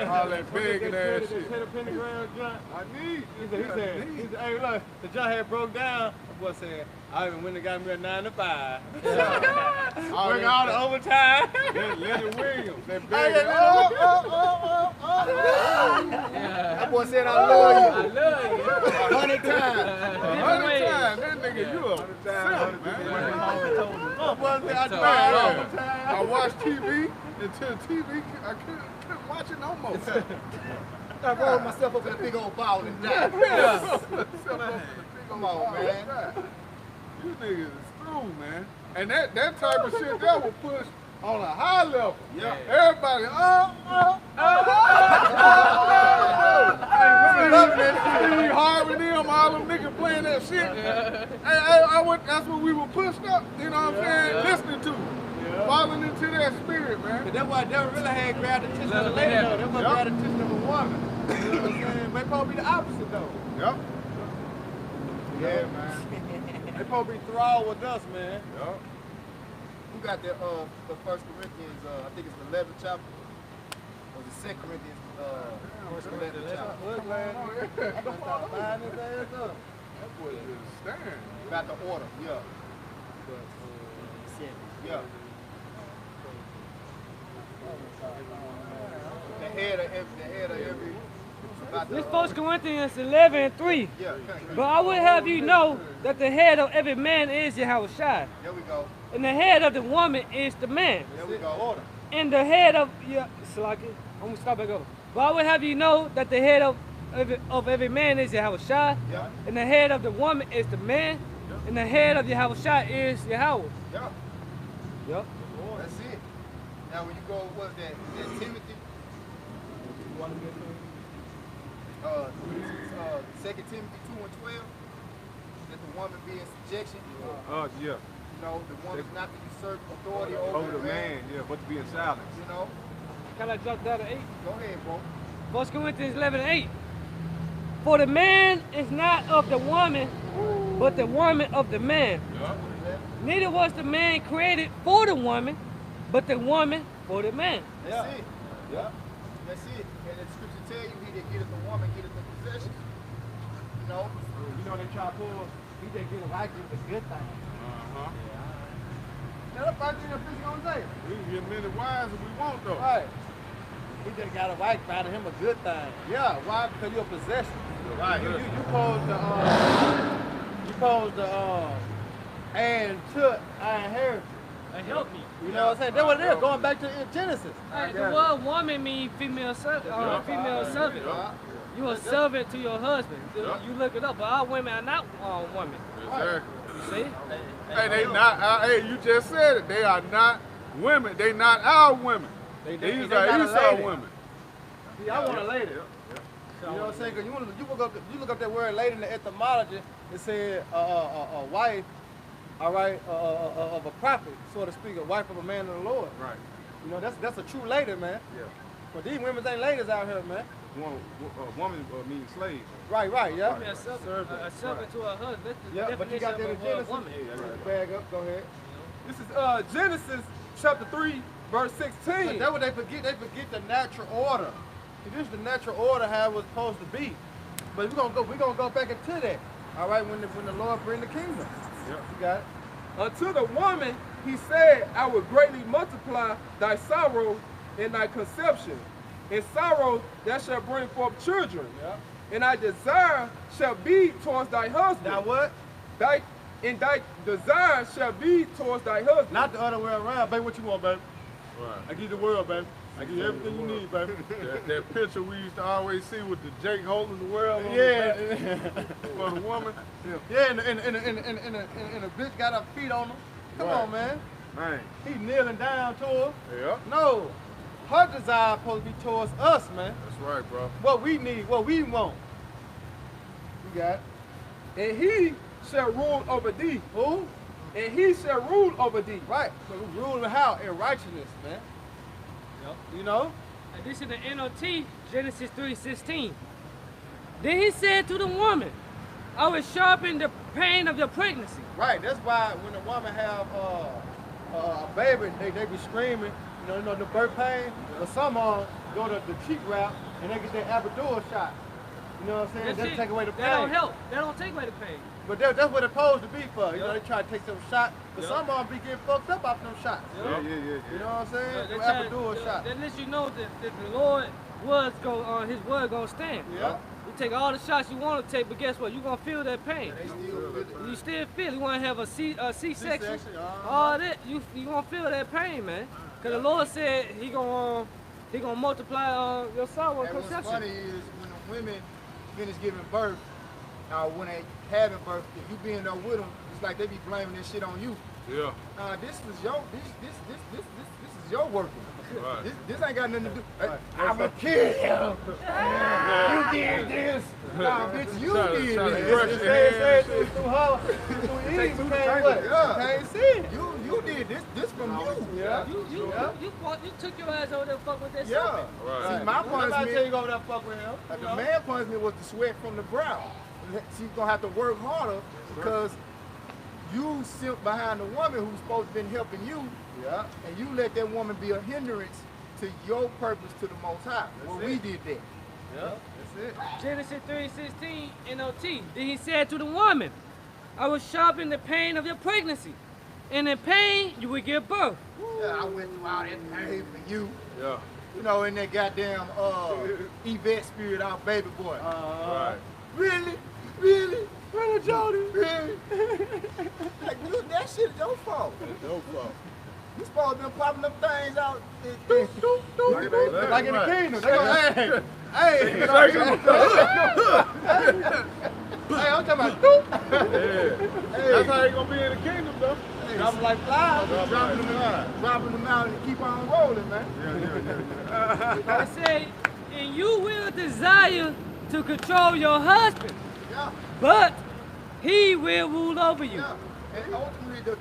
All that begging ass shit. I need. He said, hey, look, the John had broke down. The boy said, I even went and got me a 9 to 5. I Bring all the overtime. Lenny Williams, that Hey, baby. That boy said, I love you. love you. 100 times. 100 times. That nigga, you a simp, man. Oh, boy, say, I do Man, all the time. I watched TV until TV, I couldn't watch it no more. I rolled myself up in a big old ball and died. Come on, man. You niggas is through, man. And that type of shit that will push on a high level. Yeah. Everybody, Steve Harvey, them, all them niggas playing that shit. That's what we were pushed up, you know what I'm saying? Listening to. Falling into that spirit, man. But that's why Devil really had grabbed the attention of the lady, though. That's why grabbed the attention of a woman. You know what I'm saying? They probably be the opposite, though. Yep. Yeah, man. They probably be thrall with us, man. Yep. Who got the 1 Corinthians, I think it's the 11th chapter, or the 2 Corinthians, 11th chapter. Look, man. I'm gonna start buying his ass up. That boy just staring. Got the order, yeah. Yeah. The head of every. This 1 Corinthians 11:3. Yeah. But I would have you know that the head of every man is Yahushua, There we go. and the head of the woman is the man, There we go. Order. and the head of Salaki. I'm gonna stop back over. But I would have you know that the head of every man is Yahushua, Yeah. and the head of the woman is the man, and the head of Yahushua is Yahweh. Yeah. Yep. That's it. Now when you go, what's that Timothy? 2 Timothy 2:12, that the woman be in subjection. Yeah. You know, the woman's not to usurp authority over the man, yeah, but to be in silence. You know, Can I drop down to 8? go ahead, bro. 1 Corinthians 11:8. For the man is not of the woman, but the woman of the man. Neither was the man created for the woman, but the woman for the man. That's it. Yeah. That's it. And the scripture tell you, he that getteth the woman getteth the possession. You know? You know they try to pull, he just get a wife, it's a good thing. Now that's what the official gonna say. We can get many wives if we want, though. Right. He just got a wife, found him a good thing. Yeah, why? Because you're a possession. Right. You supposed to add to our inheritance. Help me. You know what I'm saying? That's what it is. Going back to Genesis. The word woman means female servant. Servant. You a servant to your husband. You look it up, but our women are not women. Exactly. You see? Hey, they not. Hey, you just said it. They are not women. They not our women. These are Esau women. See, I want a lady. You know what I'm saying? Because you look up that word lady in the etymology, it said a wife, all right, of a prophet, so to speak, a wife of a man of the Lord. Right. You know, that's a true lady, man. Yeah. But these women ain't ladies out here, man. Woman means slave. Right, yeah. A servant to her husband. Yeah, but you got that in Genesis. Woman. Bag up, go ahead. This is Genesis chapter 3, verse 16. But that's what they forget. They forget the natural order. See, this is the natural order how it was supposed to be. But we're gonna go back into that. All right, when the Lord bring the kingdom. Yeah. You got it. Unto the woman, he said, I will greatly multiply thy sorrow and thy conception. In sorrow thou shalt bring forth children. Yeah. And thy desire shall be towards thy husband. Now what? Thy desire shall be towards thy husband. Not the other way around, baby. What you want, baby? Right. I give you the world, baby. I give you everything you need, baby. That picture we used to always see with the Jake holding the world on Yeah. the back for the woman. Yeah, and a bitch got her feet on him. Come Right. on, man. Man. He kneeling down to her. Yeah. No. Her desire supposed to be towards us, man. That's right, bro. What we need, what we want. You got it. And he shall rule over thee. Who? And he shall rule over thee. Right. So we ruling how? In righteousness, man. Yep. You know? And this is the NOT, Genesis 3:16. Then he said to the woman, I will sharpen the pain of your pregnancy. Right. That's why when a woman have a baby, they be screaming, you know, the birth pain. But some go the cheek route and they get their epidural shot. You know what I'm saying? That That shit, take away the pain. That don't help. That don't take away the pain. But that's what it's supposed to be for. You know, Yep. they try to take some shots, but Yep. some of them be getting fucked up off them shots. Yep. Yeah. You know what I'm saying? They Them try- epidural shots. That lets you know that the Lord was his word gonna stand. Yeah. You take all the shots you want to take, but guess what? You gonna feel that pain. They still with it. You still feel. You wanna have a C-section, C-section, all that. You gonna feel that pain, man. Cause the Lord said He gonna multiply your sorrow and And what's conception. funny is when the women finish giving birth, when they having birth, if you being there with them, it's like they be blaming this shit on you. Yeah. This is your working. Right. This ain't got nothing to do. I'm a kid. You did this. Nah, bitch, you Try to- did try to this. brush It's your hand. through her, through Eve, you can't what? Yeah. You can't see it. You did this. This from you. Yeah. You took your ass over there and fuck with that Yeah. serpent. Right. See, my Nobody tell you punishment, go over there and fuck with him. the man punishment was the sweat from the brow. She's gonna have to work harder because you sit behind the woman who's supposed to been helping you, Yeah. and you let that woman be a hindrance to your purpose to the Most High. Well, we did that. Yeah. That's it. Genesis 3:16 NOT. Then He said to the woman, I will sharpen the pain of your pregnancy, and in pain you will give birth. Yeah, I went through all that pain for you. Yeah. You know, in that goddamn Yvette spirit, our baby boy. Right. Really? Really? Really, Jody? Really? Like, look, that shit is your fault. No fault. You supposed to be popping them things out. Like in the kingdom. They go, hey, hey, hey, I'm talking about doop. That's how you gonna be in the kingdom, though. Drop them like flies. Dropping them out and keep on rolling, man. I say, and you will desire to control your husband, Yeah, but he will rule over you. yeah. And ultimately, the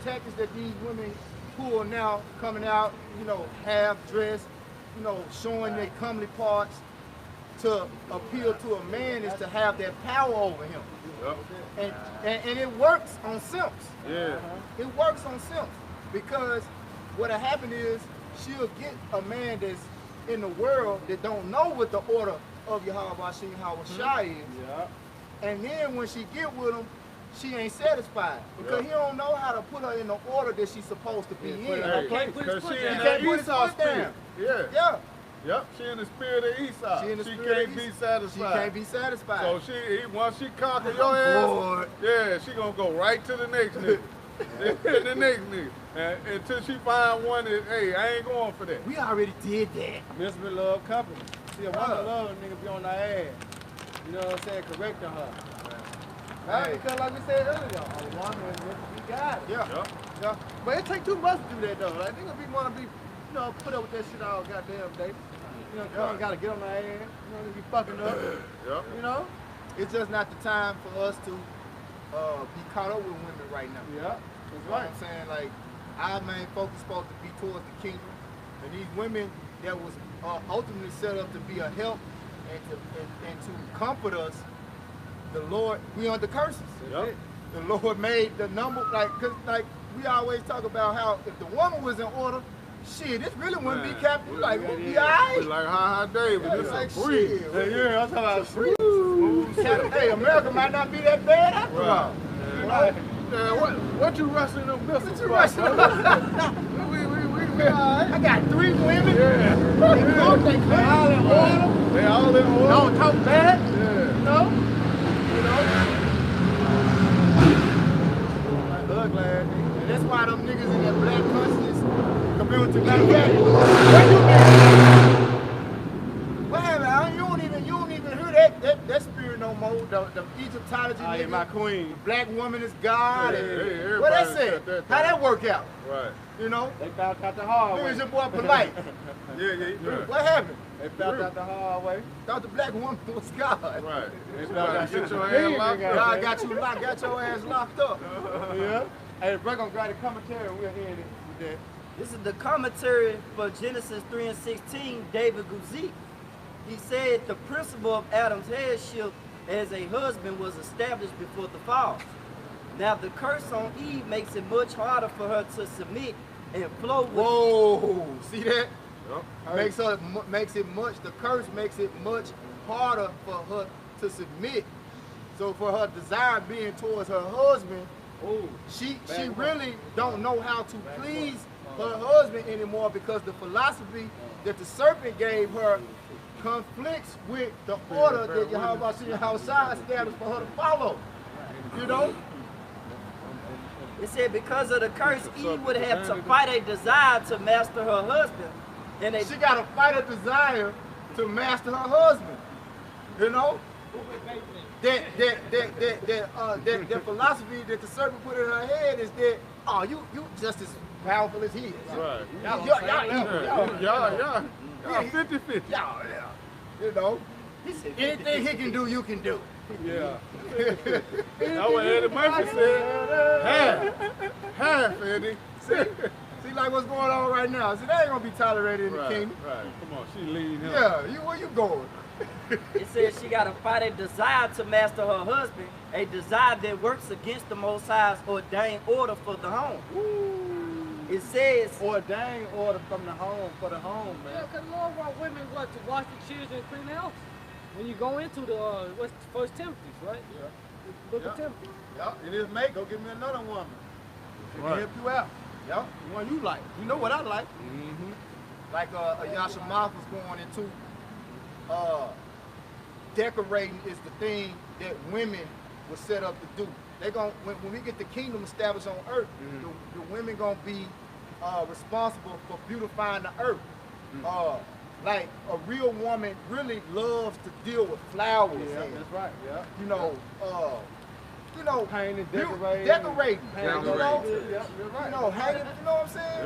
tactics that these women pull now, coming out, you know, half dressed, you know, showing their comely parts to appeal to a man is to have that power over him. Yep. And it works on simps. Yeah. It works on simps because what'll happen is she'll get a man that's in the world that don't know what the order of Yahweh Shai is. Yeah. And then when she get with him, she ain't satisfied because he don't know how to put her in the order that she's supposed to be in. put her in her Can't put his Because foot she down. in He can't the put his Esau foot down. spirit. Yeah. Yeah, Yep. She in the spirit of Esau. She in the She spirit can't of be Esau. satisfied. she can't be satisfied. So once she conquer your ass, bored. yeah, she gonna go right to the next nigga. The next nigga. And, until she find one that, hey, I ain't going for that. We already did that. Misery love company. See, a woman love a nigga be on her ass. You know what I'm saying? Correcting her. Right? Hey. Because like we said earlier, a woman is meant to be guided. Yeah. Yep. Yeah. But it take too much to do that though. Like niggas be wanna be, you know, put up with that shit all goddamn day. You know, girl gotta get on her ass. You know, they be fucking up. Yep. You know? It's just not the time for us to be caught up with women right now. Yeah. That's That's what right. I'm saying. Like, our main focus supposed to be towards the kingdom. And these women that was ultimately set up to be a help and to comfort us, the Lord, we under curses. Yep. The Lord made the number, cause we always talk about how if the woman was in order, shit, this really wouldn't be captive. Like, we'll be all We right. like, hi, David, this Like, is a breeze. shit. Yeah, I'm talking about free. Hey, America might not be that bad after all. Right. You know? Yeah, what you wrestling them missiles What for? you wrestling We all right. I got 3 women. Yeah. They cook, they clean, all in order. They all in order. Don't talk bad. Yeah. You know? Like ugly ass nigga. And that's why them niggas in that black consciousness community like that. Where you been? What happened? You don't even hear that spirit no more. The Egyptology Oh, yeah, nigga. my queen. Black woman is God. Yeah, and everybody what that got said? that How that work out? Right. You know? They found out the hard Where way. is your boy polite? Yeah. What happened? They found out the hard way. Thought the black woman was God. Right. It's Nah, about to nah, get your nah. hand locked Yeah. up. God got you locked, got your ass locked up. Yeah. Hey, break on grab the commentary. We're hearing it with that. This is the commentary for Genesis 3:16, David Guzik. He said the principle of Adam's headship as a husband was established before the fall. Now the curse on Eve makes it much harder for her to submit and flow with. Whoa, see that? Yep. Makes it much, the curse makes it much harder for her to submit. So for her desire being towards her husband, she really don't know how to please her husband anymore because the philosophy that the serpent gave her conflicts with the order that Yahweh established for her to follow. You know? It said because of the curse, Eve would have to fight a desire to master her husband. And she got to fight a desire to master her husband. You know? That philosophy that the serpent put in her head is that, oh, you just as powerful as he is. Right. Y'all 50-50. Yeah. You know? Anything he can do, you can do. Yeah. That's what Eddie Memphis said. Half, Eddie. See like what's going on right now. See, that ain't gonna be tolerated in the kingdom. Right. Come on, she lean him. Yeah, where you going? It says she got to fight a desire to master her husband, a desire that works against the Most High's ordained order for the home. It says ordained order from the home for the home, man. Yeah, because Lord want women to wash the children and clean the house. When you go into the what's First Timothy, right? Yeah. Book of Timothy. Yeah, it is mate. Go get me another woman. She can Right. help you out. Yeah, the one you like. You know what I like. Like Yasha was going into decorating is the thing that women were set up to do. They when we get the kingdom established on earth, the women gonna be responsible for beautifying the earth. Like a real woman really loves to deal with flowers. Yeah, and, that's right. Yeah. you know, painting, decorating, you know, yeah, you're right. You know, hanging, you know what I'm saying?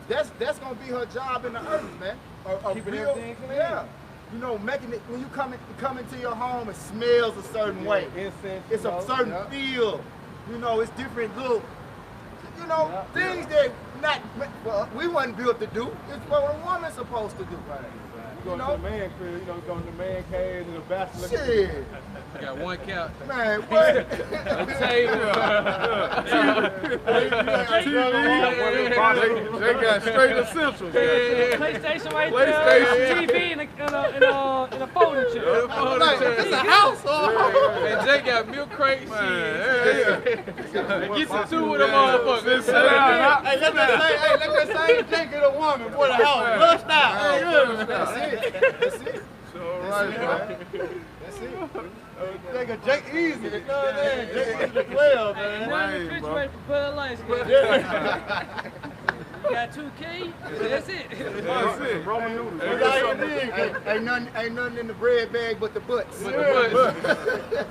Yeah. That's gonna be her job in the earth, man. Keeping real, everything clean. yeah. You know, making it when you come into your home, it smells a certain way. Incense, It's a certain feel. You know, it's different look. You know, things that we wasn't built to do. It's what a woman's supposed to do. Right. You go to the man crib, you know, go to the man cave and the bachelor. Shit. You got one couch. Man, what? A table. They got straight essentials. PlayStation right there, TV and a folding chair. It's a house. And Jay got milk crates. Get some two of them motherfuckers. Hey, let that same thing get a woman for the house. Flushed out. That's it. So right, man. That's it. Take a Jake Easy. You know what I mean? Jake Easy 12, man. Now the refrigerator for Bud Lights. You got 2 keys. That's it. That's it. Roman noodles. Ain't nothing in the bread bag but the butts. So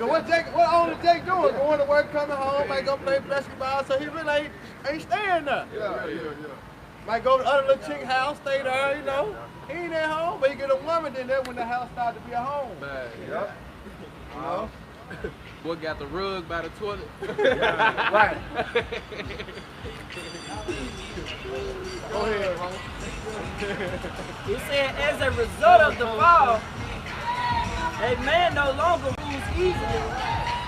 what only Jake doing? Going to work, coming home, might go play basketball, so he really ain't staying there. Yeah. Might go to other little chick house, stay there, you know. He ain't at home, but you get a woman, then that's when the house started to be a home. Man, You know? boy got the rug by the toilet. Right. Go ahead, Ron. It said, as a result of the fall, a man no longer rules easily.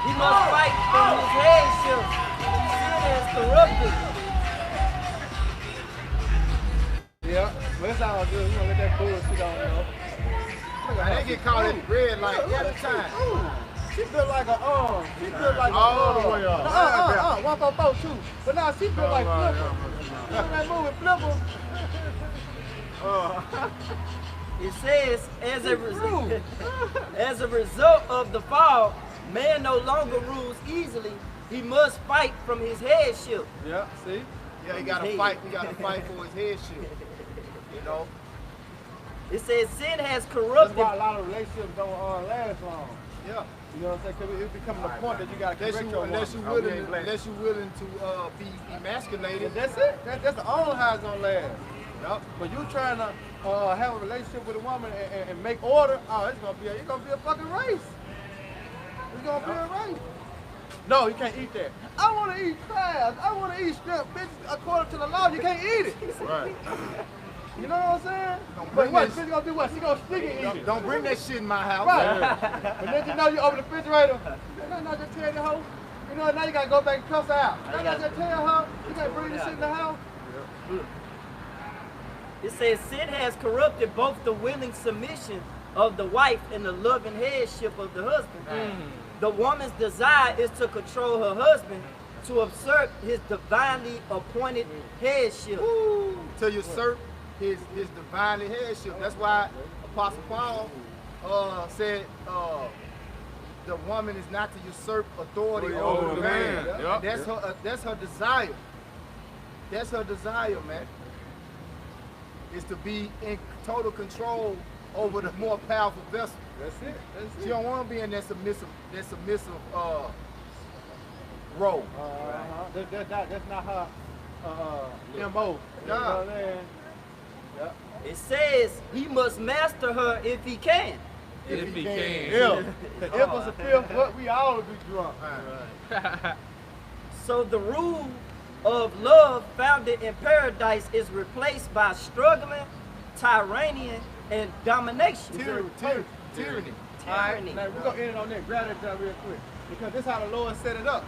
He must fight from his headship. Sin has corrupted. Yeah, but it's all good. You gonna let that bullshit on, you know. They get caught in the bread like every time. She built like a she built like All the way up. 144 too. But now she built like Flipper. Remember that movie Flipper? It says, as a result of the fall, man no longer rules easily. He must fight from his headship. Yeah, see? Yeah, he gotta fight. He gotta fight for his headship. You know. It says sin has That's corrupted. why a lot of relationships don't last long. Yeah. You know what I'm saying? Because it's becoming a point that you gotta correct your Unless you woman. willing to be emasculated. That's it. That's the only how it's gonna last. Yep. But you trying to have a relationship with a woman and make order, it's gonna be a fucking race. It's gonna be a race. No, you can't eat that. I want to eat crabs. I want to eat shrimp. Bitch, according to the law, you can't eat it. Right. You know what I'm saying? Don't But bring what? that She gonna do what? She gonna stick it and eat it. Don't bring that shit in my house. Right. And then you know you open the refrigerator. No, just tell the hoe. You know, now you gotta go back and cuss her out. Now just tell her you gotta bring this shit in the house. It says sin has corrupted both the willing submission of the wife and the loving headship of the husband. The woman's desire is to control her husband, to usurp his divinely appointed headship. To usurp his divinely headship. That's why Apostle Paul said the woman is not to usurp authority over the man. Yep. That's her desire. That's her desire, man. Is to be in total control over the more powerful vessel. That's it. That's it. She don't want to be in that submissive role. That's not her MO. Nah. It says he must master her if he can. If he can. If was a fifth, what we all would be drunk. So the rule of love founded in paradise is replaced by struggling, tyranny, and domination. Tyranny. Tyranny. Now we're gonna end it on that. Grab that job real quick. Because this is how the Lord set it up.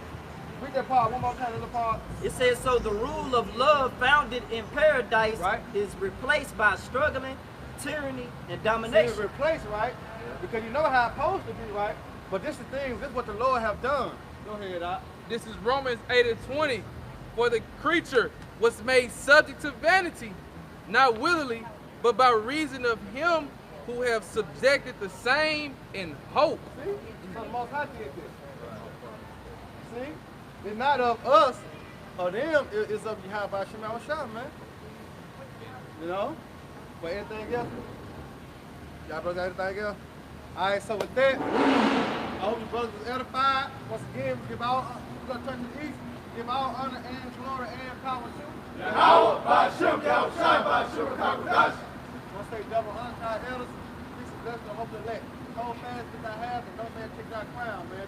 Read that part one more time, little part. It says, so the rule of love founded in paradise Right. is replaced by struggling, tyranny, and It's domination. replaced, right? Because you know how it's supposed to be, right? But this is the thing, this is what the Lord have done. Go ahead, Doc. This is Romans 8:20. For the creature was made subject to vanity, not willingly, but by reason of him who have subjected the same in hope. See? So the Most High did this. See? It's not of us or them, it's of Yahweh Shema Shah, man. You know? But anything else? Y'all brothers got anything else? Alright, so with that, I hope you brothers was edified. Once again, we're gonna turn to the east, give all honor and glory and power to Yahweh Ba'Shem, Yahweh Shai Ba'Shem, Congregation. Once they double honor to our elders, peace and blessing, I hope they let hold fast with our hands and no man take our crown, man.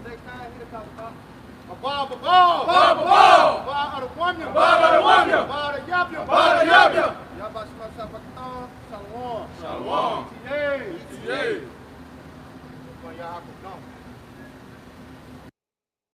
Next time, here comes about. Above, above, above, above, above the woman, above the woman, above the yabya, above the yabya. Yabba Shema Shabbaton, Shalom, Shalom, T.A. Well, y'all have to come.